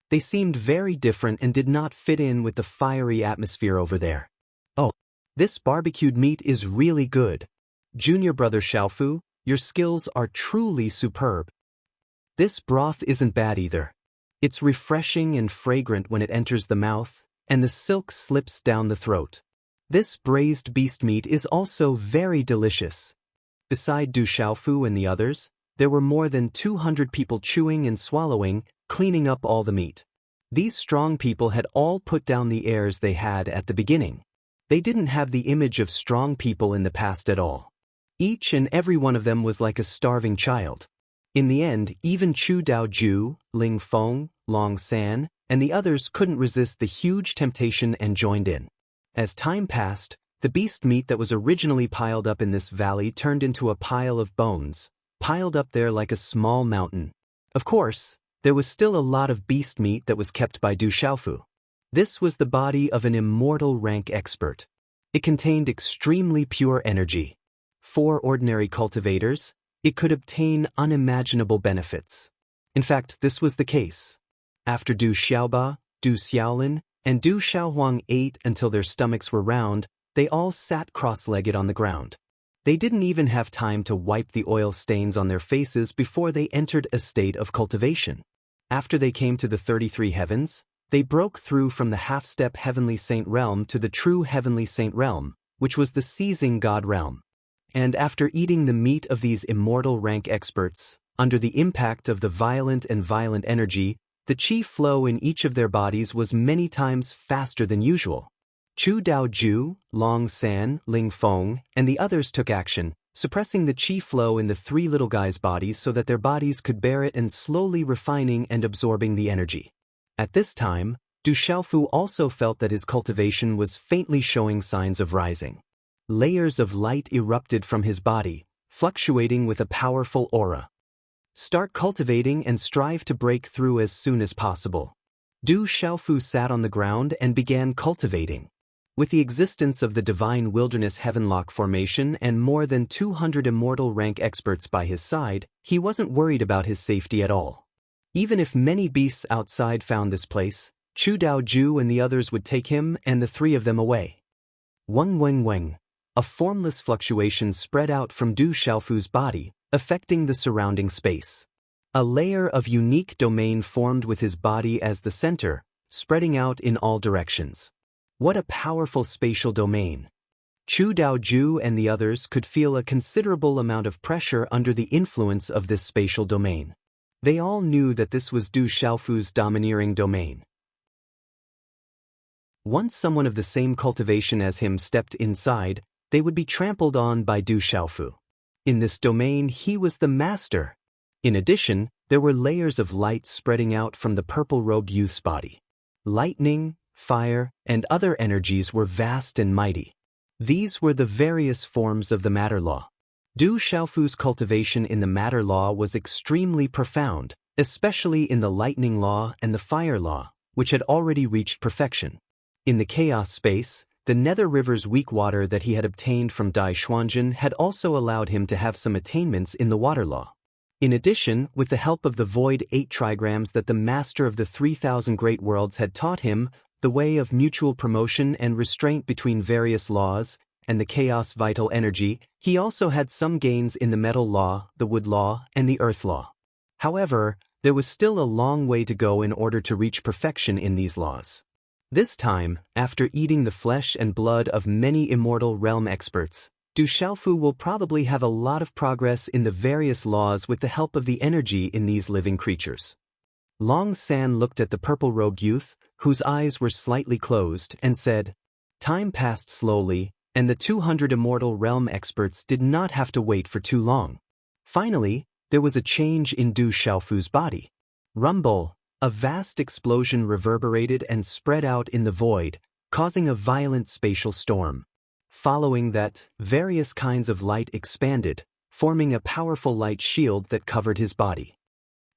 They seemed very different and did not fit in with the fiery atmosphere over there. Oh, this barbecued meat is really good. Junior brother Xiaofu, your skills are truly superb. This broth isn't bad either. It's refreshing and fragrant when it enters the mouth, and the silk slips down the throat. This braised beast meat is also very delicious. Beside Du Xiaofu and the others, there were more than 200 people chewing and swallowing, cleaning up all the meat. These strong people had all put down the airs they had at the beginning. They didn't have the image of strong people in the past at all. Each and every one of them was like a starving child. In the end, even Chu Daoju, Ling Feng, Long San, and the others couldn't resist the huge temptation and joined in. As time passed, the beast meat that was originally piled up in this valley turned into a pile of bones, piled up there like a small mountain. Of course, there was still a lot of beast meat that was kept by Du Xiaofu. This was the body of an immortal rank expert. It contained extremely pure energy. For ordinary cultivators, it could obtain unimaginable benefits. In fact, this was the case. After Du Xiaoba, Du Xiaolin, and Du Xiaohuang ate until their stomachs were round, they all sat cross-legged on the ground. They didn't even have time to wipe the oil stains on their faces before they entered a state of cultivation. After they came to the 33 heavens, they broke through from the half-step heavenly saint realm to the true heavenly saint realm, which was the seizing god realm. And after eating the meat of these immortal rank experts, under the impact of the violent energy, the chi flow in each of their bodies was many times faster than usual. Chu Daoju, Long San, Ling Feng, and the others took action, suppressing the chi flow in the three little guys' bodies so that their bodies could bear it and slowly refining and absorbing the energy. At this time, Du Xiaofu also felt that his cultivation was faintly showing signs of rising. Layers of light erupted from his body, fluctuating with a powerful aura. Start cultivating and strive to break through as soon as possible. Du Xiaofu sat on the ground and began cultivating. With the existence of the divine wilderness heavenlock formation and more than 200 immortal rank experts by his side, he wasn't worried about his safety at all. Even if many beasts outside found this place, Chu Daoju and the others would take him and the three of them away. Weng Weng Weng. A formless fluctuation spread out from Du Xiaofu's body, affecting the surrounding space. A layer of unique domain formed with his body as the center, spreading out in all directions. What a powerful spatial domain. Chu Daoju and the others could feel a considerable amount of pressure under the influence of this spatial domain. They all knew that this was Du Xiaofu's domineering domain. Once someone of the same cultivation as him stepped inside, they would be trampled on by Du Xiaofu. In this domain, he was the master. In addition, there were layers of light spreading out from the purple-robed youth's body. Lightning, fire, and other energies were vast and mighty. These were the various forms of the matter law. Du Xiaofu's cultivation in the matter law was extremely profound, especially in the lightning law and the fire law, which had already reached perfection. In the chaos space, the Nether River's weak water that he had obtained from Dai Xuanjun had also allowed him to have some attainments in the water law. In addition, with the help of the Void 8 trigrams that the Master of the 3,000 Great Worlds had taught him, the way of mutual promotion and restraint between various laws, and the chaos vital energy, he also had some gains in the metal law, the wood law, and the earth law. However, there was still a long way to go in order to reach perfection in these laws. This time, after eating the flesh and blood of many immortal realm experts, Du Xiaofu will probably have a lot of progress in the various laws with the help of the energy in these living creatures. Long San looked at the purple-robed youth, whose eyes were slightly closed, and said, "Time passed slowly, and the 200 immortal realm experts did not have to wait for too long. Finally, there was a change in Du Xiaofu's body. Rumble, a vast explosion reverberated and spread out in the void, causing a violent spatial storm. Following that, various kinds of light expanded, forming a powerful light shield that covered his body.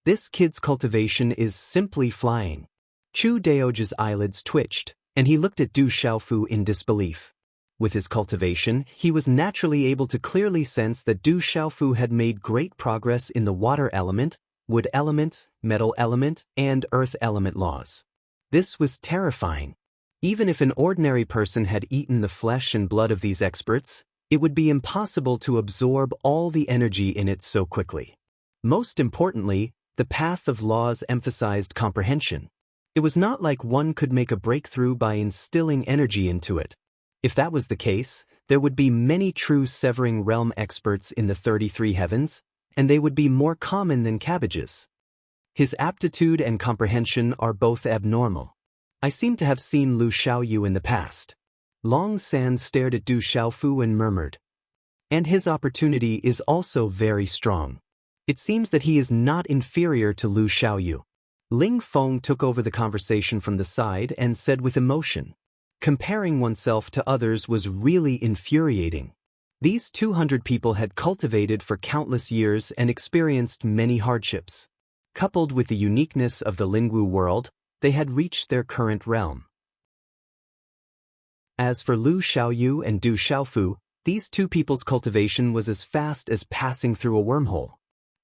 This kid's cultivation is simply flying." Chu Daoju's eyelids twitched, and he looked at Du Xiaofu in disbelief. With his cultivation, he was naturally able to clearly sense that Du Xiaofu had made great progress in the water element, wood element, metal element, and earth element laws. This was terrifying. Even if an ordinary person had eaten the flesh and blood of these experts, it would be impossible to absorb all the energy in it so quickly. Most importantly, the path of laws emphasized comprehension. It was not like one could make a breakthrough by instilling energy into it. If that was the case, there would be many true severing realm experts in the 33 heavens, and they would be more common than cabbages. His aptitude and comprehension are both abnormal. I seem to have seen Lu Xiaoyu in the past. Long San stared at Du Xiaofu and murmured. And his opportunity is also very strong. It seems that he is not inferior to Lu Xiaoyu. Ling Feng took over the conversation from the side and said with emotion, comparing oneself to others was really infuriating. These 200 people had cultivated for countless years and experienced many hardships. Coupled with the uniqueness of the Lingwu world, they had reached their current realm. As for Lu Xiaoyu and Du Xiaofu, these two people's cultivation was as fast as passing through a wormhole.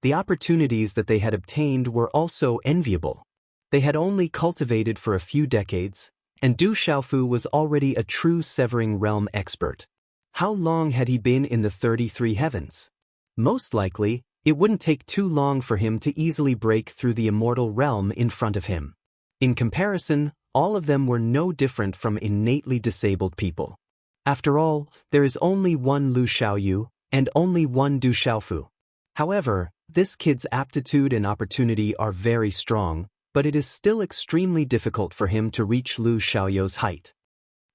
The opportunities that they had obtained were also enviable. They had only cultivated for a few decades, and Du Xiaofu was already a true Severing Realm expert. How long had he been in the 33 heavens? Most likely, it wouldn't take too long for him to easily break through the immortal realm in front of him. In comparison, all of them were no different from innately disabled people. After all, there is only one Lu Xiaoyu, and only one Du Xiaofu. However, this kid's aptitude and opportunity are very strong, but it is still extremely difficult for him to reach Lu Xiaoyu's height.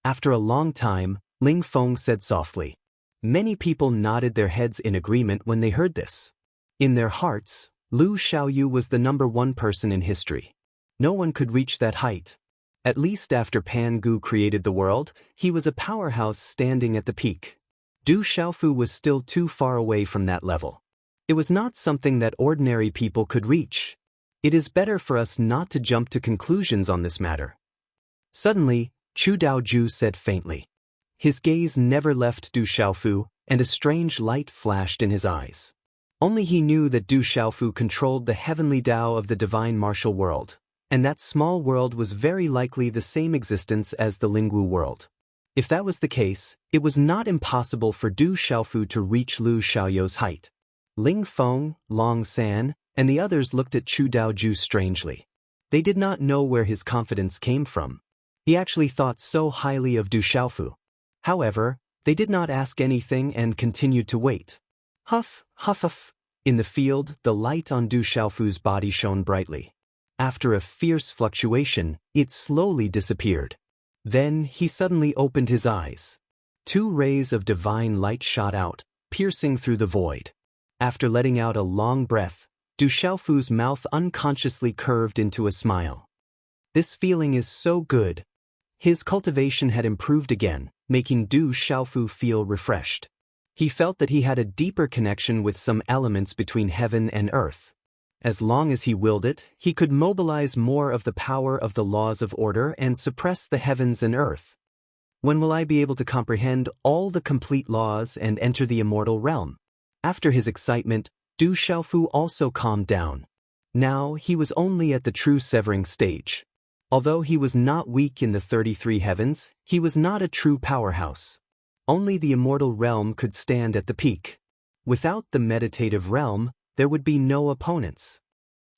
After a long time, Ling Feng said softly. Many people nodded their heads in agreement when they heard this. In their hearts, Lu Xiaoyu was the #1 person in history. No one could reach that height. At least after Pan Gu created the world, he was a powerhouse standing at the peak. Du Xiaofu was still too far away from that level. It was not something that ordinary people could reach. It is better for us not to jump to conclusions on this matter. Suddenly, Chu Daoju said faintly. His gaze never left Du Xiaofu, and a strange light flashed in his eyes. Only he knew that Du Xiaofu controlled the heavenly Tao of the divine martial world, and that small world was very likely the same existence as the Lingwu world. If that was the case, it was not impossible for Du Xiaofu to reach Lu Xiaoyu's height. Ling Feng, Long San, and the others looked at Chu Daoju strangely. They did not know where his confidence came from. He actually thought so highly of Du Xiaofu. However, they did not ask anything and continued to wait. Huff, huff, huff. In the field, the light on Du Xiaofu's body shone brightly. After a fierce fluctuation, it slowly disappeared. Then he suddenly opened his eyes. 2 rays of divine light shot out, piercing through the void. After letting out a long breath, Du Xiaofu's mouth unconsciously curved into a smile. This feeling is so good. His cultivation had improved again, making Du Xiaofu feel refreshed. He felt that he had a deeper connection with some elements between heaven and earth. As long as he willed it, he could mobilize more of the power of the laws of order and suppress the heavens and earth. When will I be able to comprehend all the complete laws and enter the immortal realm? After his excitement, Du Xiaofu also calmed down. Now he was only at the true severing stage. Although he was not weak in the 33 heavens, he was not a true powerhouse. Only the immortal realm could stand at the peak. Without the meditative realm, there would be no opponents.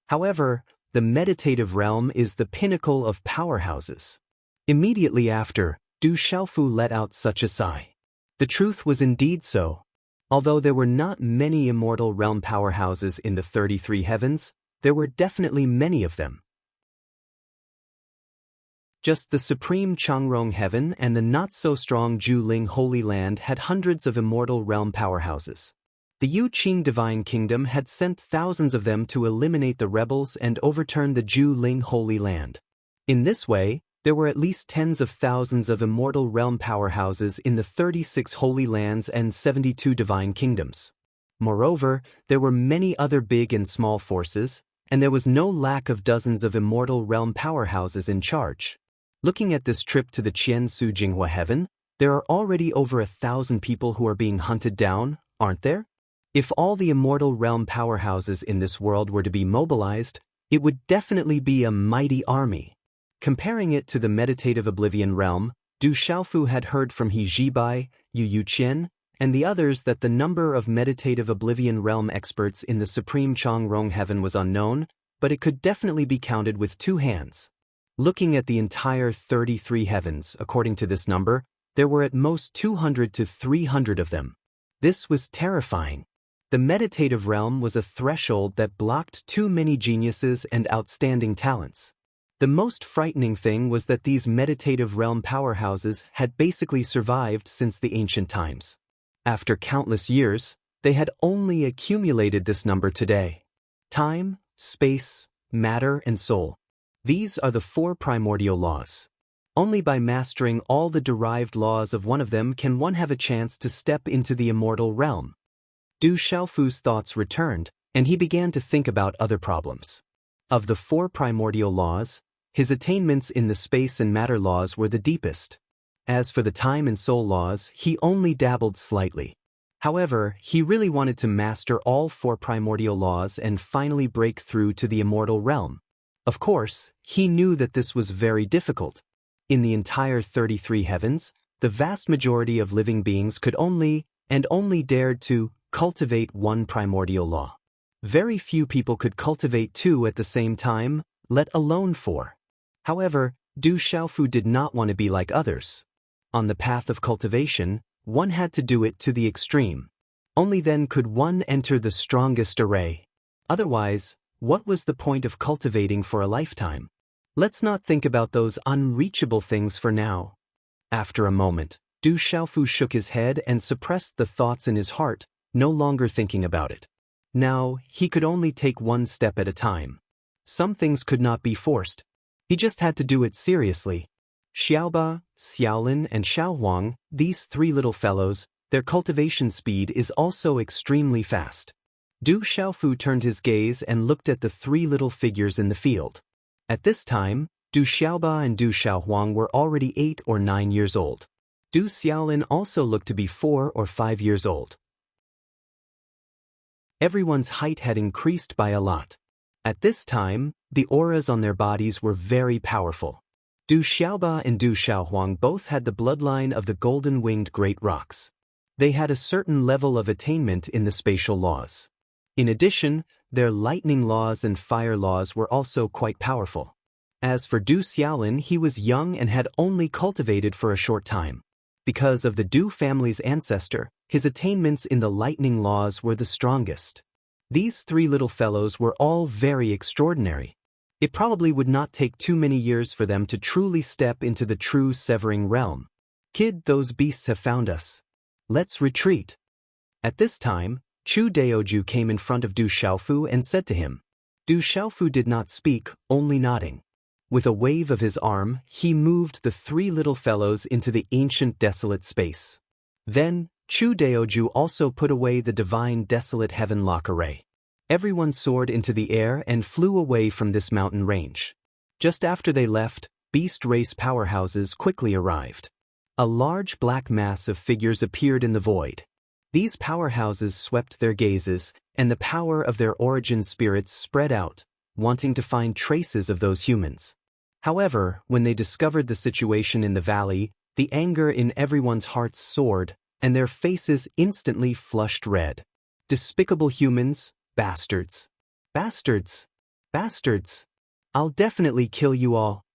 However, the meditative realm is the pinnacle of powerhouses. Immediately after, Du Xiaofu let out such a sigh. The truth was indeed so. Although there were not many immortal realm powerhouses in the 33 heavens, there were definitely many of them. Just the supreme Changrong heaven and the not-so-strong Juling Holy Land had hundreds of immortal realm powerhouses. The Yuqing Divine Kingdom had sent thousands of them to eliminate the rebels and overturn the Juling Holy Land. In this way, there were at least tens of thousands of immortal realm powerhouses in the 36 Holy Lands and 72 Divine Kingdoms. Moreover, there were many other big and small forces, and there was no lack of dozens of immortal realm powerhouses in charge. Looking at this trip to the Qiansu Jinghua heaven, there are already over 1,000 people who are being hunted down, aren't there? If all the immortal realm powerhouses in this world were to be mobilized, it would definitely be a mighty army. Comparing it to the meditative oblivion realm, Du Xiaofu had heard from He Zhibai, Yu Yuqian, and the others that the number of meditative oblivion realm experts in the supreme Changrong heaven was unknown, but it could definitely be counted with 2 hands. Looking at the entire 33 heavens, according to this number, there were at most 200 to 300 of them. This was terrifying. The meditative realm was a threshold that blocked too many geniuses and outstanding talents. The most frightening thing was that these meditative realm powerhouses had basically survived since the ancient times. After countless years, they had only accumulated this number today. Time, space, matter, and soul. These are the four primordial laws. Only by mastering all the derived laws of one of them can one have a chance to step into the immortal realm. Du Xiaofu's thoughts returned, and he began to think about other problems. Of the four primordial laws, his attainments in the space and matter laws were the deepest. As for the time and soul laws, he only dabbled slightly. However, he really wanted to master all four primordial laws and finally break through to the immortal realm. Of course, he knew that this was very difficult. In the entire 33 heavens, the vast majority of living beings could only dared to cultivate one primordial law. Very few people could cultivate two at the same time, let alone four. However, Du Xiaofu did not want to be like others. On the path of cultivation, one had to do it to the extreme. Only then could one enter the strongest array. Otherwise, what was the point of cultivating for a lifetime? Let's not think about those unreachable things for now. After a moment, Du Xiaofu shook his head and suppressed the thoughts in his heart, no longer thinking about it. Now, he could only take one step at a time. Some things could not be forced. He just had to do it seriously. Xiaoba, Xiaolin, and Xiaohuang, these three little fellows, their cultivation speed is also extremely fast. Du Xiaofu turned his gaze and looked at the three little figures in the field. At this time, Du Xiaoba and Du Xiaohuang were already 8 or 9 years old. Du Xiaolin also looked to be 4 or 5 years old. Everyone's height had increased by a lot. At this time, the auras on their bodies were very powerful. Du Xiaoba and Du Xiaohuang both had the bloodline of the golden-winged great rocks. They had a certain level of attainment in the spatial laws. In addition, their lightning laws and fire laws were also quite powerful. As for Du Xiaolin, he was young and had only cultivated for a short time. Because of the Du family's ancestor, his attainments in the lightning laws were the strongest. These three little fellows were all very extraordinary. It probably would not take too many years for them to truly step into the true severing realm. Kid, those beasts have found us. Let's retreat. At this time, Chu Daoju came in front of Du Xiaofu and said to him. Du Xiaofu did not speak, only nodding. With a wave of his arm, he moved the three little fellows into the ancient desolate space. Then, Chu Daoju also put away the divine desolate heaven lock array. Everyone soared into the air and flew away from this mountain range. Just after they left, beast race powerhouses quickly arrived. A large black mass of figures appeared in the void. These powerhouses swept their gazes, and the power of their origin spirits spread out, wanting to find traces of those humans. However, when they discovered the situation in the valley, the anger in everyone's hearts soared, and their faces instantly flushed red. Despicable humans, bastards. Bastards. Bastards. I'll definitely kill you all.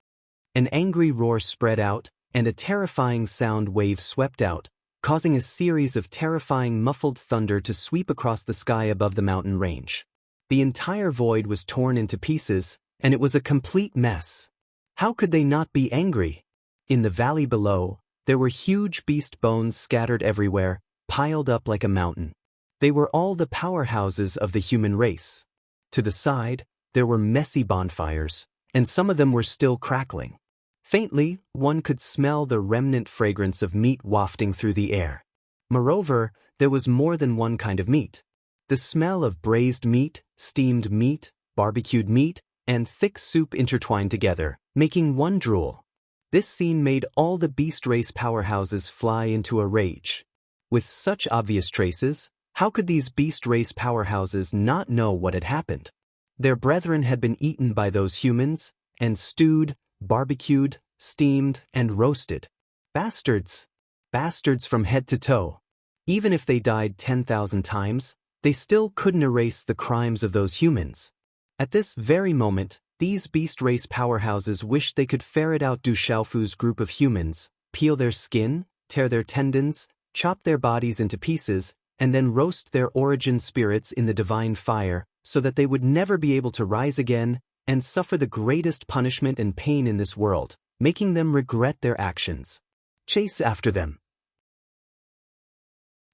An angry roar spread out, and a terrifying sound wave swept out, causing a series of terrifying muffled thunder to sweep across the sky above the mountain range. The entire void was torn into pieces, and it was a complete mess. How could they not be angry? In the valley below, there were huge beast bones scattered everywhere, piled up like a mountain. They were all the powerhouses of the human race. To the side, there were messy bonfires, and some of them were still crackling. Faintly, one could smell the remnant fragrance of meat wafting through the air. Moreover, there was more than one kind of meat. The smell of braised meat, steamed meat, barbecued meat, and thick soup intertwined together, making one drool. This scene made all the beast race powerhouses fly into a rage. With such obvious traces, how could these beast race powerhouses not know what had happened? Their brethren had been eaten by those humans, and stewed, barbecued, steamed, and roasted. Bastards. Bastards from head to toe. Even if they died 10,000 times, they still couldn't erase the crimes of those humans. At this very moment, these beast race powerhouses wished they could ferret out Du Xiaofu's group of humans, peel their skin, tear their tendons, chop their bodies into pieces, and then roast their origin spirits in the divine fire, so that they would never be able to rise again and suffer the greatest punishment and pain in this world, making them regret their actions. Chase after them.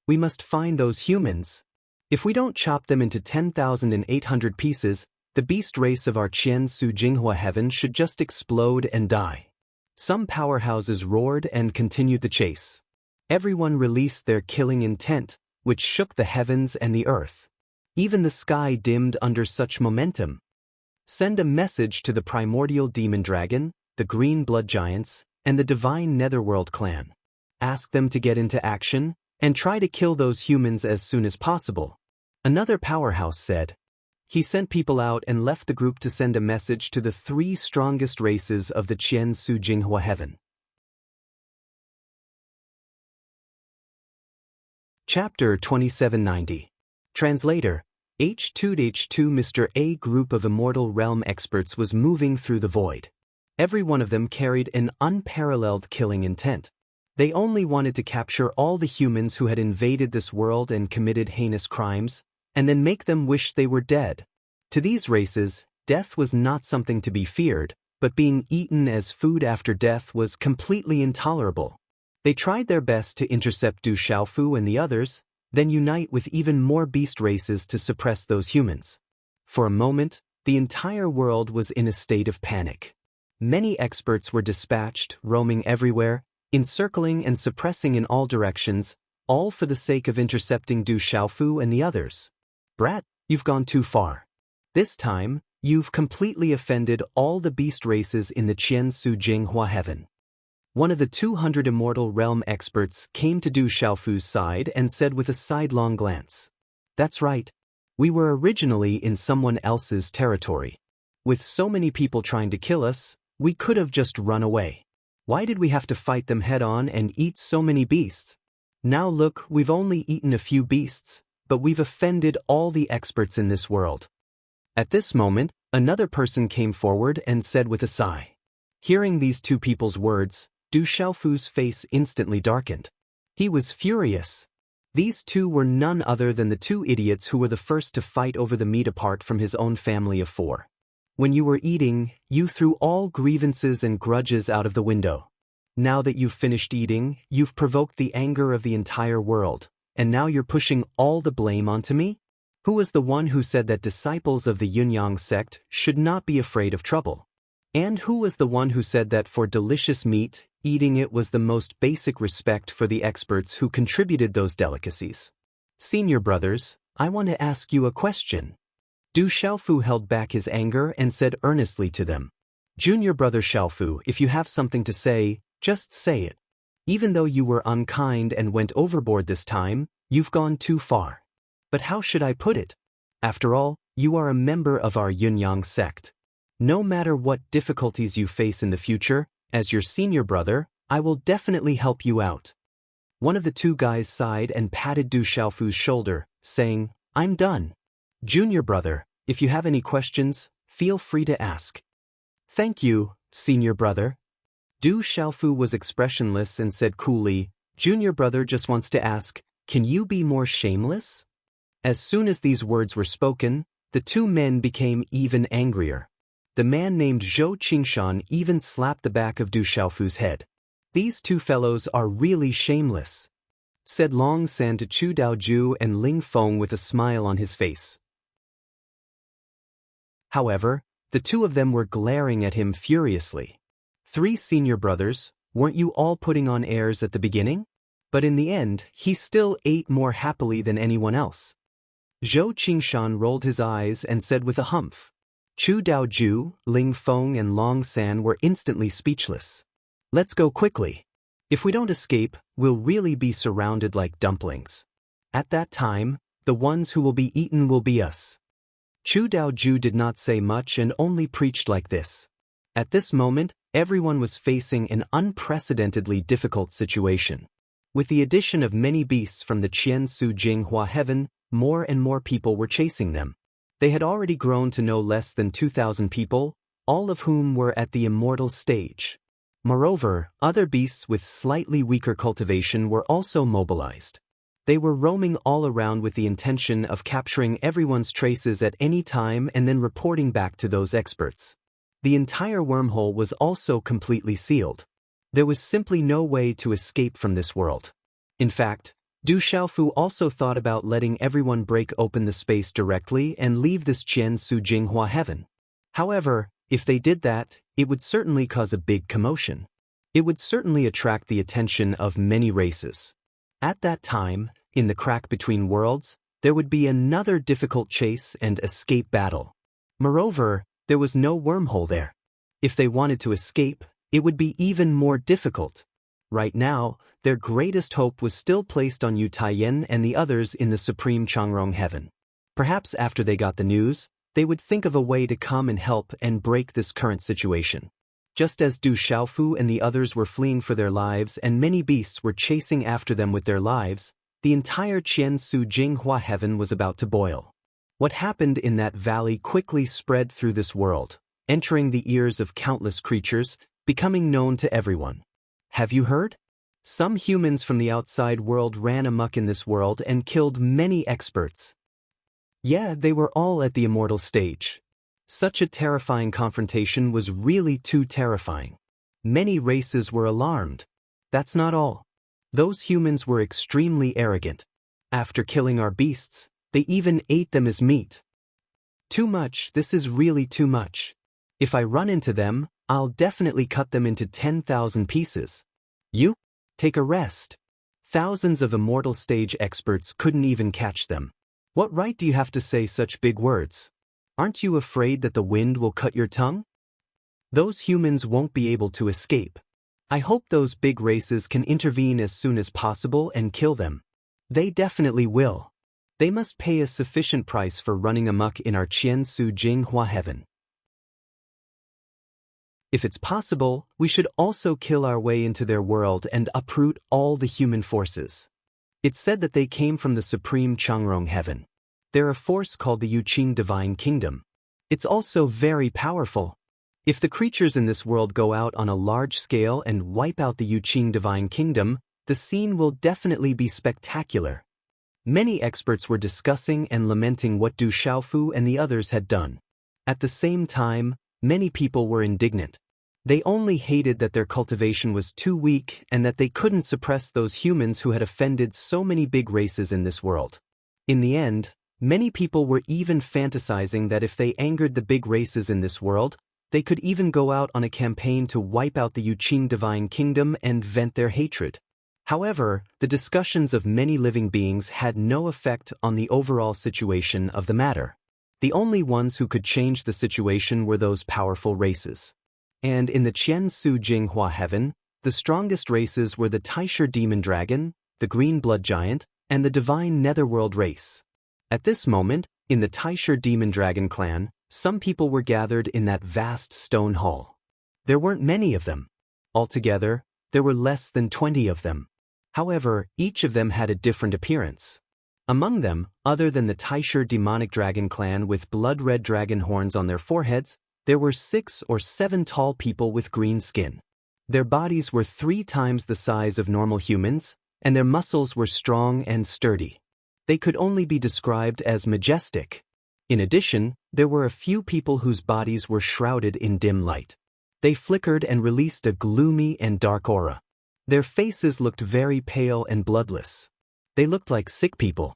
We must find those humans. If we don't chop them into 10,800 pieces, the beast race of our Qian Su Jinghua heaven should just explode and die. Some powerhouses roared and continued the chase. Everyone released their killing intent, which shook the heavens and the earth. Even the sky dimmed under such momentum. Send a message to the primordial demon dragon, the green blood giants, and the divine netherworld clan. Ask them to get into action, and try to kill those humans as soon as possible. Another powerhouse said. He sent people out and left the group to send a message to the 3 strongest races of the Qian Su Jinghua heaven. Chapter 2790. Translator. H2H2 Mr. A group of immortal realm experts was moving through the void. Every one of them carried an unparalleled killing intent. They only wanted to capture all the humans who had invaded this world and committed heinous crimes, and then make them wish they were dead. To these races, death was not something to be feared, but being eaten as food after death was completely intolerable. They tried their best to intercept Du Xiaofu and the others, then unite with even more beast races to suppress those humans. For a moment, the entire world was in a state of panic. Many experts were dispatched, roaming everywhere, encircling and suppressing in all directions, all for the sake of intercepting Du Xiaofu and the others. Brat, you've gone too far. This time, you've completely offended all the beast races in the Qian Su Jinghua heaven. One of the 200 immortal realm experts came to Du Xiaofu's side and said with a sidelong glance, "That's right. We were originally in someone else's territory. With so many people trying to kill us, we could have just run away. Why did we have to fight them head-on and eat so many beasts? Now look, we've only eaten a few beasts, but we've offended all the experts in this world." At this moment, another person came forward and said with a sigh. Hearing these 2 people's words, Du Xiaofu's face instantly darkened. He was furious. These 2 were none other than the 2 idiots who were the first to fight over the meat apart from his own family of 4. When you were eating, you threw all grievances and grudges out of the window. Now that you've finished eating, you've provoked the anger of the entire world, and now you're pushing all the blame onto me? Who was the one who said that disciples of the Yunyang sect should not be afraid of trouble? And who was the one who said that for delicious meat, eating it was the most basic respect for the experts who contributed those delicacies? Senior brothers, I want to ask you a question. Du Xiaofu held back his anger and said earnestly to them, "Junior brother Xiaofu, if you have something to say, just say it. Even though you were unkind and went overboard this time, you've gone too far. But how should I put it? After all, you are a member of our Yunyang sect. No matter what difficulties you face in the future, as your senior brother, I will definitely help you out." One of the 2 guys sighed and patted Du Xiaofu's shoulder, saying, "I'm done. Junior brother, if you have any questions, feel free to ask." "Thank you, senior brother." Du Xiaofu was expressionless and said coolly, "Junior brother just wants to ask, can you be more shameless?" As soon as these words were spoken, the 2 men became even angrier. The man named Zhou Qingshan even slapped the back of Du Xiaofu's head. "These 2 fellows are really shameless," said Long San to Chu Daoju and Ling Feng with a smile on his face. However, the 2 of them were glaring at him furiously. 3 senior brothers, weren't you all putting on airs at the beginning? But in the end, he still ate more happily than anyone else. Zhou Qingshan rolled his eyes and said with a humph. Chu Daoju, Ling Feng and Long San were instantly speechless. "Let's go quickly. If we don't escape, we'll really be surrounded like dumplings. At that time, the ones who will be eaten will be us." Chu Daoju did not say much and only preached like this. At this moment, everyone was facing an unprecedentedly difficult situation. With the addition of many beasts from the Qian Su Jinghua heaven, more and more people were chasing them. They had already grown to no less than 2,000 people, all of whom were at the immortal stage. Moreover, other beasts with slightly weaker cultivation were also mobilized. They were roaming all around with the intention of capturing everyone's traces at any time and then reporting back to those experts. The entire wormhole was also completely sealed. There was simply no way to escape from this world. In fact, Du Xiaofu also thought about letting everyone break open the space directly and leave this Qian Su Jinghua heaven. However, if they did that, it would certainly cause a big commotion. It would certainly attract the attention of many races. At that time, in the crack between worlds, there would be another difficult chase and escape battle. Moreover, there was no wormhole there. If they wanted to escape, it would be even more difficult. Right now, their greatest hope was still placed on Yu Taiyan and the others in the Supreme Changrong Heaven. Perhaps after they got the news, they would think of a way to come and help and break this current situation. Just as Du Xiaofu and the others were fleeing for their lives and many beasts were chasing after them with their lives, the entire Qian Su Jinghua heaven was about to boil. What happened in that valley quickly spread through this world, entering the ears of countless creatures, becoming known to everyone. Have you heard? Some humans from the outside world ran amok in this world and killed many experts. Yeah, they were all at the immortal stage. Such a terrifying confrontation was really too terrifying. Many races were alarmed. That's not all. Those humans were extremely arrogant. After killing our beasts, they even ate them as meat. Too much, this is really too much. If I run into them, I'll definitely cut them into 10,000 pieces. You? Take a rest. Thousands of immortal stage experts couldn't even catch them. What right do you have to say such big words? Aren't you afraid that the wind will cut your tongue? Those humans won't be able to escape. I hope those big races can intervene as soon as possible and kill them. They definitely will. They must pay a sufficient price for running amok in our Qian Su Jinghua heaven. If it's possible, we should also kill our way into their world and uproot all the human forces. It's said that they came from the Supreme Changrong Heaven. They're a force called the Yuqing Divine Kingdom. It's also very powerful. If the creatures in this world go out on a large scale and wipe out the Yuqing Divine Kingdom, the scene will definitely be spectacular. Many experts were discussing and lamenting what Du Xiaofu and the others had done. At the same time, many people were indignant. They only hated that their cultivation was too weak and that they couldn't suppress those humans who had offended so many big races in this world. In the end, many people were even fantasizing that if they angered the big races in this world, they could even go out on a campaign to wipe out the Yuqing Divine Kingdom and vent their hatred. However, the discussions of many living beings had no effect on the overall situation of the matter. The only ones who could change the situation were those powerful races. And in the Qian Su Jinghua heaven, the strongest races were the Taisher Demon Dragon, the Green Blood Giant, and the Divine Netherworld race. At this moment, in the Taisher Demon Dragon clan, some people were gathered in that vast stone hall. There weren't many of them. Altogether, there were less than 20 of them. However, each of them had a different appearance. Among them, other than the Taisher Demonic Dragon clan with blood-red dragon horns on their foreheads, there were 6 or 7 tall people with green skin. Their bodies were 3 times the size of normal humans, and their muscles were strong and sturdy. They could only be described as majestic. In addition, there were a few people whose bodies were shrouded in dim light. They flickered and released a gloomy and dark aura. Their faces looked very pale and bloodless. They looked like sick people.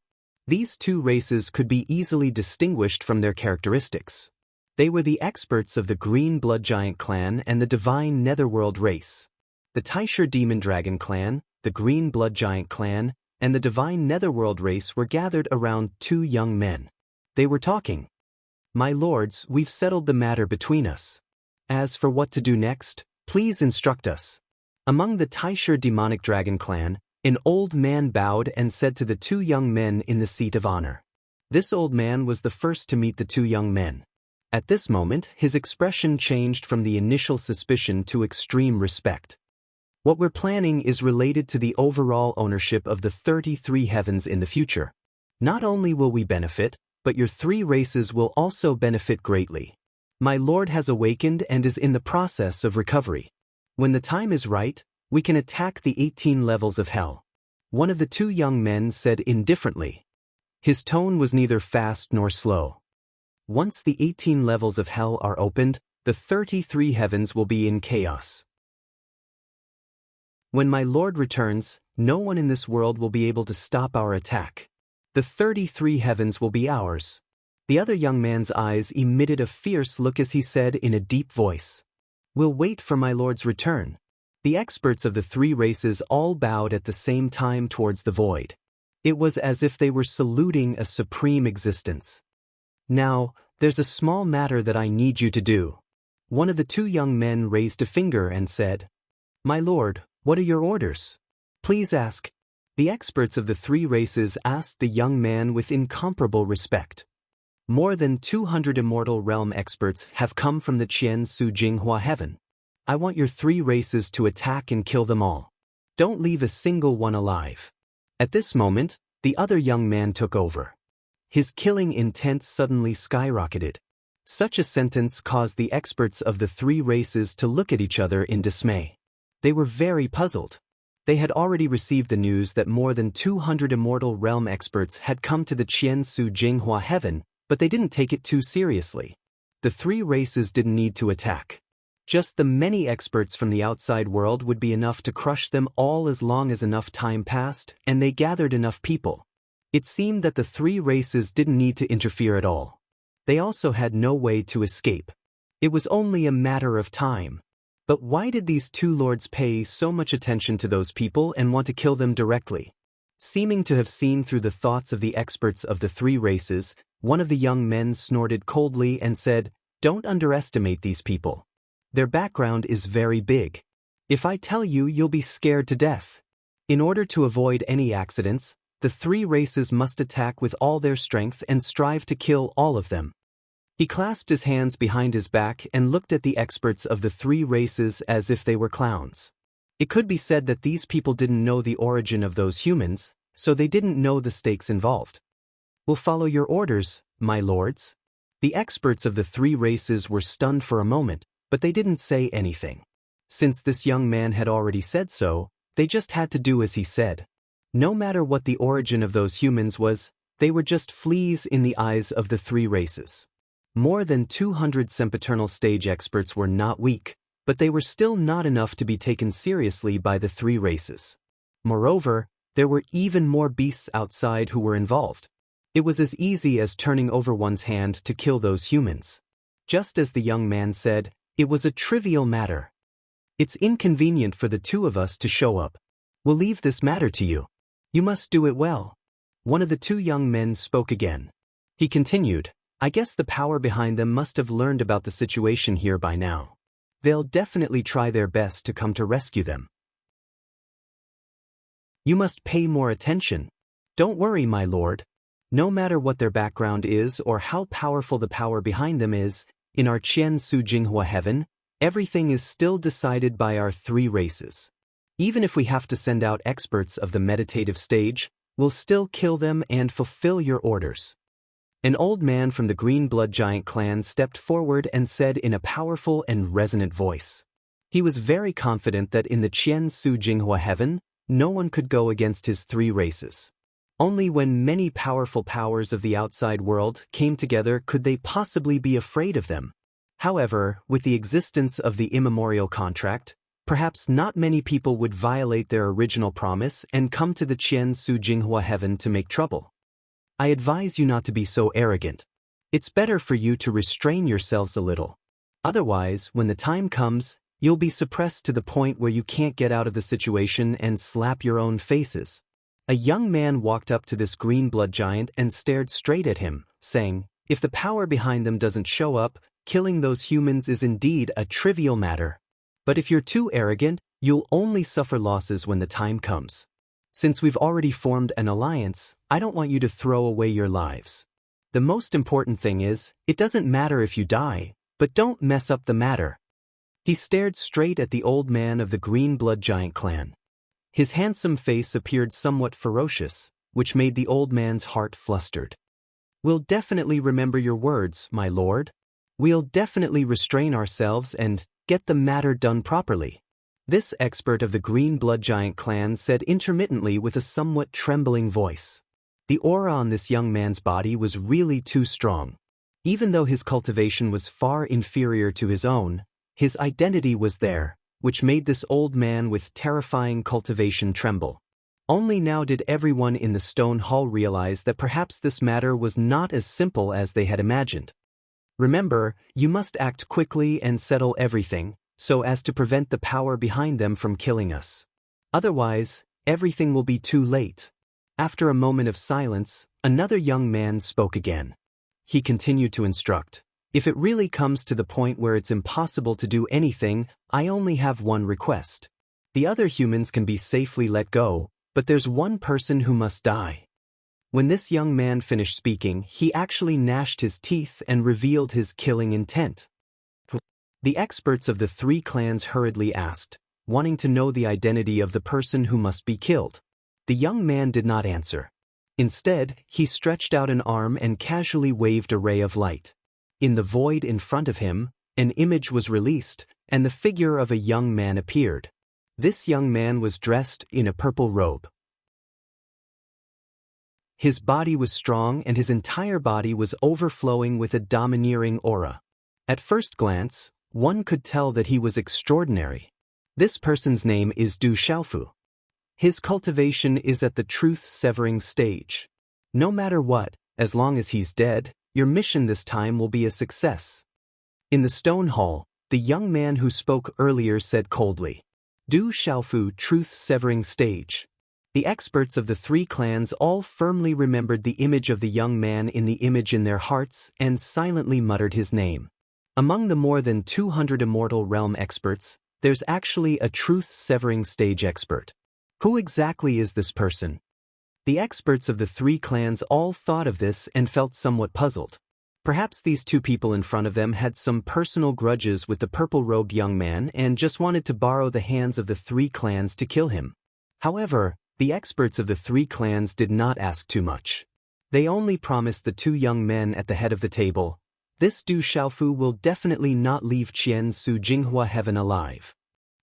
These 2 races could be easily distinguished from their characteristics. They were the experts of the Green Blood Giant clan and the Divine Netherworld race. The Taisher Demon Dragon clan, the Green Blood Giant clan, and the Divine Netherworld race were gathered around 2 young men. They were talking. "My lords, we've settled the matter between us. As for what to do next, please instruct us." Among the Taisher Demonic Dragon clan, an old man bowed and said to the 2 young men in the seat of honor. This old man was the first to meet the 2 young men. At this moment, his expression changed from the initial suspicion to extreme respect. "What we're planning is related to the overall ownership of the 33 heavens in the future. Not only will we benefit, but your 3 races will also benefit greatly. My lord has awakened and is in the process of recovery. When the time is right, we can attack the 18 levels of hell. One of the two young men said indifferently. His tone was neither fast nor slow. Once the 18 levels of hell are opened, the 33 heavens will be in chaos. When my Lord returns, no one in this world will be able to stop our attack. The 33 heavens will be ours. The other young man's eyes emitted a fierce look as he said in a deep voice, "We'll wait for my Lord's return." The experts of the three races all bowed at the same time towards the void. It was as if they were saluting a supreme existence. "Now, there's a small matter that I need you to do." One of the two young men raised a finger and said, "My Lord, what are your orders?" "Please ask." The experts of the three races asked the young man with incomparable respect. More than 200 immortal realm experts have come from the Qian Su Jinghua heaven. I want your three races to attack and kill them all. Don't leave a single one alive. At this moment, the other young man took over. His killing intent suddenly skyrocketed. Such a sentence caused the experts of the three races to look at each other in dismay. They were very puzzled. They had already received the news that more than 200 immortal realm experts had come to the Qian Su Jinghua heaven, but they didn't take it too seriously. The three races didn't need to attack. Just the many experts from the outside world would be enough to crush them all as long as enough time passed and they gathered enough people. It seemed that the three races didn't need to interfere at all. They also had no way to escape. It was only a matter of time. But why did these two lords pay so much attention to those people and want to kill them directly? Seeming to have seen through the thoughts of the experts of the three races, one of the young men snorted coldly and said, "Don't underestimate these people. Their background is very big. If I tell you, you'll be scared to death." In order to avoid any accidents, the three races must attack with all their strength and strive to kill all of them. He clasped his hands behind his back and looked at the experts of the three races as if they were clowns. It could be said that these people didn't know the origin of those humans, so they didn't know the stakes involved. "We'll follow your orders, my lords." The experts of the three races were stunned for a moment, but they didn't say anything. Since this young man had already said so, they just had to do as he said. No matter what the origin of those humans was, they were just fleas in the eyes of the three races. More than 200 sempiternal stage experts were not weak, but they were still not enough to be taken seriously by the three races. Moreover, there were even more beasts outside who were involved. It was as easy as turning over one's hand to kill those humans. Just as the young man said, it was a trivial matter. "It's inconvenient for the two of us to show up. We'll leave this matter to you. You must do it well." One of the two young men spoke again. He continued, "I guess the power behind them must have learned about the situation here by now. They'll definitely try their best to come to rescue them. You must pay more attention. Don't worry, my lord. No matter what their background is or how powerful the power behind them is, in our Qian Su Jinghua heaven, everything is still decided by our three races. Even if we have to send out experts of the meditative stage, we'll still kill them and fulfill your orders." An old man from the Green Blood Giant clan stepped forward and said in a powerful and resonant voice. He was very confident that in the Qian Su Jinghua heaven, no one could go against his three races. Only when many powerful powers of the outside world came together could they possibly be afraid of them. However, with the existence of the immemorial contract, perhaps not many people would violate their original promise and come to the Qian Su Jinghua heaven to make trouble. I advise you not to be so arrogant. It's better for you to restrain yourselves a little. Otherwise, when the time comes, you'll be suppressed to the point where you can't get out of the situation and slap your own faces. A young man walked up to this green blood giant and stared straight at him, saying, "If the power behind them doesn't show up, killing those humans is indeed a trivial matter. But if you're too arrogant, you'll only suffer losses when the time comes. Since we've already formed an alliance, I don't want you to throw away your lives. The most important thing is, it doesn't matter if you die, but don't mess up the matter." He stared straight at the old man of the Green Blood Giant clan. His handsome face appeared somewhat ferocious, which made the old man's heart flustered. "We'll definitely remember your words, my lord. We'll definitely restrain ourselves and get the matter done properly." This expert of the Green Blood Giant clan said intermittently with a somewhat trembling voice. The aura on this young man's body was really too strong. Even though his cultivation was far inferior to his own, his identity was there, which made this old man with terrifying cultivation tremble. Only now did everyone in the stone hall realize that perhaps this matter was not as simple as they had imagined. Remember, you must act quickly and settle everything, so as to prevent the power behind them from killing us. Otherwise, everything will be too late. After a moment of silence, another young man spoke again. He continued to instruct. If it really comes to the point where it's impossible to do anything, I only have one request. The other humans can be safely let go, but there's one person who must die. When this young man finished speaking, he actually gnashed his teeth and revealed his killing intent. The experts of the three clans hurriedly asked, wanting to know the identity of the person who must be killed. The young man did not answer. Instead, he stretched out an arm and casually waved a ray of light. In the void in front of him, an image was released, and the figure of a young man appeared. This young man was dressed in a purple robe. His body was strong and his entire body was overflowing with a domineering aura. At first glance, one could tell that he was extraordinary. This person's name is Du Xiaofu. His cultivation is at the truth-severing stage. No matter what, as long as he's dead, your mission this time will be a success. In the stone hall, the young man who spoke earlier said coldly, Du Xiaofu, truth-severing stage. The experts of the three clans all firmly remembered the image of the young man in the image in their hearts and silently muttered his name. Among the more than 200 immortal realm experts, there's actually a truth-severing stage expert. Who exactly is this person? The experts of the three clans all thought of this and felt somewhat puzzled. Perhaps these two people in front of them had some personal grudges with the purple-robed young man and just wanted to borrow the hands of the three clans to kill him. However, the experts of the three clans did not ask too much. They only promised the two young men at the head of the table, this Du Xiaofu will definitely not leave Qian Su Jinghua Heaven alive.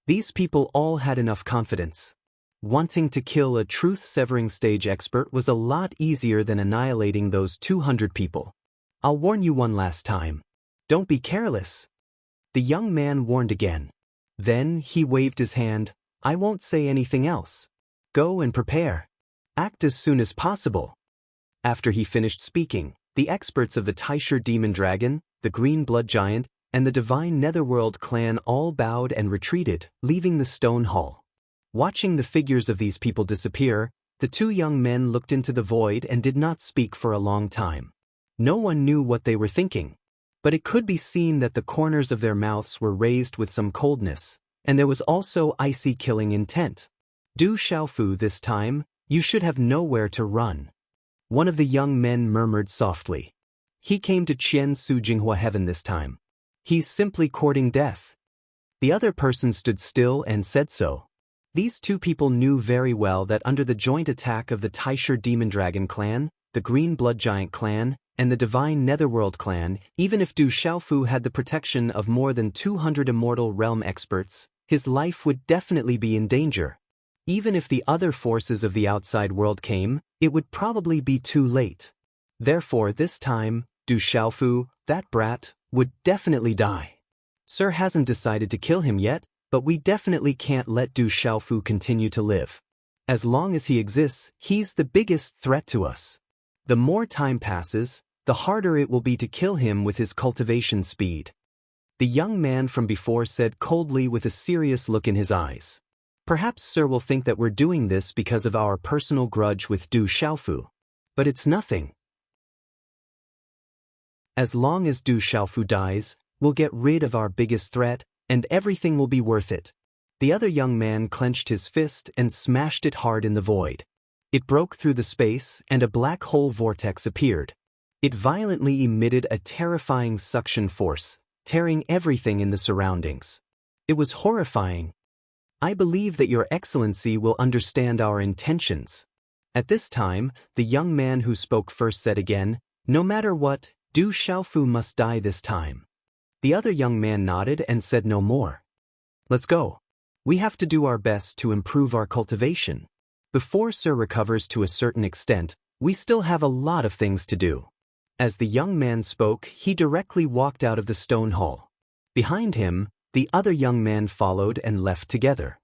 These people all had enough confidence. Wanting to kill a truth-severing stage expert was a lot easier than annihilating those 200 people. I'll warn you one last time. Don't be careless. The young man warned again. Then he waved his hand. I won't say anything else. Go and prepare. Act as soon as possible. After he finished speaking, the experts of the Taisher Demon Dragon, the Green Blood Giant, and the Divine Netherworld clan all bowed and retreated, leaving the stone hall. Watching the figures of these people disappear, the two young men looked into the void and did not speak for a long time. No one knew what they were thinking, but it could be seen that the corners of their mouths were raised with some coldness, and there was also icy killing intent. Du Xiaofu, this time, you should have nowhere to run. One of the young men murmured softly. He came to Qian Su Jinghua Heaven this time. He's simply courting death. The other person stood still and said so. These two people knew very well that under the joint attack of the Taisher Demon Dragon clan, the Green Blood Giant clan, and the Divine Netherworld clan, even if Du Xiaofu had the protection of more than 200 immortal realm experts, his life would definitely be in danger. Even if the other forces of the outside world came, it would probably be too late. Therefore this time, Du Xiaofu, that brat, would definitely die. Sir hasn't decided to kill him yet, but we definitely can't let Du Xiaofu continue to live. As long as he exists, he's the biggest threat to us. The more time passes, the harder it will be to kill him with his cultivation speed. The young man from before said coldly with a serious look in his eyes. Perhaps Sir will think that we're doing this because of our personal grudge with Du Xiaofu. But it's nothing. As long as Du Xiaofu dies, we'll get rid of our biggest threat, and everything will be worth it. The other young man clenched his fist and smashed it hard in the void. It broke through the space and a black hole vortex appeared. It violently emitted a terrifying suction force, tearing everything in the surroundings. It was horrifying. I believe that Your Excellency will understand our intentions. At this time, the young man who spoke first said again, no matter what, Du Xiaofu must die this time. The other young man nodded and said no more. Let's go. We have to do our best to improve our cultivation. Before Sir recovers to a certain extent, we still have a lot of things to do. As the young man spoke, he directly walked out of the stone hall. Behind him, the other young man followed and left together.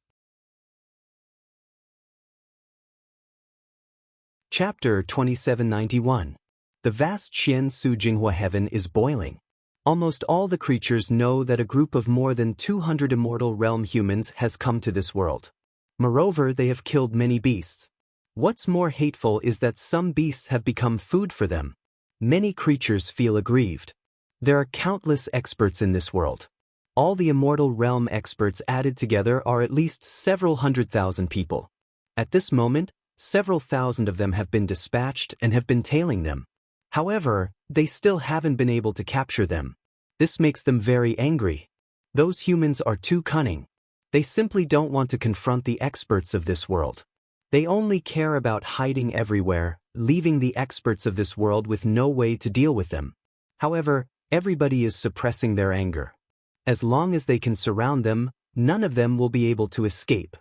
Chapter 2791. The vast Qian Su Jinghua heaven is boiling. Almost all the creatures know that a group of more than 200 immortal realm humans has come to this world. Moreover, they have killed many beasts. What's more hateful is that some beasts have become food for them. Many creatures feel aggrieved. There are countless experts in this world. All the immortal realm experts added together are at least several 100,000 people. At this moment, several thousand of them have been dispatched and have been tailing them. However, they still haven't been able to capture them. This makes them very angry. Those humans are too cunning. They simply don't want to confront the experts of this world. They only care about hiding everywhere, leaving the experts of this world with no way to deal with them. However, everybody is suppressing their anger. As long as they can surround them, none of them will be able to escape.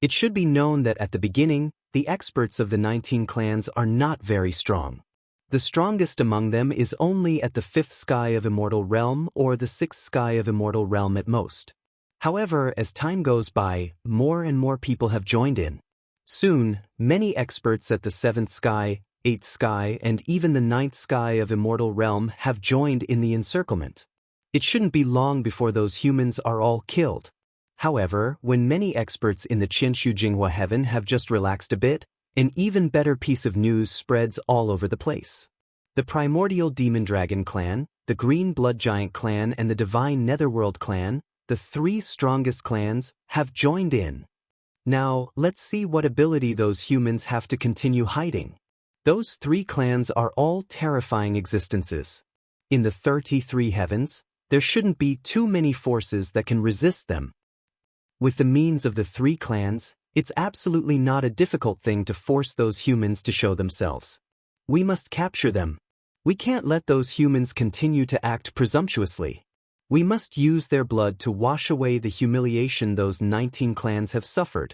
It should be known that at the beginning, the experts of the 19 clans are not very strong. The strongest among them is only at the 5th sky of Immortal Realm or the 6th sky of Immortal Realm at most. However, as time goes by, more and more people have joined in. Soon, many experts at the 7th sky, 8th sky, and even the 9th sky of Immortal Realm have joined in the encirclement. It shouldn't be long before those humans are all killed. However, when many experts in the Qianshu Jinghua heaven have just relaxed a bit, an even better piece of news spreads all over the place. The Primordial Demon Dragon clan, the Green Blood Giant clan, and the Divine Netherworld clan, the 3 strongest clans, have joined in. Now, let's see what ability those humans have to continue hiding. Those 3 clans are all terrifying existences. In the 33 heavens, there shouldn't be too many forces that can resist them. With the means of the 3 clans, it's absolutely not a difficult thing to force those humans to show themselves. We must capture them. We can't let those humans continue to act presumptuously. We must use their blood to wash away the humiliation those 19 clans have suffered.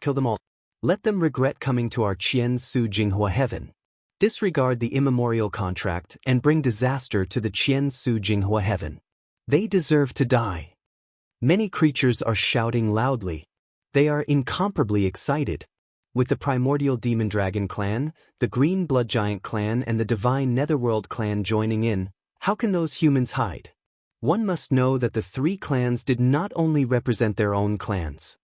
Kill them all. Let them regret coming to our Qian Su Jinghua heaven. Disregard the immemorial contract and bring disaster to the Qian Su Jinghua heaven. They deserve to die. Many creatures are shouting loudly. They are incomparably excited. With the Primordial Demon Dragon clan, the Green Blood Giant clan, and the Divine Netherworld clan joining in, how can those humans hide? One must know that the 3 clans did not only represent their own clans.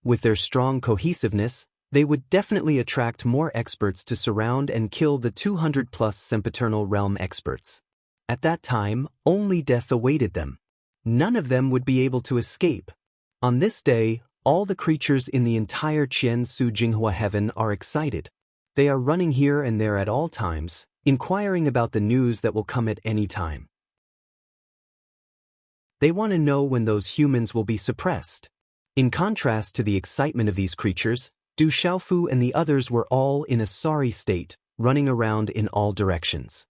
With their strong cohesiveness, they would definitely attract more experts to surround and kill the 200+ sempiternal realm experts. At that time, only death awaited them. None of them would be able to escape. On this day, all the creatures in the entire Qian Su Jinghua heaven are excited. They are running here and there at all times, inquiring about the news that will come at any time. They want to know when those humans will be suppressed. In contrast to the excitement of these creatures, Du Xiaofu and the others were all in a sorry state, running around in all directions.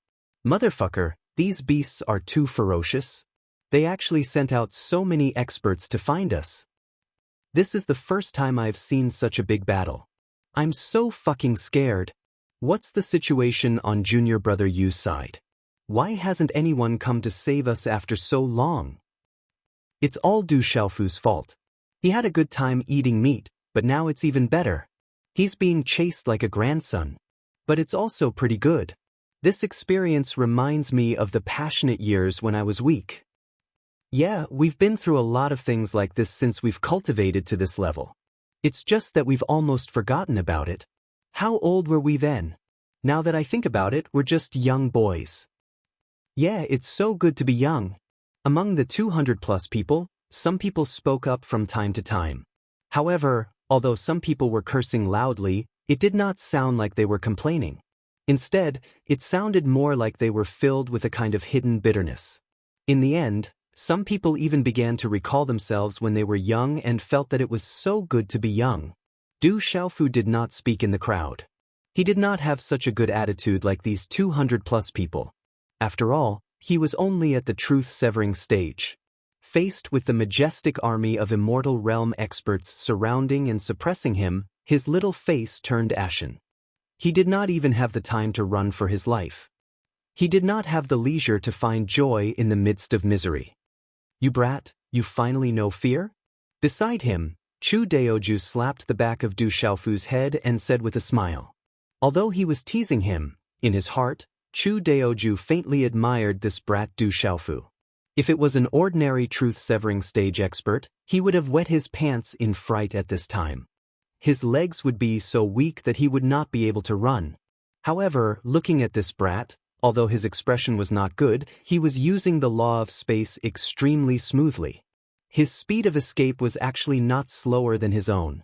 Motherfucker, these beasts are too ferocious. They actually sent out so many experts to find us. This is the first time I've seen such a big battle. I'm so fucking scared. What's the situation on Junior Brother Yu's side? Why hasn't anyone come to save us after so long? It's all Du Xiaofu's fault. He had a good time eating meat, but now it's even better. He's being chased like a grandson. But it's also pretty good. This experience reminds me of the passionate years when I was weak. Yeah, we've been through a lot of things like this since we've cultivated to this level. It's just that we've almost forgotten about it. How old were we then? Now that I think about it, we're just young boys. Yeah, it's so good to be young. Among the 200+ people, some people spoke up from time to time. However, although some people were cursing loudly, it did not sound like they were complaining. Instead, it sounded more like they were filled with a kind of hidden bitterness. In the end, some people even began to recall themselves when they were young and felt that it was so good to be young. Du Xiaofu did not speak in the crowd. He did not have such a good attitude like these 200+ people. After all, he was only at the truth-severing stage. Faced with the majestic army of immortal realm experts surrounding and suppressing him, his little face turned ashen. He did not even have the time to run for his life. He did not have the leisure to find joy in the midst of misery. "You brat, you finally know fear?" Beside him, Chu Daoju slapped the back of Du Xiaofu's head and said with a smile. Although he was teasing him, in his heart, Chu Daoju faintly admired this brat Du Xiaofu. If it was an ordinary truth-severing stage expert, he would have wet his pants in fright at this time. His legs would be so weak that he would not be able to run. However, looking at this brat, although his expression was not good, he was using the law of space extremely smoothly. His speed of escape was actually not slower than his own.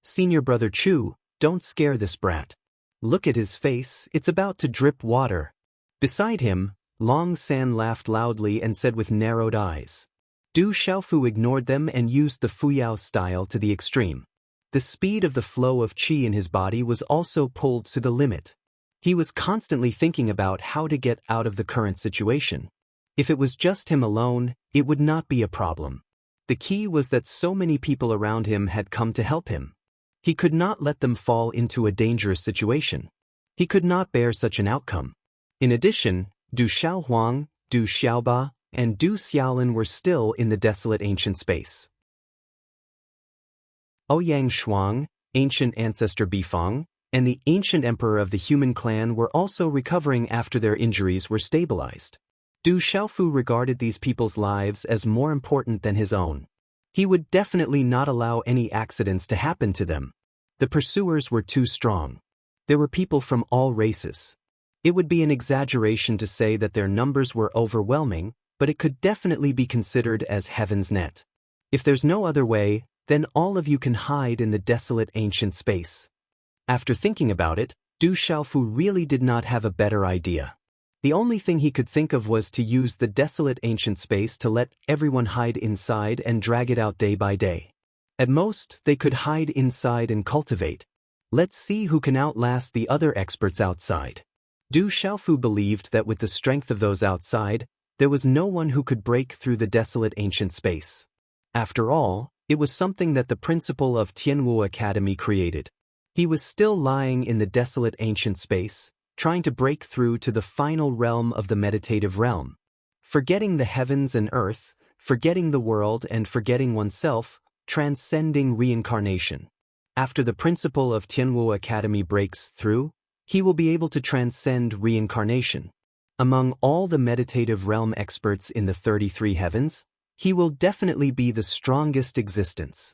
"Senior brother Chu, don't scare this brat. Look at his face, it's about to drip water." Beside him, Long San laughed loudly and said with narrowed eyes. Du Xiaofu ignored them and used the Fuyao style to the extreme. The speed of the flow of qi in his body was also pulled to the limit. He was constantly thinking about how to get out of the current situation. If it was just him alone, it would not be a problem. The key was that so many people around him had come to help him. He could not let them fall into a dangerous situation. He could not bear such an outcome. In addition, Du Xiaohuang, Du Xiaoba, and Du Xiaolin were still in the desolate ancient space. Ouyang Shuang, ancient ancestor Bifeng, and the ancient emperor of the human clan were also recovering after their injuries were stabilized. Du Xiaofu regarded these people's lives as more important than his own. He would definitely not allow any accidents to happen to them. The pursuers were too strong. There were people from all races. It would be an exaggeration to say that their numbers were overwhelming, but it could definitely be considered as heaven's net. If there's no other way, then all of you can hide in the desolate ancient space. After thinking about it, Du Xiaofu really did not have a better idea. The only thing he could think of was to use the desolate ancient space to let everyone hide inside and drag it out day by day. At most, they could hide inside and cultivate. Let's see who can outlast the other experts outside. Du Xiaofu believed that with the strength of those outside, there was no one who could break through the desolate ancient space. After all, it was something that the principal of Tianwu Academy created. He was still lying in the desolate ancient space, trying to break through to the final realm of the meditative realm. Forgetting the heavens and earth, forgetting the world and forgetting oneself, transcending reincarnation. After the principal of Tianwu Academy breaks through, he will be able to transcend reincarnation. Among all the meditative realm experts in the 33 heavens, he will definitely be the strongest existence.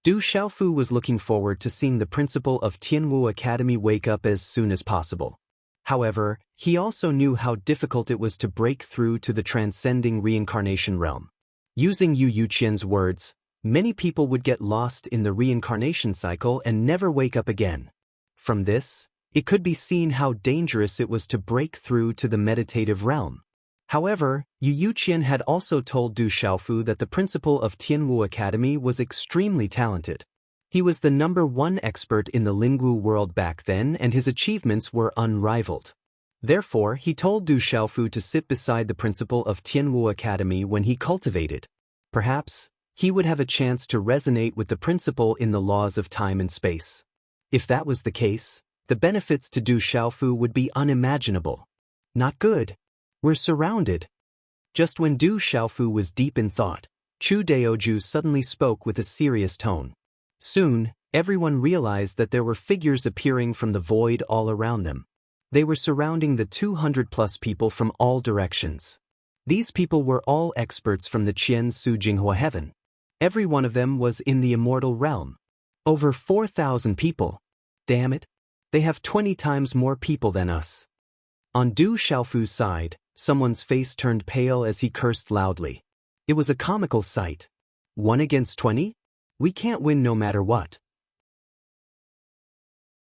Du Xiaofu was looking forward to seeing the principal of Tianwu Academy wake up as soon as possible. However, he also knew how difficult it was to break through to the transcending reincarnation realm. Using Yu Yuqian's words, many people would get lost in the reincarnation cycle and never wake up again. From this, it could be seen how dangerous it was to break through to the meditative realm. However, Yu Yuqian had also told Du Xiaofu that the principal of Tianwu Academy was extremely talented. He was the #1 expert in the Lingwu world back then and his achievements were unrivaled. Therefore, he told Du Xiaofu to sit beside the principal of Tianwu Academy when he cultivated. Perhaps, he would have a chance to resonate with the principal in the laws of time and space. If that was the case, the benefits to Du Xiaofu would be unimaginable. Not good. We're surrounded. Just when Du Xiaofu was deep in thought, Chu Daoju suddenly spoke with a serious tone. Soon, everyone realized that there were figures appearing from the void all around them. They were surrounding the 200+ people from all directions. These people were all experts from the Qian Su Jinghua heaven. Every one of them was in the immortal realm. Over 4,000 people. Damn it. They have 20 times more people than us. On Du Xiaofu's side, someone's face turned pale as he cursed loudly. It was a comical sight. 1 against 20? We can't win no matter what.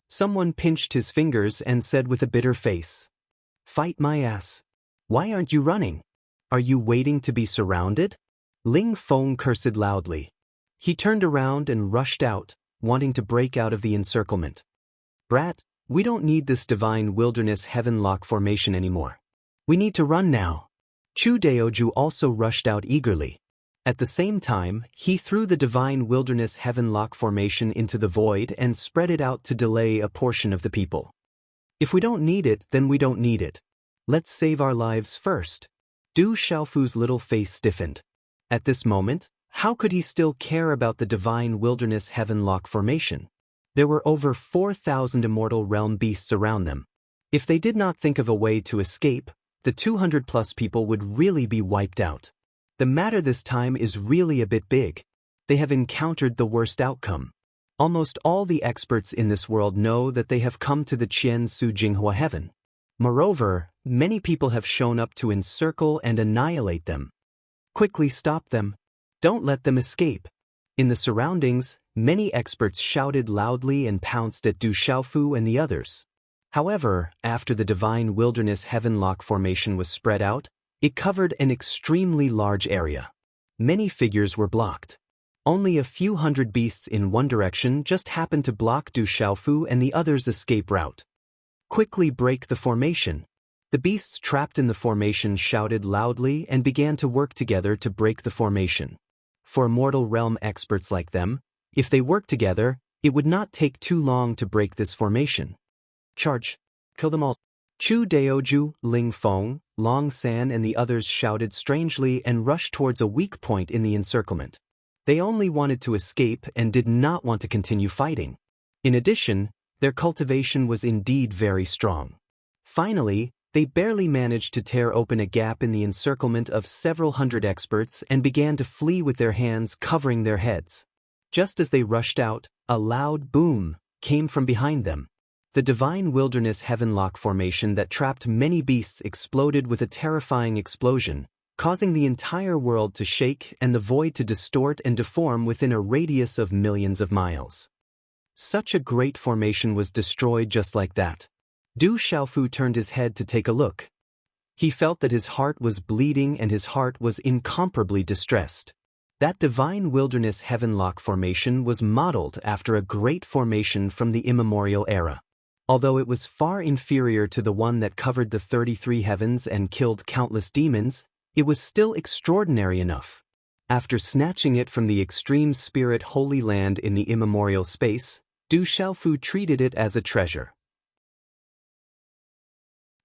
Someone pinched his fingers and said with a bitter face, "Fight my ass. Why aren't you running? Are you waiting to be surrounded?" Ling Feng cursed loudly. He turned around and rushed out, wanting to break out of the encirclement. "Brat, we don't need this divine wilderness heaven-lock formation anymore. We need to run now." Chu Daoju also rushed out eagerly. At the same time, he threw the divine wilderness heavenlock formation into the void and spread it out to delay a portion of the people. If we don't need it, then we don't need it. Let's save our lives first. Du Xiaofu's little face stiffened. At this moment, how could he still care about the divine wilderness heavenlock formation? There were over 4,000 immortal realm beasts around them. If they did not think of a way to escape, the 200+ people would really be wiped out. The matter this time is really a bit big. They have encountered the worst outcome. Almost all the experts in this world know that they have come to the Qian Su Jinghua heaven. Moreover, many people have shown up to encircle and annihilate them. Quickly stop them. Don't let them escape. In the surroundings, many experts shouted loudly and pounced at Du Xiaofu and the others. However, after the divine wilderness heavenlock formation was spread out, it covered an extremely large area. Many figures were blocked. Only a few hundred beasts in one direction just happened to block Du Xiaofu and the others' escape route. Quickly break the formation. The beasts trapped in the formation shouted loudly and began to work together to break the formation. For immortal realm experts like them, if they worked together, it would not take too long to break this formation. Charge! Kill them all! Chu Daoju, Ling Feng, Long San and the others shouted strangely and rushed towards a weak point in the encirclement. They only wanted to escape and did not want to continue fighting. In addition, their cultivation was indeed very strong. Finally, they barely managed to tear open a gap in the encirclement of several hundred experts and began to flee with their hands covering their heads. Just as they rushed out, a loud boom came from behind them. The divine wilderness heavenlock formation that trapped many beasts exploded with a terrifying explosion, causing the entire world to shake and the void to distort and deform within a radius of millions of miles. Such a great formation was destroyed just like that. Du Xiaofu turned his head to take a look. He felt that his heart was bleeding and his heart was incomparably distressed. That divine wilderness heavenlock formation was modeled after a great formation from the immemorial era. Although it was far inferior to the one that covered the 33 heavens and killed countless demons, it was still extraordinary enough. After snatching it from the extreme spirit holy land in the immemorial space, Du Xiaofu treated it as a treasure.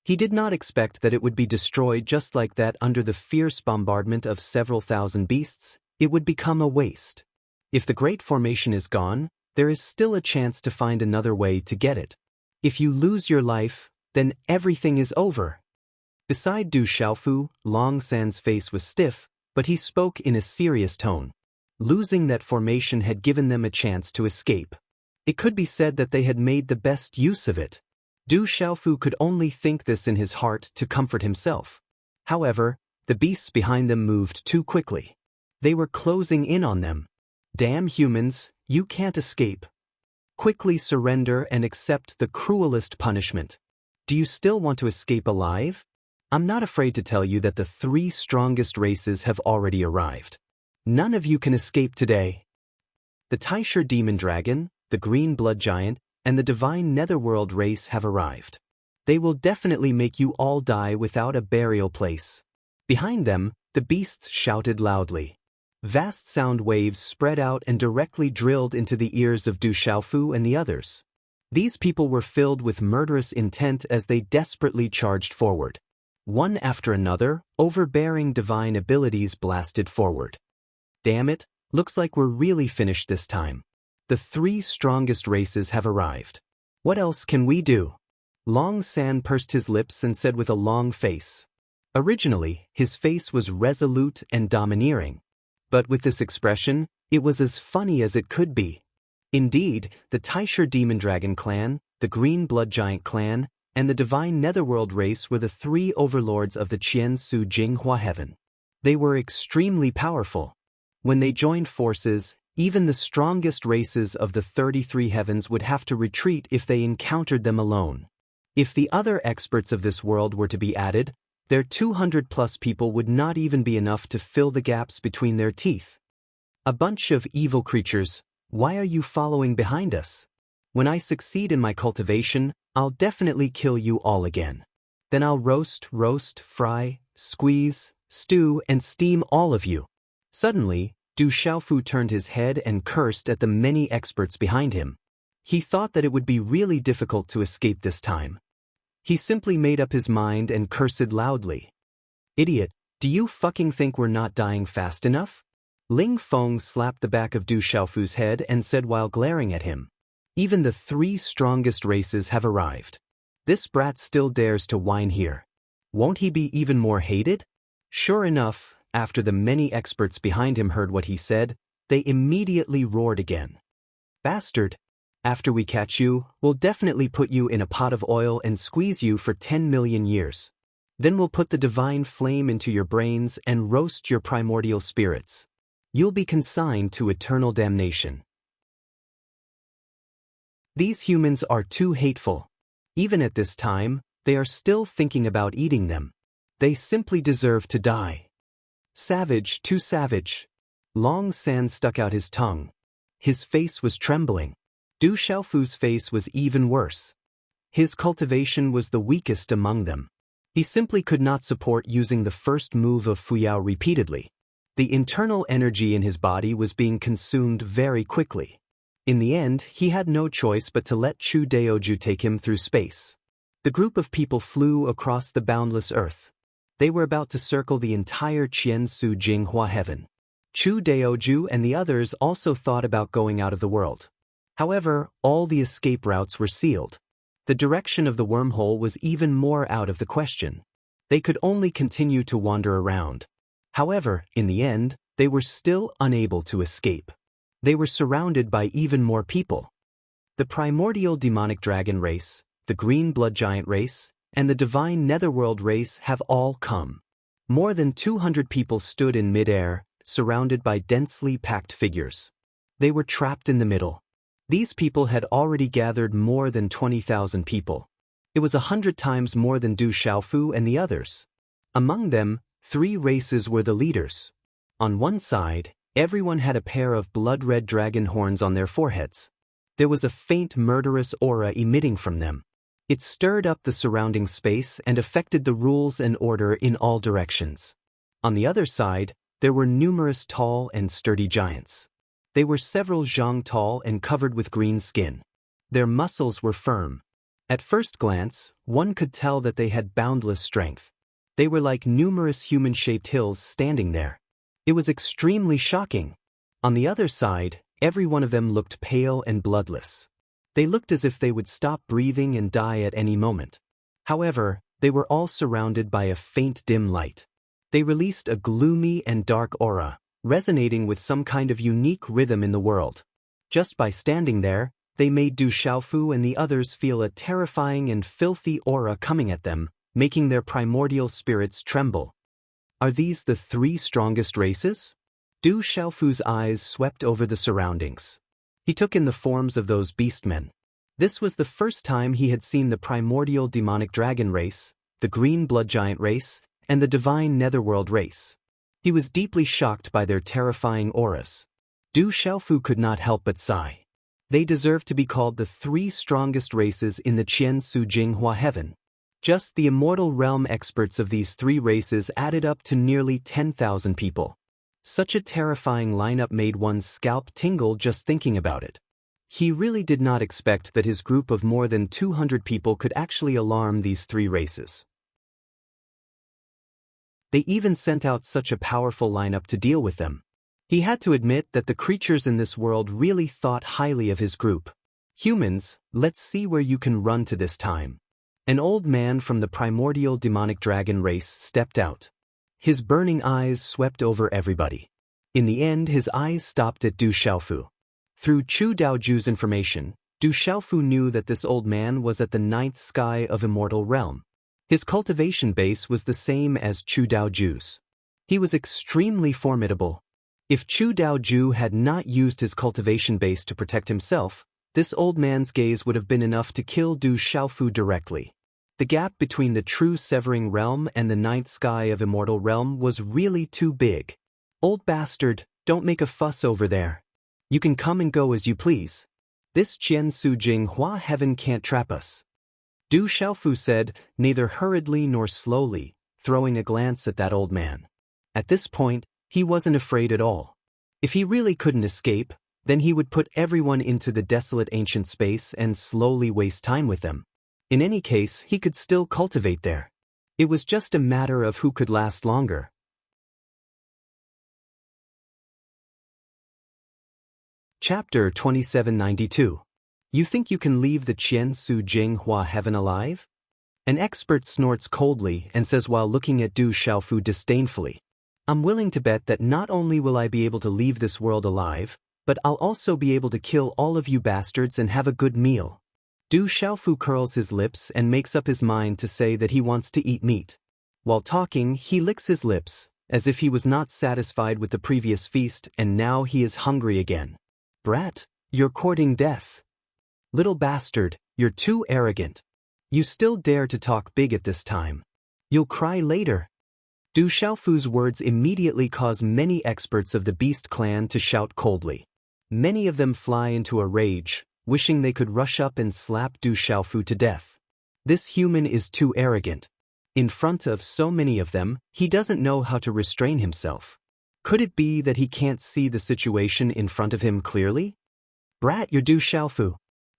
He did not expect that it would be destroyed just like that under the fierce bombardment of several thousand beasts. It would become a waste. If the great formation is gone, there is still a chance to find another way to get it. If you lose your life, then everything is over. Beside Du Xiaofu, Long San's face was stiff, but he spoke in a serious tone. Losing that formation had given them a chance to escape. It could be said that they had made the best use of it. Du Xiaofu could only think this in his heart to comfort himself. However, the beasts behind them moved too quickly. They were closing in on them. Damn humans, you can't escape. Quickly surrender and accept the cruelest punishment. Do you still want to escape alive? I'm not afraid to tell you that the 3 strongest races have already arrived. None of you can escape today. The Taisher Demon Dragon, the Green Blood Giant, and the Divine Netherworld race have arrived. They will definitely make you all die without a burial place. Behind them, the beasts shouted loudly. Vast sound waves spread out and directly drilled into the ears of Du Xiaofu and the others. These people were filled with murderous intent as they desperately charged forward. One after another, overbearing divine abilities blasted forward. Damn it, looks like we're really finished this time. The 3 strongest races have arrived. What else can we do? Long San pursed his lips and said with a long face. Originally, his face was resolute and domineering. But with this expression, it was as funny as it could be. Indeed, the Taisher Demon Dragon clan, the Green Blood Giant clan, and the Divine Netherworld race were the 3 overlords of the Qian Su Jinghua heaven. They were extremely powerful. When they joined forces, even the strongest races of the 33 heavens would have to retreat if they encountered them alone. If the other experts of this world were to be added, their 200+ people would not even be enough to fill the gaps between their teeth. A bunch of evil creatures, why are you following behind us? When I succeed in my cultivation, I'll definitely kill you all again. Then I'll roast, fry, squeeze, stew, and steam all of you. Suddenly, Du Xiaofu turned his head and cursed at the many experts behind him. He thought that it would be really difficult to escape this time. He simply made up his mind and cursed loudly. Idiot, do you fucking think we're not dying fast enough? Ling Feng slapped the back of Du Xiaofu's head and said while glaring at him. Even the 3 strongest races have arrived. This brat still dares to whine here. Won't he be even more hated? Sure enough, after the many experts behind him heard what he said, they immediately roared again. Bastard! After we catch you, we'll definitely put you in a pot of oil and squeeze you for 10 million years. Then we'll put the divine flame into your brains and roast your primordial spirits. You'll be consigned to eternal damnation. These humans are too hateful. Even at this time, they are still thinking about eating them. They simply deserve to die. Savage, too savage. Long San stuck out his tongue. His face was trembling. Du Xiaofu's face was even worse. His cultivation was the weakest among them. He simply could not support using the first move of Fuyao repeatedly. The internal energy in his body was being consumed very quickly. In the end, he had no choice but to let Chu Daoju take him through space. The group of people flew across the boundless earth. They were about to circle the entire Qiansu Jinghua heaven. Chu Daoju and the others also thought about going out of the world. However, all the escape routes were sealed. The direction of the wormhole was even more out of the question. They could only continue to wander around. However, in the end, they were still unable to escape. They were surrounded by even more people. The primordial demonic dragon race, the green blood giant race, and the divine netherworld race have all come. More than 200 people stood in midair, surrounded by densely packed figures. They were trapped in the middle. These people had already gathered more than 20,000 people. It was 100 times more than Du Xiaofu and the others. Among them, 3 races were the leaders. On one side, everyone had a pair of blood-red dragon horns on their foreheads. There was a faint murderous aura emitting from them. It stirred up the surrounding space and affected the rules and order in all directions. On the other side, there were numerous tall and sturdy giants. They were several zhang tall and covered with green skin. Their muscles were firm. At first glance, one could tell that they had boundless strength. They were like numerous human-shaped hills standing there. It was extremely shocking. On the other side, every one of them looked pale and bloodless. They looked as if they would stop breathing and die at any moment. However, they were all surrounded by a faint dim light. They released a gloomy and dark aura, resonating with some kind of unique rhythm in the world. Just by standing there, they made Du Xiaofu and the others feel a terrifying and filthy aura coming at them, making their primordial spirits tremble. Are these the 3 strongest races? Du Xiaofu's eyes swept over the surroundings. He took in the forms of those beastmen. This was the first time he had seen the primordial demonic dragon race, the green blood giant race, and the divine netherworld race. He was deeply shocked by their terrifying auras. Du Xiaofu could not help but sigh. They deserve to be called the 3 strongest races in the Qiansu Jinghua heaven. Just the immortal realm experts of these 3 races added up to nearly 10,000 people. Such a terrifying lineup made one's scalp tingle just thinking about it. He really did not expect that his group of more than 200 people could actually alarm these 3 races. They even sent out such a powerful lineup to deal with them. He had to admit that the creatures in this world really thought highly of his group. Humans, let's see where you can run to this time. An old man from the primordial demonic dragon race stepped out. His burning eyes swept over everybody. In the end, his eyes stopped at Du Xiaofu. Through Chu Daoju's information, Du Xiaofu knew that this old man was at the 9th sky of Immortal Realm. His cultivation base was the same as Chu Daoju's. He was extremely formidable. If Chu Daoju had not used his cultivation base to protect himself, this old man's gaze would have been enough to kill Du Xiaofu directly. The gap between the true Severing Realm and the 9th sky of Immortal Realm was really too big. Old bastard, don't make a fuss over there. You can come and go as you please. This Qiansu Jinghua heaven can't trap us. Du Xiaofu said, neither hurriedly nor slowly, throwing a glance at that old man. At this point, He wasn't afraid at all. If he really couldn't escape, then he would put everyone into the desolate ancient space and slowly waste time with them. In any case, he could still cultivate there. It was just a matter of who could last longer. Chapter 2792. You think you can leave the Qian Su Jing Hua heaven alive? An expert snorts coldly and says while looking at Du Xiaofu disdainfully, I'm willing to bet that not only will I be able to leave this world alive, but I'll also be able to kill all of you bastards and have a good meal. Du Xiaofu curls his lips and makes up his mind to say that he wants to eat meat. While talking, he licks his lips, as if he was not satisfied with the previous feast and now he is hungry again. Brat, you're courting death. Little bastard, you're too arrogant. You still dare to talk big at this time. You'll cry later. Du Xiaofu's words immediately cause many experts of the Beast clan to shout coldly. Many of them fly into a rage, wishing they could rush up and slap Du Xiaofu to death. This human is too arrogant. In front of so many of them, he doesn't know how to restrain himself. Could it be that he can't see the situation in front of him clearly? Brat, you're Du Xiaofu.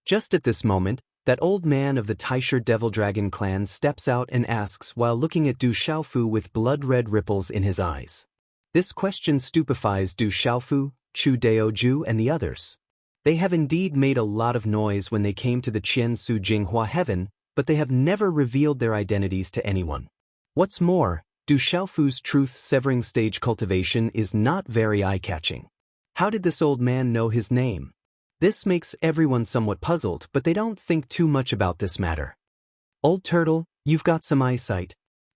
Just at this moment, that old man of the Taisher Devil Dragon clan steps out and asks while looking at Du Xiaofu with blood-red ripples in his eyes. This question stupefies Du Xiaofu, Chu Daoju and the others. They have indeed made a lot of noise when they came to the Qian Su Jinghua heaven, but they have never revealed their identities to anyone. What's more, Du Xiaofu's truth-severing stage cultivation is not very eye-catching. How did this old man know his name? This makes everyone somewhat puzzled, but they don't think too much about this matter. Old turtle, you've got some eyesight.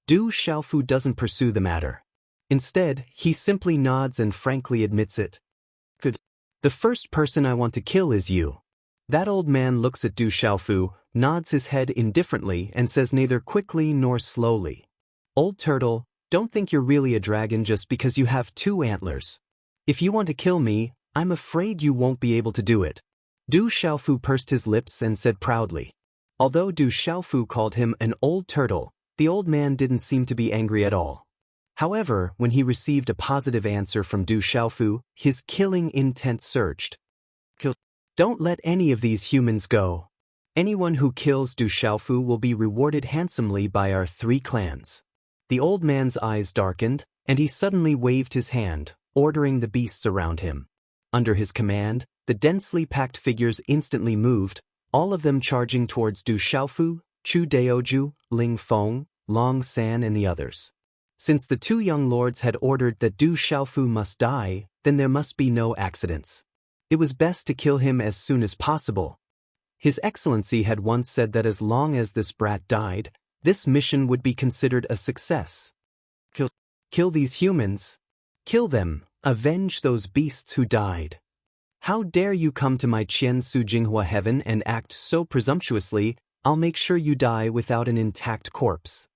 Du Xiaofu doesn't pursue the matter. Instead, he simply nods and frankly admits it. Good. The first person I want to kill is you. That old man looks at Du Xiaofu, nods his head indifferently and says neither quickly nor slowly. Old turtle, don't think you're really a dragon just because you have 2 antlers. If you want to kill me, I'm afraid you won't be able to do it. Du Xiaofu pursed his lips and said proudly. Although Du Xiaofu called him an old turtle, the old man didn't seem to be angry at all. However, when he received a positive answer from Du Xiaofu, his killing intent surged. Don't let any of these humans go. Anyone who kills Du Xiaofu will be rewarded handsomely by our 3 clans. The old man's eyes darkened, and he suddenly waved his hand, ordering the beasts around him. Under his command, the densely packed figures instantly moved, all of them charging towards Du Xiaofu, Chu Daoju, Ling Feng, Long San and the others. Since the 2 young lords had ordered that Du Xiaofu must die, then there must be no accidents. It was best to kill him as soon as possible. His Excellency had once said that as long as this brat died, this mission would be considered a success. Kill these humans. Kill them, avenge those beasts who died. How dare you come to my Qian Su Jinghua heaven and act so presumptuously? I'll make sure you die without an intact corpse.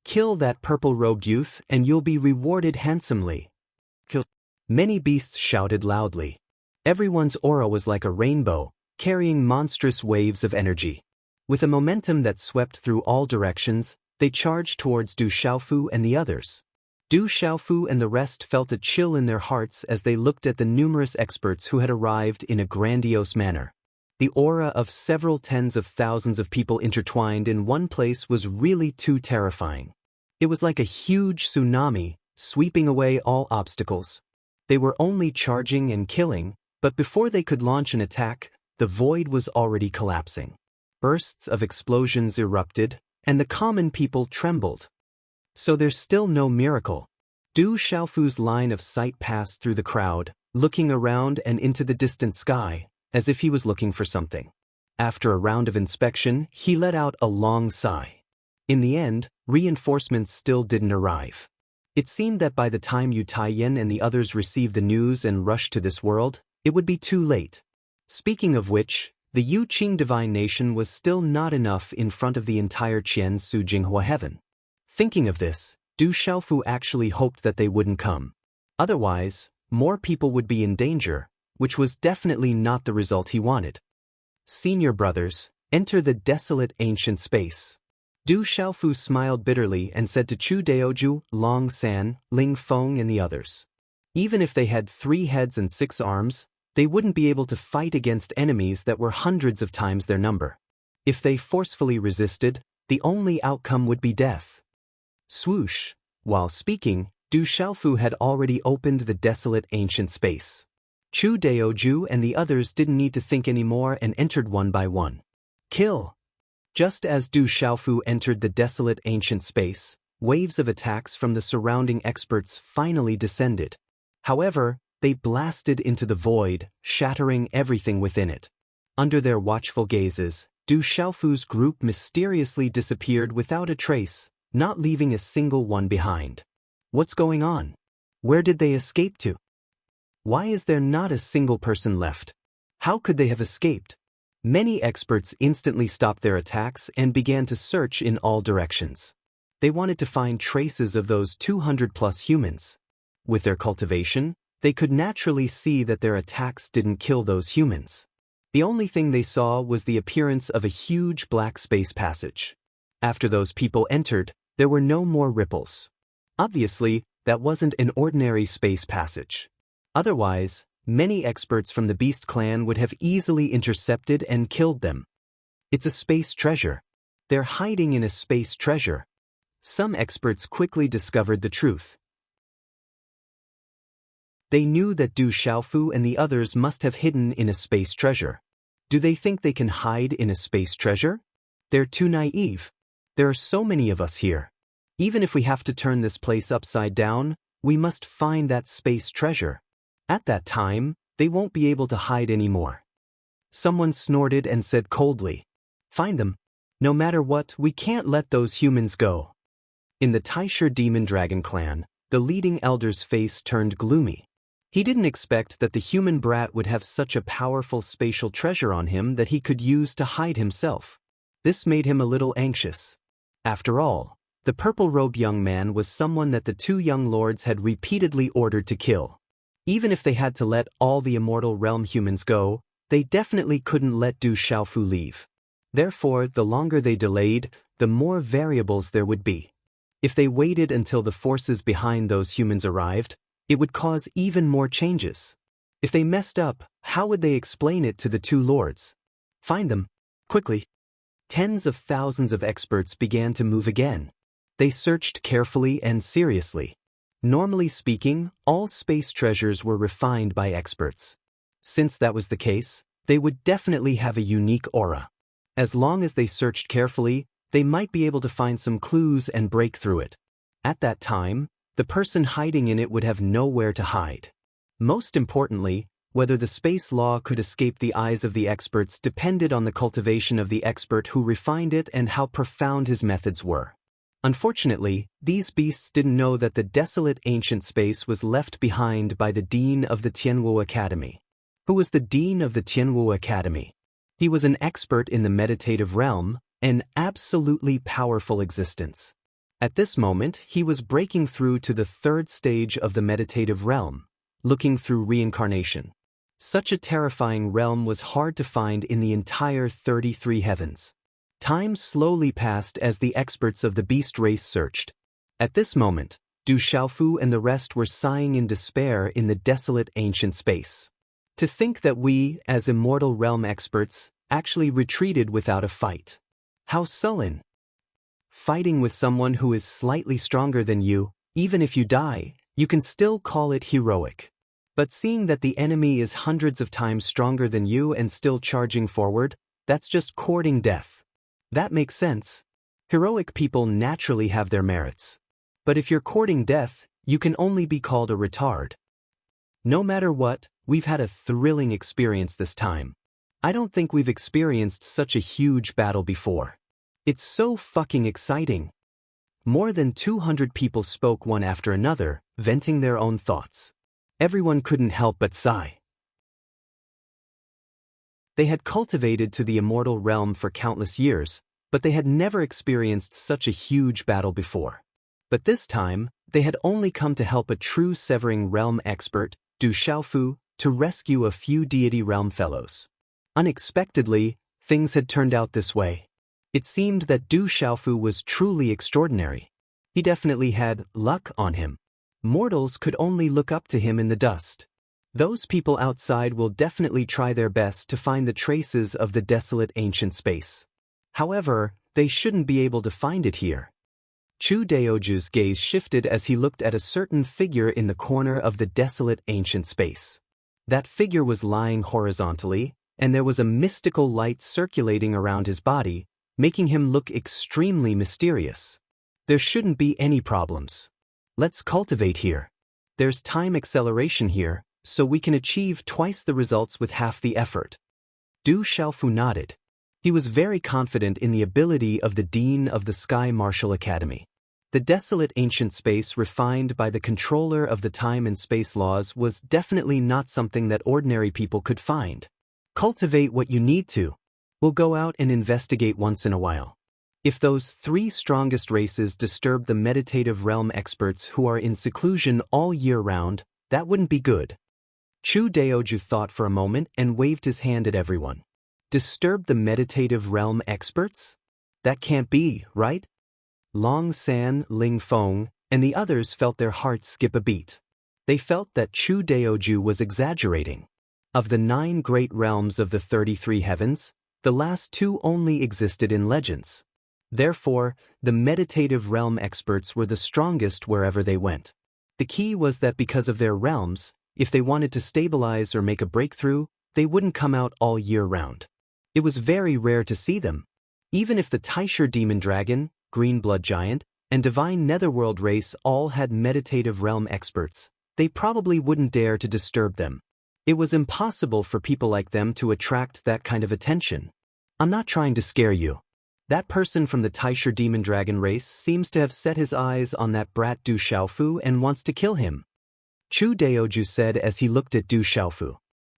Kill that purple-robed youth and you'll be rewarded handsomely. Many beasts shouted loudly. Everyone's aura was like a rainbow, carrying monstrous waves of energy. With a momentum that swept through all directions, they charged towards Du Xiaofu and the others. Du Xiaofu and the rest felt a chill in their hearts as they looked at the numerous experts who had arrived in a grandiose manner. The aura of several tens of thousands of people intertwined in one place was really too terrifying. It was like a huge tsunami, sweeping away all obstacles. They were only charging and killing, but before they could launch an attack, the void was already collapsing. Bursts of explosions erupted, and the common people trembled. So there's still no miracle. Du Xiaofu's line of sight passed through the crowd, looking around and into the distant sky, as if he was looking for something. After a round of inspection, he let out a long sigh. In the end, reinforcements still didn't arrive. It seemed that by the time Yu Taiyan and the others received the news and rushed to this world, it would be too late. Speaking of which, the Yu Qing divine nation was still not enough in front of the entire Qian Su Jinghua heaven. Thinking of this, Du Xiaofu actually hoped that they wouldn't come. Otherwise, more people would be in danger, which was definitely not the result he wanted. Senior brothers, enter the desolate ancient space. Du Xiaofu smiled bitterly and said to Chu Daoju, Long San, Ling Feng and the others. Even if they had 3 heads and 6 arms, they wouldn't be able to fight against enemies that were hundreds of times their number. If they forcefully resisted, the only outcome would be death. Swoosh! While speaking, Du Xiaofu had already opened the desolate ancient space. Chu Daoju and the others didn't need to think anymore and entered one by one. Kill! Just as Du Xiaofu entered the desolate ancient space, waves of attacks from the surrounding experts finally descended. However, they blasted into the void, shattering everything within it. Under their watchful gazes, Du Xiaofu's group mysteriously disappeared without a trace, not leaving a single one behind. What's going on? Where did they escape to? Why is there not a single person left? How could they have escaped? Many experts instantly stopped their attacks and began to search in all directions. They wanted to find traces of those 200+ humans. With their cultivation, they could naturally see that their attacks didn't kill those humans. The only thing they saw was the appearance of a huge black space passage. After those people entered, there were no more ripples. Obviously, that wasn't an ordinary space passage. Otherwise, many experts from the Beast Clan would have easily intercepted and killed them. It's a space treasure. They're hiding in a space treasure. Some experts quickly discovered the truth. They knew that Du Xiaofu and the others must have hidden in a space treasure. Do they think they can hide in a space treasure? They're too naive. There are so many of us here. Even if we have to turn this place upside down, we must find that space treasure. At that time, they won't be able to hide anymore. Someone snorted and said coldly, "Find them. No matter what, we can't let those humans go." In the Taisher Demon Dragon clan, the leading elder's face turned gloomy. He didn't expect that the human brat would have such a powerful spatial treasure on him that he could use to hide himself. This made him a little anxious. After all, the purple-robed young man was someone that the 2 young lords had repeatedly ordered to kill. Even if they had to let all the immortal realm humans go, they definitely couldn't let Du Xiaofu leave. Therefore, the longer they delayed, the more variables there would be. If they waited until the forces behind those humans arrived, it would cause even more changes. If they messed up, how would they explain it to the 2 lords? Find them. Quickly. Tens of thousands of experts began to move again. They searched carefully and seriously. Normally speaking, all space treasures were refined by experts. Since that was the case, they would definitely have a unique aura. As long as they searched carefully, they might be able to find some clues and break through it. At that time, the person hiding in it would have nowhere to hide. Most importantly, whether the space law could escape the eyes of the experts depended on the cultivation of the expert who refined it and how profound his methods were. Unfortunately, these beasts didn't know that the desolate ancient space was left behind by the Dean of the Tianwu Academy. Who was the Dean of the Tianwu Academy? He was an expert in the meditative realm, an absolutely powerful existence. At this moment, he was breaking through to the 3rd stage of the meditative realm, looking through reincarnation. Such a terrifying realm was hard to find in the entire 33 heavens. Time slowly passed as the experts of the beast race searched. At this moment, Du Xiaofu and the rest were sighing in despair in the desolate ancient space. To think that we, as immortal realm experts, actually retreated without a fight. How sullen! Fighting with someone who is slightly stronger than you, even if you die, you can still call it heroic. But seeing that the enemy is hundreds of times stronger than you and still charging forward, that's just courting death. That makes sense. Heroic people naturally have their merits. But if you're courting death, you can only be called a retard. No matter what, we've had a thrilling experience this time. I don't think we've experienced such a huge battle before. It's so fucking exciting. More than 200 people spoke one after another, venting their own thoughts. Everyone couldn't help but sigh. They had cultivated to the immortal realm for countless years, but they had never experienced such a huge battle before. But this time, they had only come to help a true severing realm expert, Du Xiaofu, to rescue a few deity realm fellows. Unexpectedly, things had turned out this way. It seemed that Du Xiaofu was truly extraordinary. He definitely had luck on him. Mortals could only look up to him in the dust. Those people outside will definitely try their best to find the traces of the desolate ancient space. However, they shouldn't be able to find it here. Chu Daoju's gaze shifted as he looked at a certain figure in the corner of the desolate ancient space. That figure was lying horizontally, and there was a mystical light circulating around his body, making him look extremely mysterious. There shouldn't be any problems. Let's cultivate here. There's time acceleration here, so we can achieve twice the results with half the effort. Du Xiaofu nodded. He was very confident in the ability of the Dean of the Sky Martial Academy. The desolate ancient space refined by the controller of the time and space laws was definitely not something that ordinary people could find. Cultivate what you need to. We'll go out and investigate once in a while. If those 3 strongest races disturb the meditative realm experts who are in seclusion all year round, that wouldn't be good. Chu Daoju thought for a moment and waved his hand at everyone. Disturb the meditative realm experts? That can't be, right? Long San, Ling Feng, and the others felt their hearts skip a beat. They felt that Chu Daoju was exaggerating. Of the 9 great realms of the 33 heavens, the last 2 only existed in legends. Therefore, the meditative realm experts were the strongest wherever they went. The key was that because of their realms, if they wanted to stabilize or make a breakthrough, they wouldn't come out all year round. It was very rare to see them. Even if the Taisher Demon Dragon, Green Blood Giant, and Divine Netherworld race all had meditative realm experts, they probably wouldn't dare to disturb them. It was impossible for people like them to attract that kind of attention. I'm not trying to scare you. That person from the Taisher Demon Dragon race seems to have set his eyes on that brat Du Xiaofu and wants to kill him. Chu Daoju said as he looked at Du Xiaofu.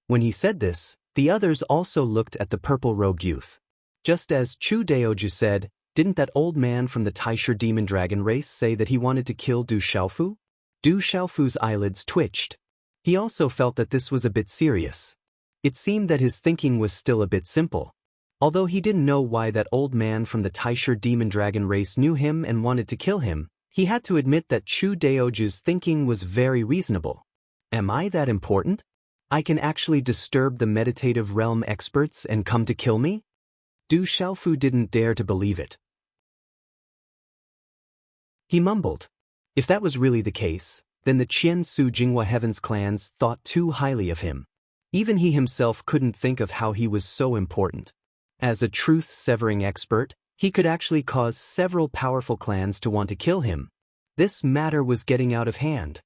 When he said this, the others also looked at the purple-robed youth. Just as Chu Daoju said, didn't that old man from the Taisher Demon Dragon race say that he wanted to kill Du Xiaofu? Du Xiaofu's eyelids twitched. He also felt that this was a bit serious. It seemed that his thinking was still a bit simple. Although he didn't know why that old man from the Taisher Demon Dragon race knew him and wanted to kill him, he had to admit that Chu Daoju's thinking was very reasonable. Am I that important? I can actually disturb the meditative realm experts and come to kill me? Du Xiaofu didn't dare to believe it. He mumbled. If that was really the case, then the Qiansu Jinghua Heavens clans thought too highly of him. Even he himself couldn't think of how he was so important. As a truth-severing expert, he could actually cause several powerful clans to want to kill him. This matter was getting out of hand.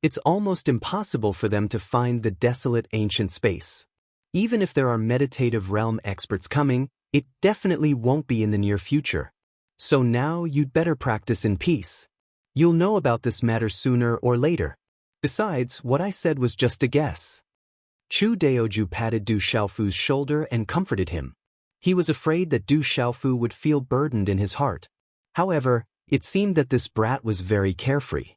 It's almost impossible for them to find the desolate ancient space. Even if there are meditative realm experts coming, it definitely won't be in the near future. So now you'd better practice in peace. You'll know about this matter sooner or later. Besides, what I said was just a guess. Chu Daoju patted Du Xiaofu's shoulder and comforted him. He was afraid that Du Xiaofu would feel burdened in his heart. However, it seemed that this brat was very carefree.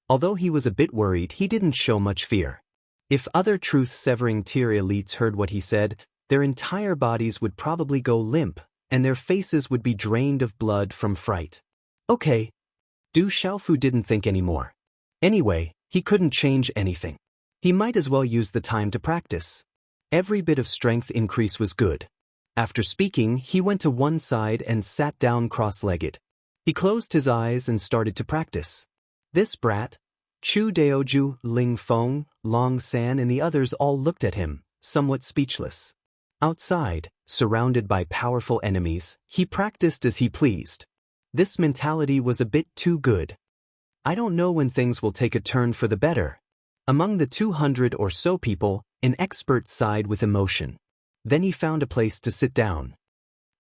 Although he was a bit worried, he didn't show much fear. If other truth-severing tier elites heard what he said, their entire bodies would probably go limp, and their faces would be drained of blood from fright. Okay. Du Xiaofu didn't think anymore. Anyway, he couldn't change anything. He might as well use the time to practice. Every bit of strength increase was good. After speaking, he went to one side and sat down cross-legged. He closed his eyes and started to practice. This brat, Chu Daoju, Ling Feng, Long San and the others all looked at him, somewhat speechless. Outside, surrounded by powerful enemies, he practiced as he pleased. This mentality was a bit too good. I don't know when things will take a turn for the better. Among the 200 or so people, an expert sighed with emotion. Then he found a place to sit down.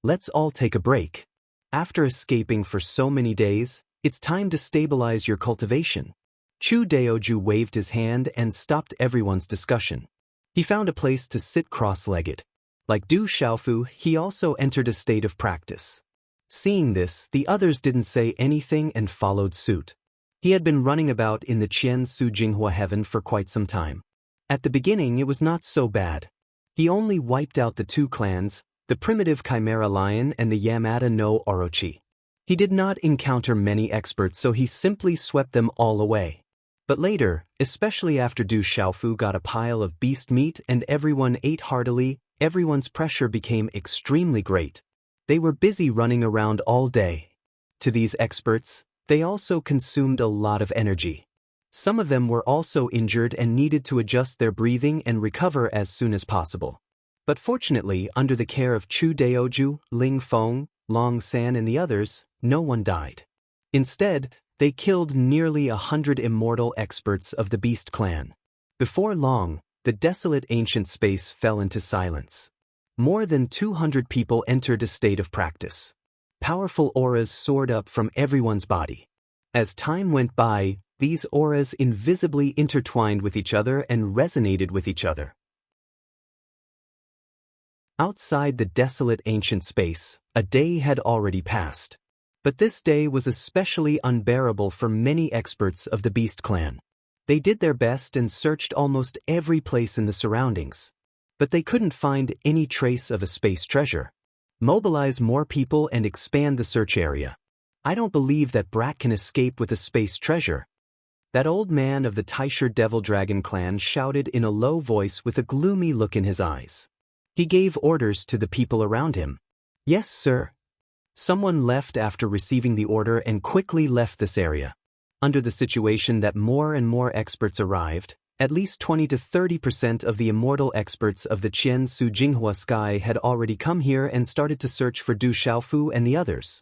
Let's all take a break. After escaping for so many days, it's time to stabilize your cultivation. Chu Daoju waved his hand and stopped everyone's discussion. He found a place to sit cross-legged. Like Du Xiaofu, he also entered a state of practice. Seeing this, the others didn't say anything and followed suit. He had been running about in the Qiansu Jinghua Heaven for quite some time. At the beginning it was not so bad. He only wiped out the 2 clans, the primitive Chimera lion and the Yamada no Orochi. He did not encounter many experts, so he simply swept them all away. But later, especially after Du Xiaofu got a pile of beast meat and everyone ate heartily, everyone's pressure became extremely great. They were busy running around all day. To these experts, they also consumed a lot of energy. Some of them were also injured and needed to adjust their breathing and recover as soon as possible. But fortunately, under the care of Chu Daoju, Ling Feng, Long San and the others, no one died. Instead, they killed nearly 100 immortal experts of the Beast Clan. Before long, the desolate ancient space fell into silence. More than 200 people entered a state of practice. Powerful auras soared up from everyone's body. As time went by, these auras invisibly intertwined with each other and resonated with each other. Outside the desolate ancient space, a day had already passed. But this day was especially unbearable for many experts of the Beast Clan. They did their best and searched almost every place in the surroundings. But they couldn't find any trace of a space treasure. Mobilize more people and expand the search area. I don't believe that Brat can escape with a space treasure. That old man of the Taisher Devil Dragon clan shouted in a low voice with a gloomy look in his eyes. He gave orders to the people around him. Yes, sir. Someone left after receiving the order and quickly left this area. Under the situation that more and more experts arrived, at least 20 to 30% of the immortal experts of the Qian Su Jinghua Sky had already come here and started to search for Du Xiaofu and the others.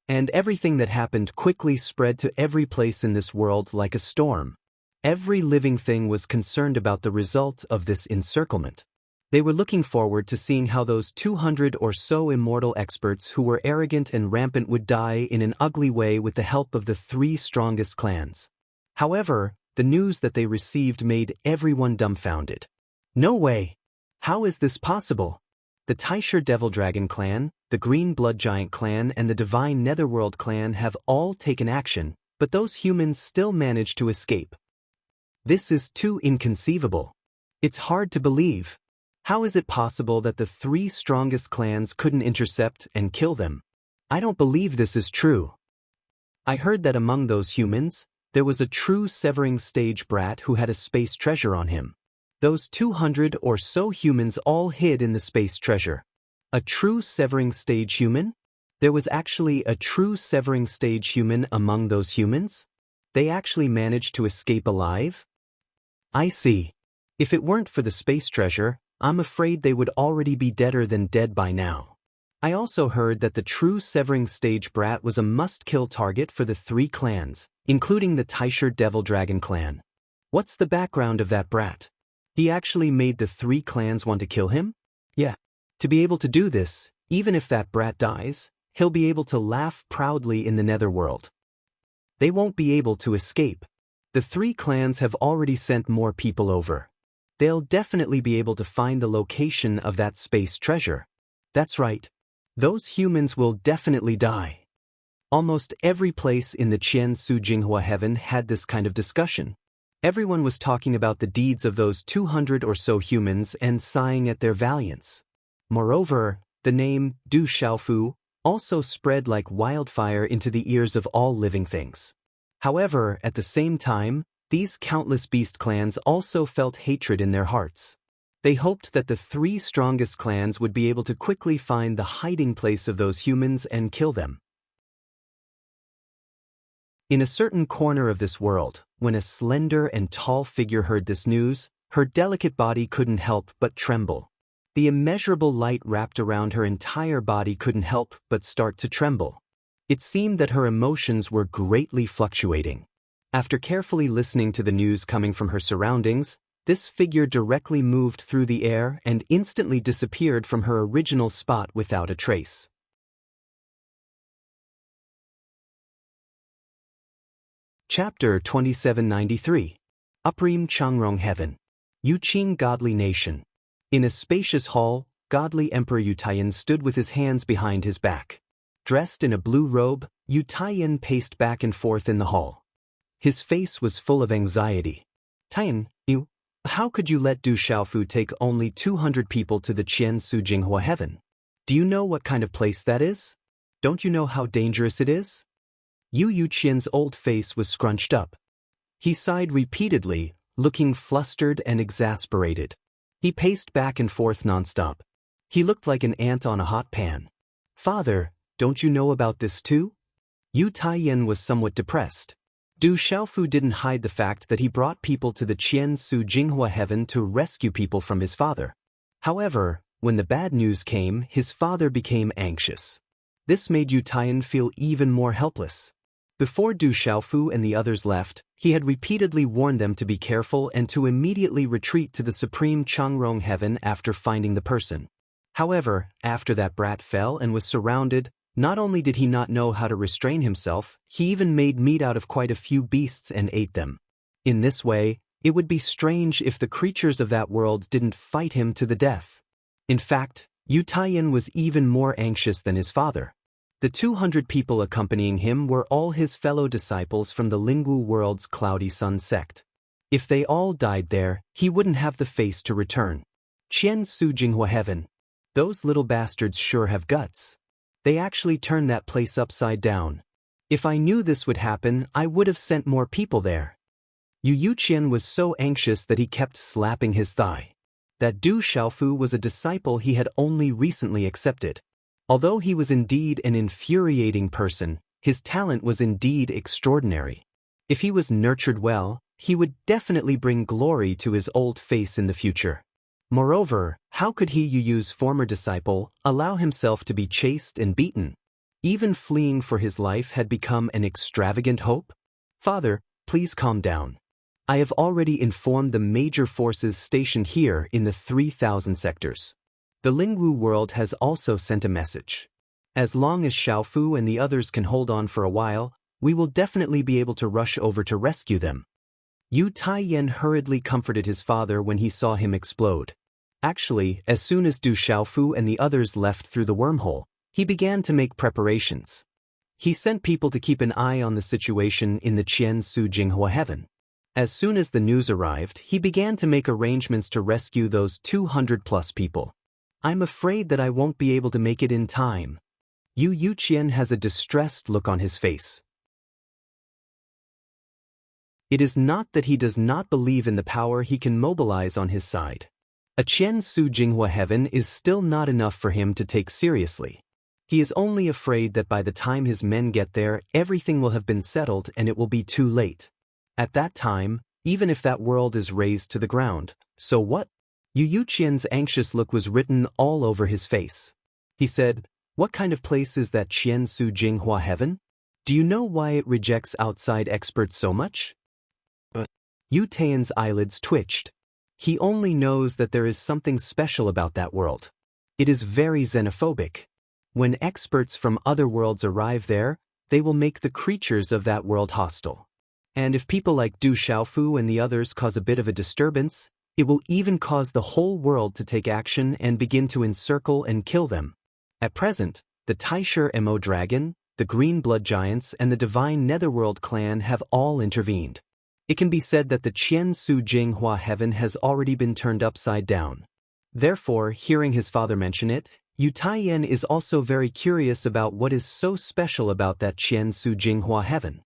And everything that happened quickly spread to every place in this world like a storm. Every living thing was concerned about the result of this encirclement. They were looking forward to seeing how those 200 or so immortal experts who were arrogant and rampant would die in an ugly way with the help of the 3 strongest clans. However, the news that they received made everyone dumbfounded. No way! How is this possible? The Taisher Devil Dragon clan, the Green Blood Giant clan and the Divine Netherworld clan have all taken action, but those humans still managed to escape. This is too inconceivable. It's hard to believe. How is it possible that the 3 strongest clans couldn't intercept and kill them? I don't believe this is true. I heard that among those humans, there was a true severing stage brat who had a space treasure on him. Those 200 or so humans all hid in the space treasure. A true severing stage human? There was actually a true severing stage human among those humans? They actually managed to escape alive? I see. If it weren't for the space treasure, I'm afraid they would already be deader than dead by now. I also heard that the true severing stage brat was a must-kill target for the 3 clans, including the Taisher Devil Dragon clan. What's the background of that brat? He actually made the 3 clans want to kill him? Yeah. To be able to do this, even if that brat dies, he'll be able to laugh proudly in the netherworld. They won't be able to escape. The 3 clans have already sent more people over. They'll definitely be able to find the location of that space treasure. That's right. Those humans will definitely die. Almost every place in the Qian Su Jinghua heaven had this kind of discussion. Everyone was talking about the deeds of those 200 or so humans and sighing at their valiance. Moreover, the name Du Xiaofu also spread like wildfire into the ears of all living things. However, at the same time, these countless beast clans also felt hatred in their hearts. They hoped that the 3 strongest clans would be able to quickly find the hiding place of those humans and kill them. In a certain corner of this world, when a slender and tall figure heard this news, her delicate body couldn't help but tremble. The immeasurable light wrapped around her entire body couldn't help but start to tremble. It seemed that her emotions were greatly fluctuating. After carefully listening to the news coming from her surroundings, this figure directly moved through the air and instantly disappeared from her original spot without a trace. Chapter 2793. Uprim Changrong Heaven. Yuqing Godly Nation. In a spacious hall, godly Emperor Yutayan stood with his hands behind his back. Dressed in a blue robe, Yutayan paced back and forth in the hall. His face was full of anxiety. Tian, how could you let Du Xiaofu take only 200 people to the Qian Su Jinghua heaven? Do you know what kind of place that is? Don't you know how dangerous it is? Yu Yuqian's old face was scrunched up. He sighed repeatedly, looking flustered and exasperated. He paced back and forth nonstop. He looked like an ant on a hot pan. Father, don't you know about this too? Yu Taiyan was somewhat depressed. Du Xiaofu didn't hide the fact that he brought people to the Qiansu Jinghua heaven to rescue people from his father. However, when the bad news came, his father became anxious. This made Yu Taiyan feel even more helpless. Before Du Xiaofu and the others left, he had repeatedly warned them to be careful and to immediately retreat to the supreme Changrong heaven after finding the person. However, after that brat fell and was surrounded, not only did he not know how to restrain himself, he even made meat out of quite a few beasts and ate them. In this way, it would be strange if the creatures of that world didn't fight him to the death. In fact, Yu Taiyan was even more anxious than his father. The 200 people accompanying him were all his fellow disciples from the Lingwu world's Cloudy Sun sect. If they all died there, he wouldn't have the face to return. Qiansu Jinghua heaven. Those little bastards sure have guts. They actually turned that place upside down. If I knew this would happen, I would have sent more people there. Yu Yuqian was so anxious that he kept slapping his thigh. That Du Xiaofu was a disciple he had only recently accepted. Although he was indeed an infuriating person, his talent was indeed extraordinary. If he was nurtured well, he would definitely bring glory to his old face in the future. Moreover, how could he, Yu's former disciple, allow himself to be chased and beaten? Even fleeing for his life had become an extravagant hope? Father, please calm down. I have already informed the major forces stationed here in the 3,000 sectors. The Lingwu world has also sent a message. As long as Xiaofu and the others can hold on for a while, we will definitely be able to rush over to rescue them. Yu Taiyan hurriedly comforted his father when he saw him explode. Actually, as soon as Du Xiaofu and the others left through the wormhole, he began to make preparations. He sent people to keep an eye on the situation in the Qiansu Jinghua heaven. As soon as the news arrived, he began to make arrangements to rescue those 200+ people. I'm afraid that I won't be able to make it in time. Yu Yuqian has a distressed look on his face. It is not that he does not believe in the power he can mobilize on his side. A Qiansu Jinghua heaven is still not enough for him to take seriously. He is only afraid that by the time his men get there, everything will have been settled and it will be too late. At that time, even if that world is razed to the ground, so what? Yu Yuqian's anxious look was written all over his face. He said, "What kind of place is that Qiansu Jinghua heaven? Do you know why it rejects outside experts so much?" Yu Taiyan's eyelids twitched. He only knows that there is something special about that world. It is very xenophobic. When experts from other worlds arrive there, they will make the creatures of that world hostile. And if people like Du Xiaofu and the others cause a bit of a disturbance, it will even cause the whole world to take action and begin to encircle and kill them. At present, the Taisher Mo Dragon, the Green Blood Giants and the Divine Netherworld clan have all intervened. It can be said that the Qiansu Jinghua heaven has already been turned upside down. Therefore, hearing his father mention it, Yu Taiyan is also very curious about what is so special about that Qiansu Jinghua heaven.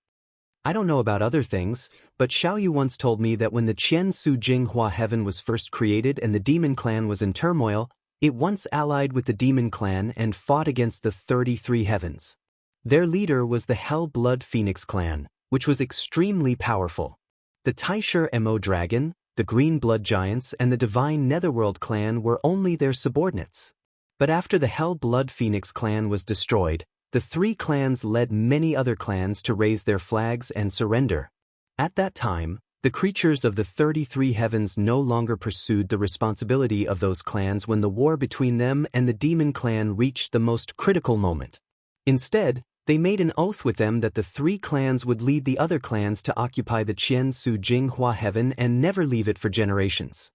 I don't know about other things, but Xiaoyu once told me that when the Qiansu Jinghua heaven was first created and the demon clan was in turmoil, it once allied with the demon clan and fought against the 33 heavens. Their leader was the Hell Blood Phoenix clan, which was extremely powerful. The Taisher Mo Dragon, the Green Blood Giants and the Divine Netherworld clan were only their subordinates. But after the Hell Blood Phoenix clan was destroyed, the three clans led many other clans to raise their flags and surrender. At that time, the creatures of the 33 heavens no longer pursued the responsibility of those clans when the war between them and the demon clan reached the most critical moment. Instead, they made an oath with them that the three clans would lead the other clans to occupy the Qiansu Jinghua heaven and never leave it for generations.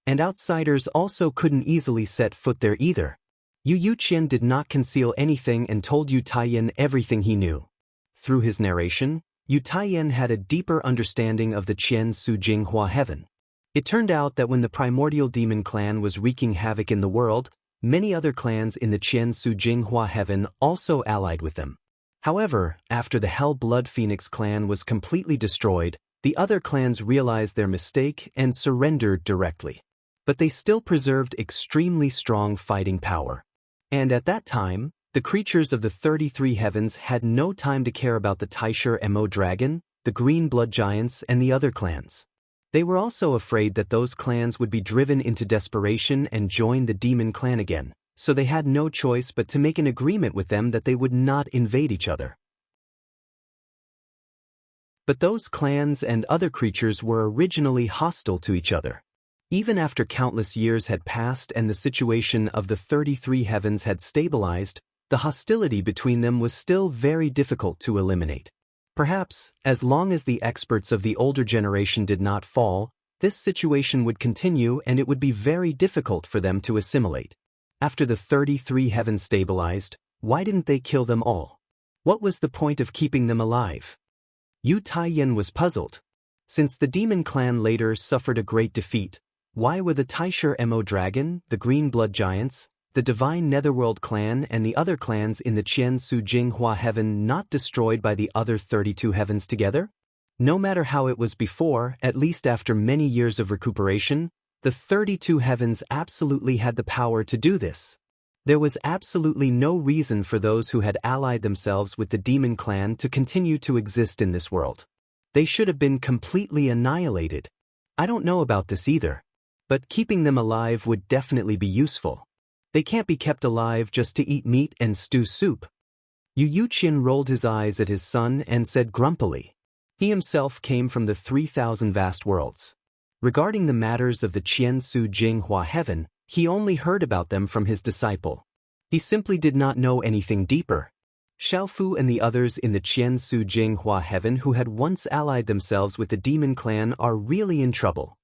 And outsiders also couldn't easily set foot there either. Yu Yuqian did not conceal anything and told Yu Taiyan everything he knew. Through his narration, Yu Taiyan had a deeper understanding of the Qiansu Jinghua heaven. It turned out that when the primordial demon clan was wreaking havoc in the world, Many other clans in the Qian Su Jinghua Heaven also allied with them. However, after the Hell Blood Phoenix clan was completely destroyed, the other clans realized their mistake and surrendered directly. But they still preserved extremely strong fighting power. And at that time, the creatures of the 33 heavens had no time to care about the Taisher Mo dragon, the Green Blood Giants, and the other clans. They were also afraid that those clans would be driven into desperation and join the demon clan again, so they had no choice but to make an agreement with them that they would not invade each other. But those clans and other creatures were originally hostile to each other. Even after countless years had passed and the situation of the 33 heavens had stabilized, the hostility between them was still very difficult to eliminate. Perhaps, as long as the experts of the older generation did not fall, this situation would continue and it would be very difficult for them to assimilate. After the 33 heavens stabilized, why didn't they kill them all? What was the point of keeping them alive? Yu Taiyan was puzzled. Since the demon clan later suffered a great defeat, why were the Taisher Mo dragon, the Green Blood Giants, the Divine Netherworld clan and the other clans in the Qian Su Jinghua Heaven not destroyed by the other 32 heavens together? No matter how it was before, at least after many years of recuperation, the 32 heavens absolutely had the power to do this. There was absolutely no reason for those who had allied themselves with the demon clan to continue to exist in this world. They should have been completely annihilated. I don't know about this either. But keeping them alive would definitely be useful. They can't be kept alive just to eat meat and stew soup. Yu Yuqian rolled his eyes at his son and said grumpily. He himself came from the 3,000 vast worlds. Regarding the matters of the Qian Su Jinghua Heaven, he only heard about them from his disciple. He simply did not know anything deeper. Xiaofu and the others in the Qian Su Jinghua Heaven who had once allied themselves with the demon clan are really in trouble.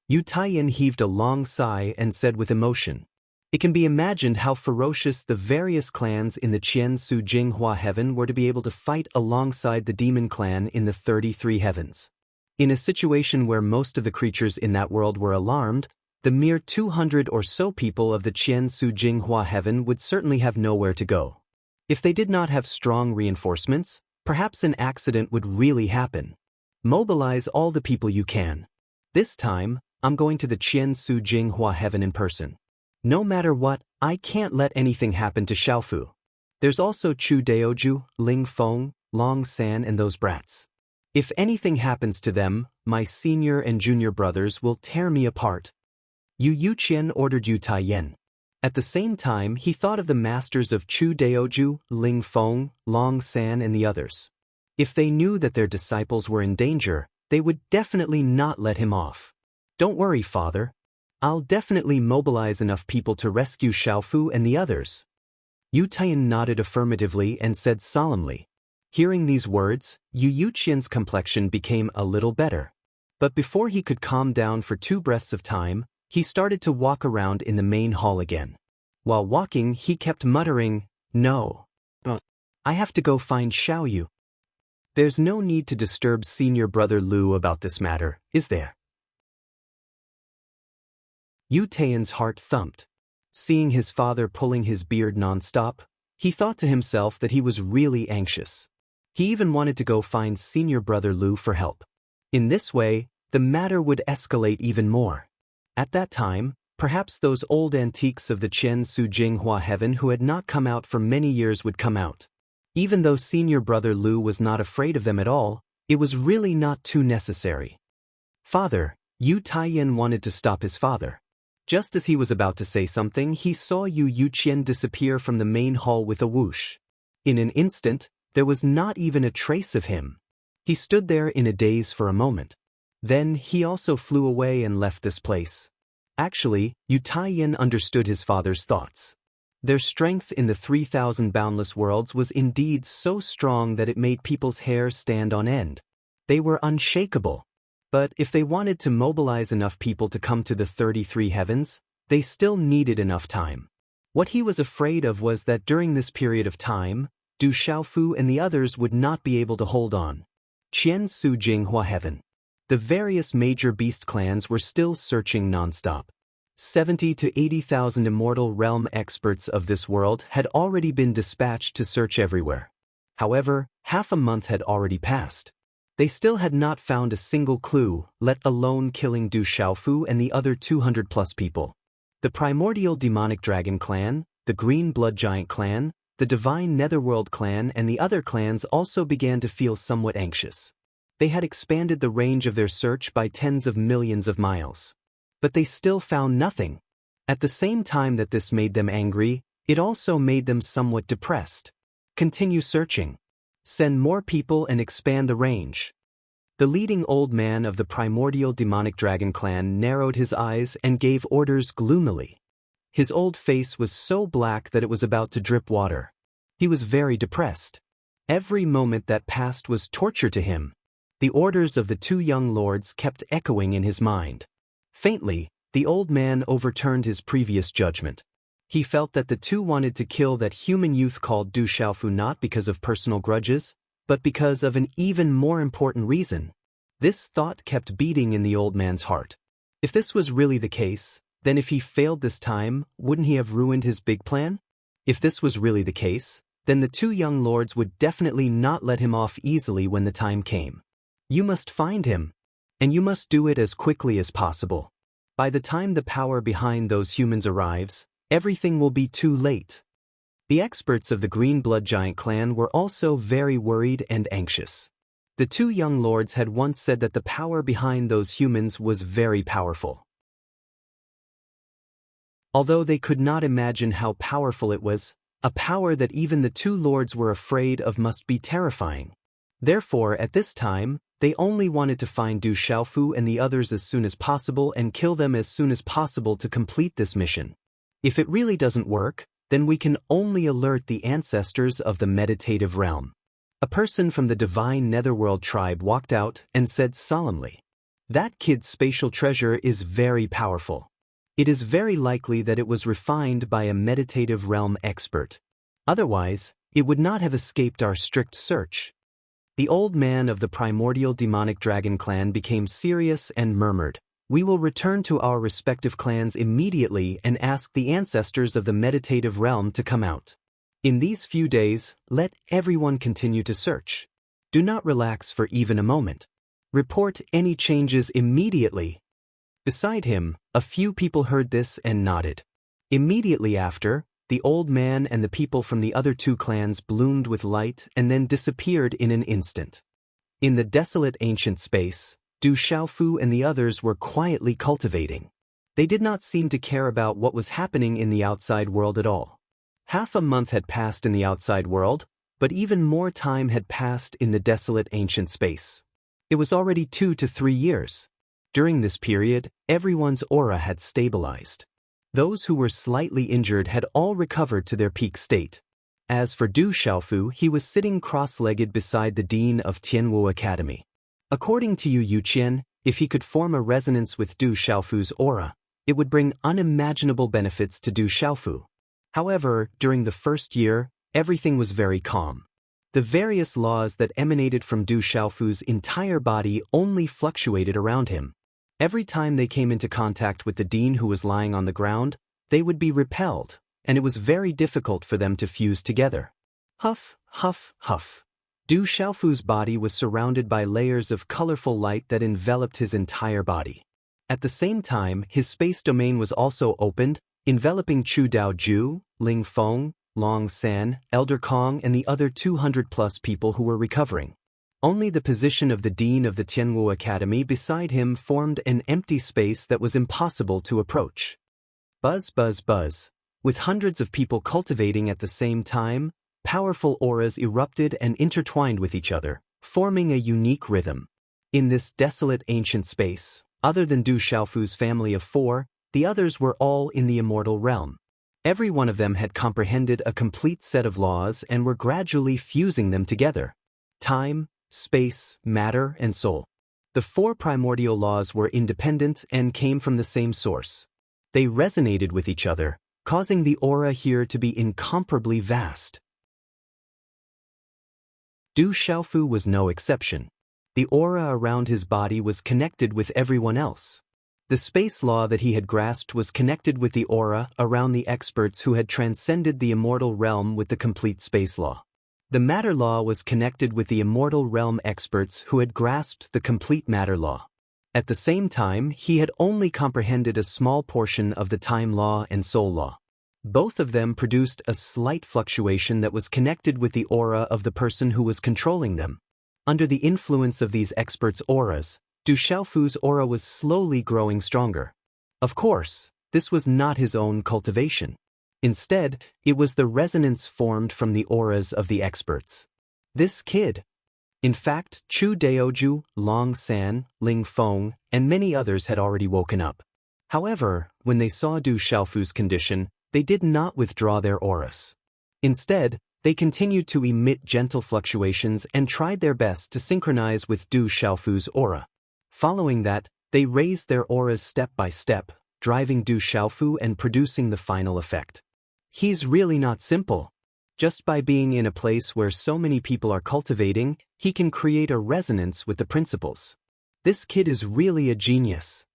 Yu Taiyan heaved a long sigh and said with emotion, it can be imagined how ferocious the various clans in the Qian Su Jinghua Heaven were to be able to fight alongside the demon clan in the 33 heavens. In a situation where most of the creatures in that world were alarmed, the mere 200 or so people of the Qian Su Jinghua Heaven would certainly have nowhere to go. If they did not have strong reinforcements, perhaps an accident would really happen. Mobilize all the people you can. This time, I'm going to the Qian Su Jinghua Heaven in person. No matter what, I can't let anything happen to Xiaofu. There's also Chu Daoju, Ling Feng, Long San and those brats. If anything happens to them, my senior and junior brothers will tear me apart. Yu Yuqian ordered Yu Taiyan. At the same time, he thought of the masters of Chu Daoju, Ling Feng, Long San and the others. If they knew that their disciples were in danger, they would definitely not let him off. Don't worry, father. I'll definitely mobilize enough people to rescue Xiaofu and the others. Yu Taiyan nodded affirmatively and said solemnly. Hearing these words, Yu Yuqian's complexion became a little better. But before he could calm down for 2 breaths of time, he started to walk around in the main hall again. While walking, he kept muttering, no. I have to go find Xiaoyu. There's no need to disturb senior brother Lu about this matter, is there? Yu Taiyan's heart thumped. Seeing his father pulling his beard non-stop, he thought to himself that he was really anxious. He even wanted to go find senior brother Lu for help. In this way, the matter would escalate even more. At that time, perhaps those old antiques of the Qian Su Jinghua Heaven who had not come out for many years would come out. Even though senior brother Lu was not afraid of them at all, it was really not too necessary. Father, Yu Taiyan wanted to stop his father. Just as he was about to say something, he saw Yu Yuqian disappear from the main hall with a whoosh. In an instant, there was not even a trace of him. He stood there in a daze for a moment. Then he also flew away and left this place. Actually, Yu Taiyan understood his father's thoughts. Their strength in the 3,000 boundless worlds was indeed so strong that it made people's hair stand on end. They were unshakable. But if they wanted to mobilize enough people to come to the 33 heavens, they still needed enough time. What he was afraid of was that during this period of time, Du Xiaofu and the others would not be able to hold on. Qian Su Jinghua Heaven. The various major beast clans were still searching non-stop. 70 to 80,000 immortal realm experts of this world had already been dispatched to search everywhere. However, half a month had already passed. They still had not found a single clue, let alone killing Du Xiaofu and the other 200+ people. The primordial demonic dragon clan, the green blood giant clan, the divine netherworld clan and the other clans also began to feel somewhat anxious. They had expanded the range of their search by tens of millions of miles. But they still found nothing. At the same time that this made them angry, it also made them somewhat depressed. Continue searching. Send more people and expand the range. The leading old man of the primordial demonic dragon clan narrowed his eyes and gave orders gloomily. His old face was so black that it was about to drip water. He was very depressed. Every moment that passed was torture to him. The orders of the two young lords kept echoing in his mind. Faintly, the old man overturned his previous judgment. He felt that the two wanted to kill that human youth called Du Xiaofu not because of personal grudges, but because of an even more important reason. This thought kept beating in the old man's heart. If this was really the case, then if he failed this time, wouldn't he have ruined his big plan? If this was really the case, then the two young lords would definitely not let him off easily when the time came. You must find him. And you must do it as quickly as possible. By the time the power behind those humans arrives, everything will be too late. The experts of the Green Blood Giant clan were also very worried and anxious. The two young lords had once said that the power behind those humans was very powerful. Although they could not imagine how powerful it was, a power that even the two lords were afraid of must be terrifying. Therefore, at this time, they only wanted to find Du Xiaofu and the others as soon as possible and kill them as soon as possible to complete this mission. If it really doesn't work, then we can only alert the ancestors of the meditative realm. A person from the divine netherworld tribe walked out and said solemnly, "That kid's spatial treasure is very powerful. It is very likely that it was refined by a meditative realm expert. Otherwise, it would not have escaped our strict search." The old man of the primordial demonic dragon clan became serious and murmured, "We will return to our respective clans immediately and ask the ancestors of the meditative realm to come out. In these few days, let everyone continue to search. Do not relax for even a moment. Report any changes immediately." Beside him, a few people heard this and nodded. Immediately after, the old man and the people from the other two clans bloomed with light and then disappeared in an instant. In the desolate ancient space, Du Xiaofu and the others were quietly cultivating. They did not seem to care about what was happening in the outside world at all. Half a month had passed in the outside world, but even more time had passed in the desolate ancient space. It was already 2 to 3 years. During this period, everyone's aura had stabilized. Those who were slightly injured had all recovered to their peak state. As for Du Xiaofu, he was sitting cross-legged beside the dean of Tianwu Academy. According to Yu Qian, if he could form a resonance with Du Xiaofu's aura, it would bring unimaginable benefits to Du Xiaofu. However, during the first year, everything was very calm. The various laws that emanated from Du Xiaofu's entire body only fluctuated around him. Every time they came into contact with the dean who was lying on the ground, they would be repelled, and it was very difficult for them to fuse together. Huff, huff, huff. Du Xiaofu's body was surrounded by layers of colorful light that enveloped his entire body. At the same time, his space domain was also opened, enveloping Chu Daoju, Ling Feng, Long San, Elder Kong and the other 200+ people who were recovering. Only the position of the dean of the Tianwu Academy beside him formed an empty space that was impossible to approach. Buzz, buzz, buzz. With hundreds of people cultivating at the same time, powerful auras erupted and intertwined with each other, forming a unique rhythm. In this desolate ancient space, other than Du Xiaofu's family of 4, the others were all in the immortal realm. Every one of them had comprehended a complete set of laws and were gradually fusing them together. Time, space, matter, and soul. The 4 primordial laws were independent and came from the same source. They resonated with each other, causing the aura here to be incomparably vast. Du Xiaofu was no exception. The aura around his body was connected with everyone else. The space law that he had grasped was connected with the aura around the experts who had transcended the immortal realm with the complete space law. The matter law was connected with the immortal realm experts who had grasped the complete matter law. At the same time, he had only comprehended a small portion of the time law and soul law. Both of them produced a slight fluctuation that was connected with the aura of the person who was controlling them. Under the influence of these experts' auras, Du Xiaofu's aura was slowly growing stronger. Of course, this was not his own cultivation. Instead, it was the resonance formed from the auras of the experts. This kid. In fact, Chu Daoju, Long San, Ling Feng, and many others had already woken up. However, when they saw Du Xiaofu's condition, they did not withdraw their auras. Instead, they continued to emit gentle fluctuations and tried their best to synchronize with Du Xiaofu's aura. Following that, they raised their auras step by step, driving Du Xiaofu and producing the final effect. He's really not simple. Just by being in a place where so many people are cultivating, he can create a resonance with the principles. This kid is really a genius.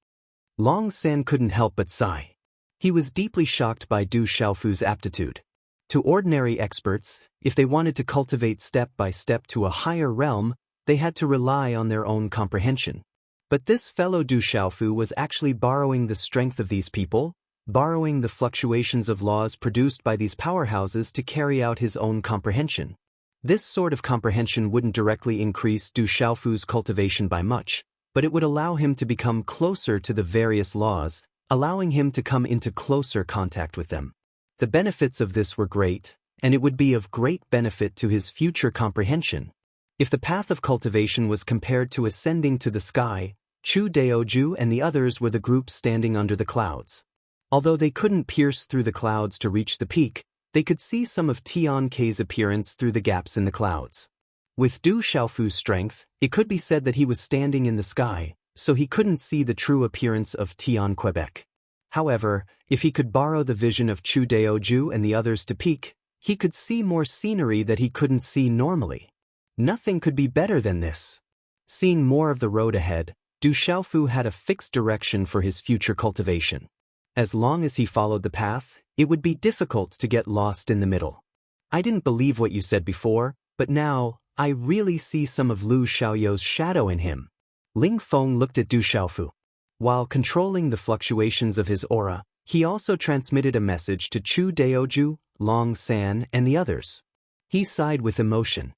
Long San couldn't help but sigh. He was deeply shocked by Du Xiaofu's aptitude. To ordinary experts, if they wanted to cultivate step by step to a higher realm, they had to rely on their own comprehension. But this fellow Du Xiaofu was actually borrowing the strength of these people, borrowing the fluctuations of laws produced by these powerhouses to carry out his own comprehension. This sort of comprehension wouldn't directly increase Du Xiaofu's cultivation by much, but it would allow him to become closer to the various laws, allowing him to come into closer contact with them. The benefits of this were great, and it would be of great benefit to his future comprehension. If the path of cultivation was compared to ascending to the sky, Chu Daoju and the others were the group standing under the clouds. Although they couldn't pierce through the clouds to reach the peak, they could see some of Tian Kei's appearance through the gaps in the clouds. With Du Xiaofu's strength, it could be said that he was standing in the sky, so he couldn't see the true appearance of Tian Quebec. However, if he could borrow the vision of Chu Daoju and the others to peak, he could see more scenery that he couldn't see normally. Nothing could be better than this. Seeing more of the road ahead, Du Xiaofu had a fixed direction for his future cultivation. As long as he followed the path, it would be difficult to get lost in the middle. I didn't believe what you said before, but now, I really see some of Lu Xiaoyou's shadow in him. Ling Feng looked at Du Xiaofu. While controlling the fluctuations of his aura, he also transmitted a message to Chu Daoju, Long San, and the others. He sighed with emotion.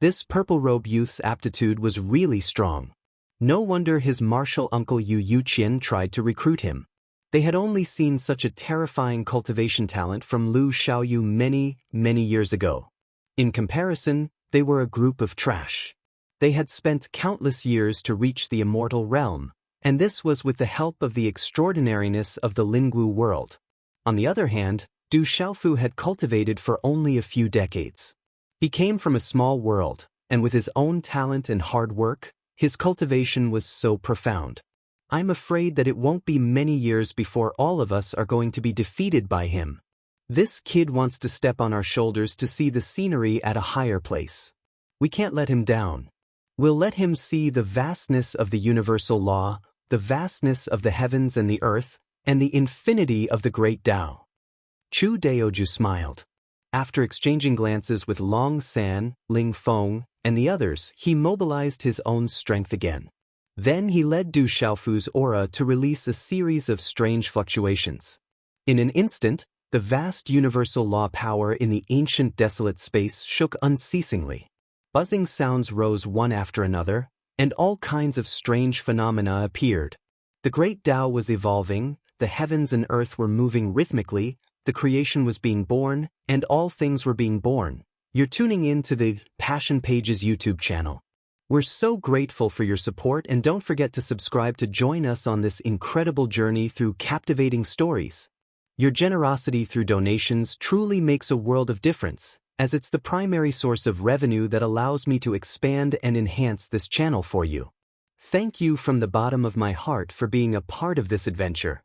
This purple-robe youth's aptitude was really strong. No wonder his martial uncle Yu Yuqian tried to recruit him. They had only seen such a terrifying cultivation talent from Lu Xiaoyu many, many years ago. In comparison, they were a group of trash. They had spent countless years to reach the immortal realm, and this was with the help of the extraordinariness of the Lingwu world. On the other hand, Du Xiaofu had cultivated for only a few decades. He came from a small world, and with his own talent and hard work, his cultivation was so profound. I'm afraid that it won't be many years before all of us are going to be defeated by him. This kid wants to step on our shoulders to see the scenery at a higher place. We can't let him down. We'll let him see the vastness of the universal law, the vastness of the heavens and the earth, and the infinity of the great Tao. Chu Daoju smiled. After exchanging glances with Long San, Ling Feng, and the others, he mobilized his own strength again. Then he led Du Xiaofu's aura to release a series of strange fluctuations. In an instant, the vast universal law power in the ancient desolate space shook unceasingly. Buzzing sounds rose one after another, and all kinds of strange phenomena appeared. The great Tao was evolving, the heavens and earth were moving rhythmically, the creation was being born, and all things were being born. You're tuning in to the Passion Pages YouTube channel. We're so grateful for your support, and don't forget to subscribe to join us on this incredible journey through captivating stories. Your generosity through donations truly makes a world of difference, as it's the primary source of revenue that allows me to expand and enhance this channel for you. Thank you from the bottom of my heart for being a part of this adventure.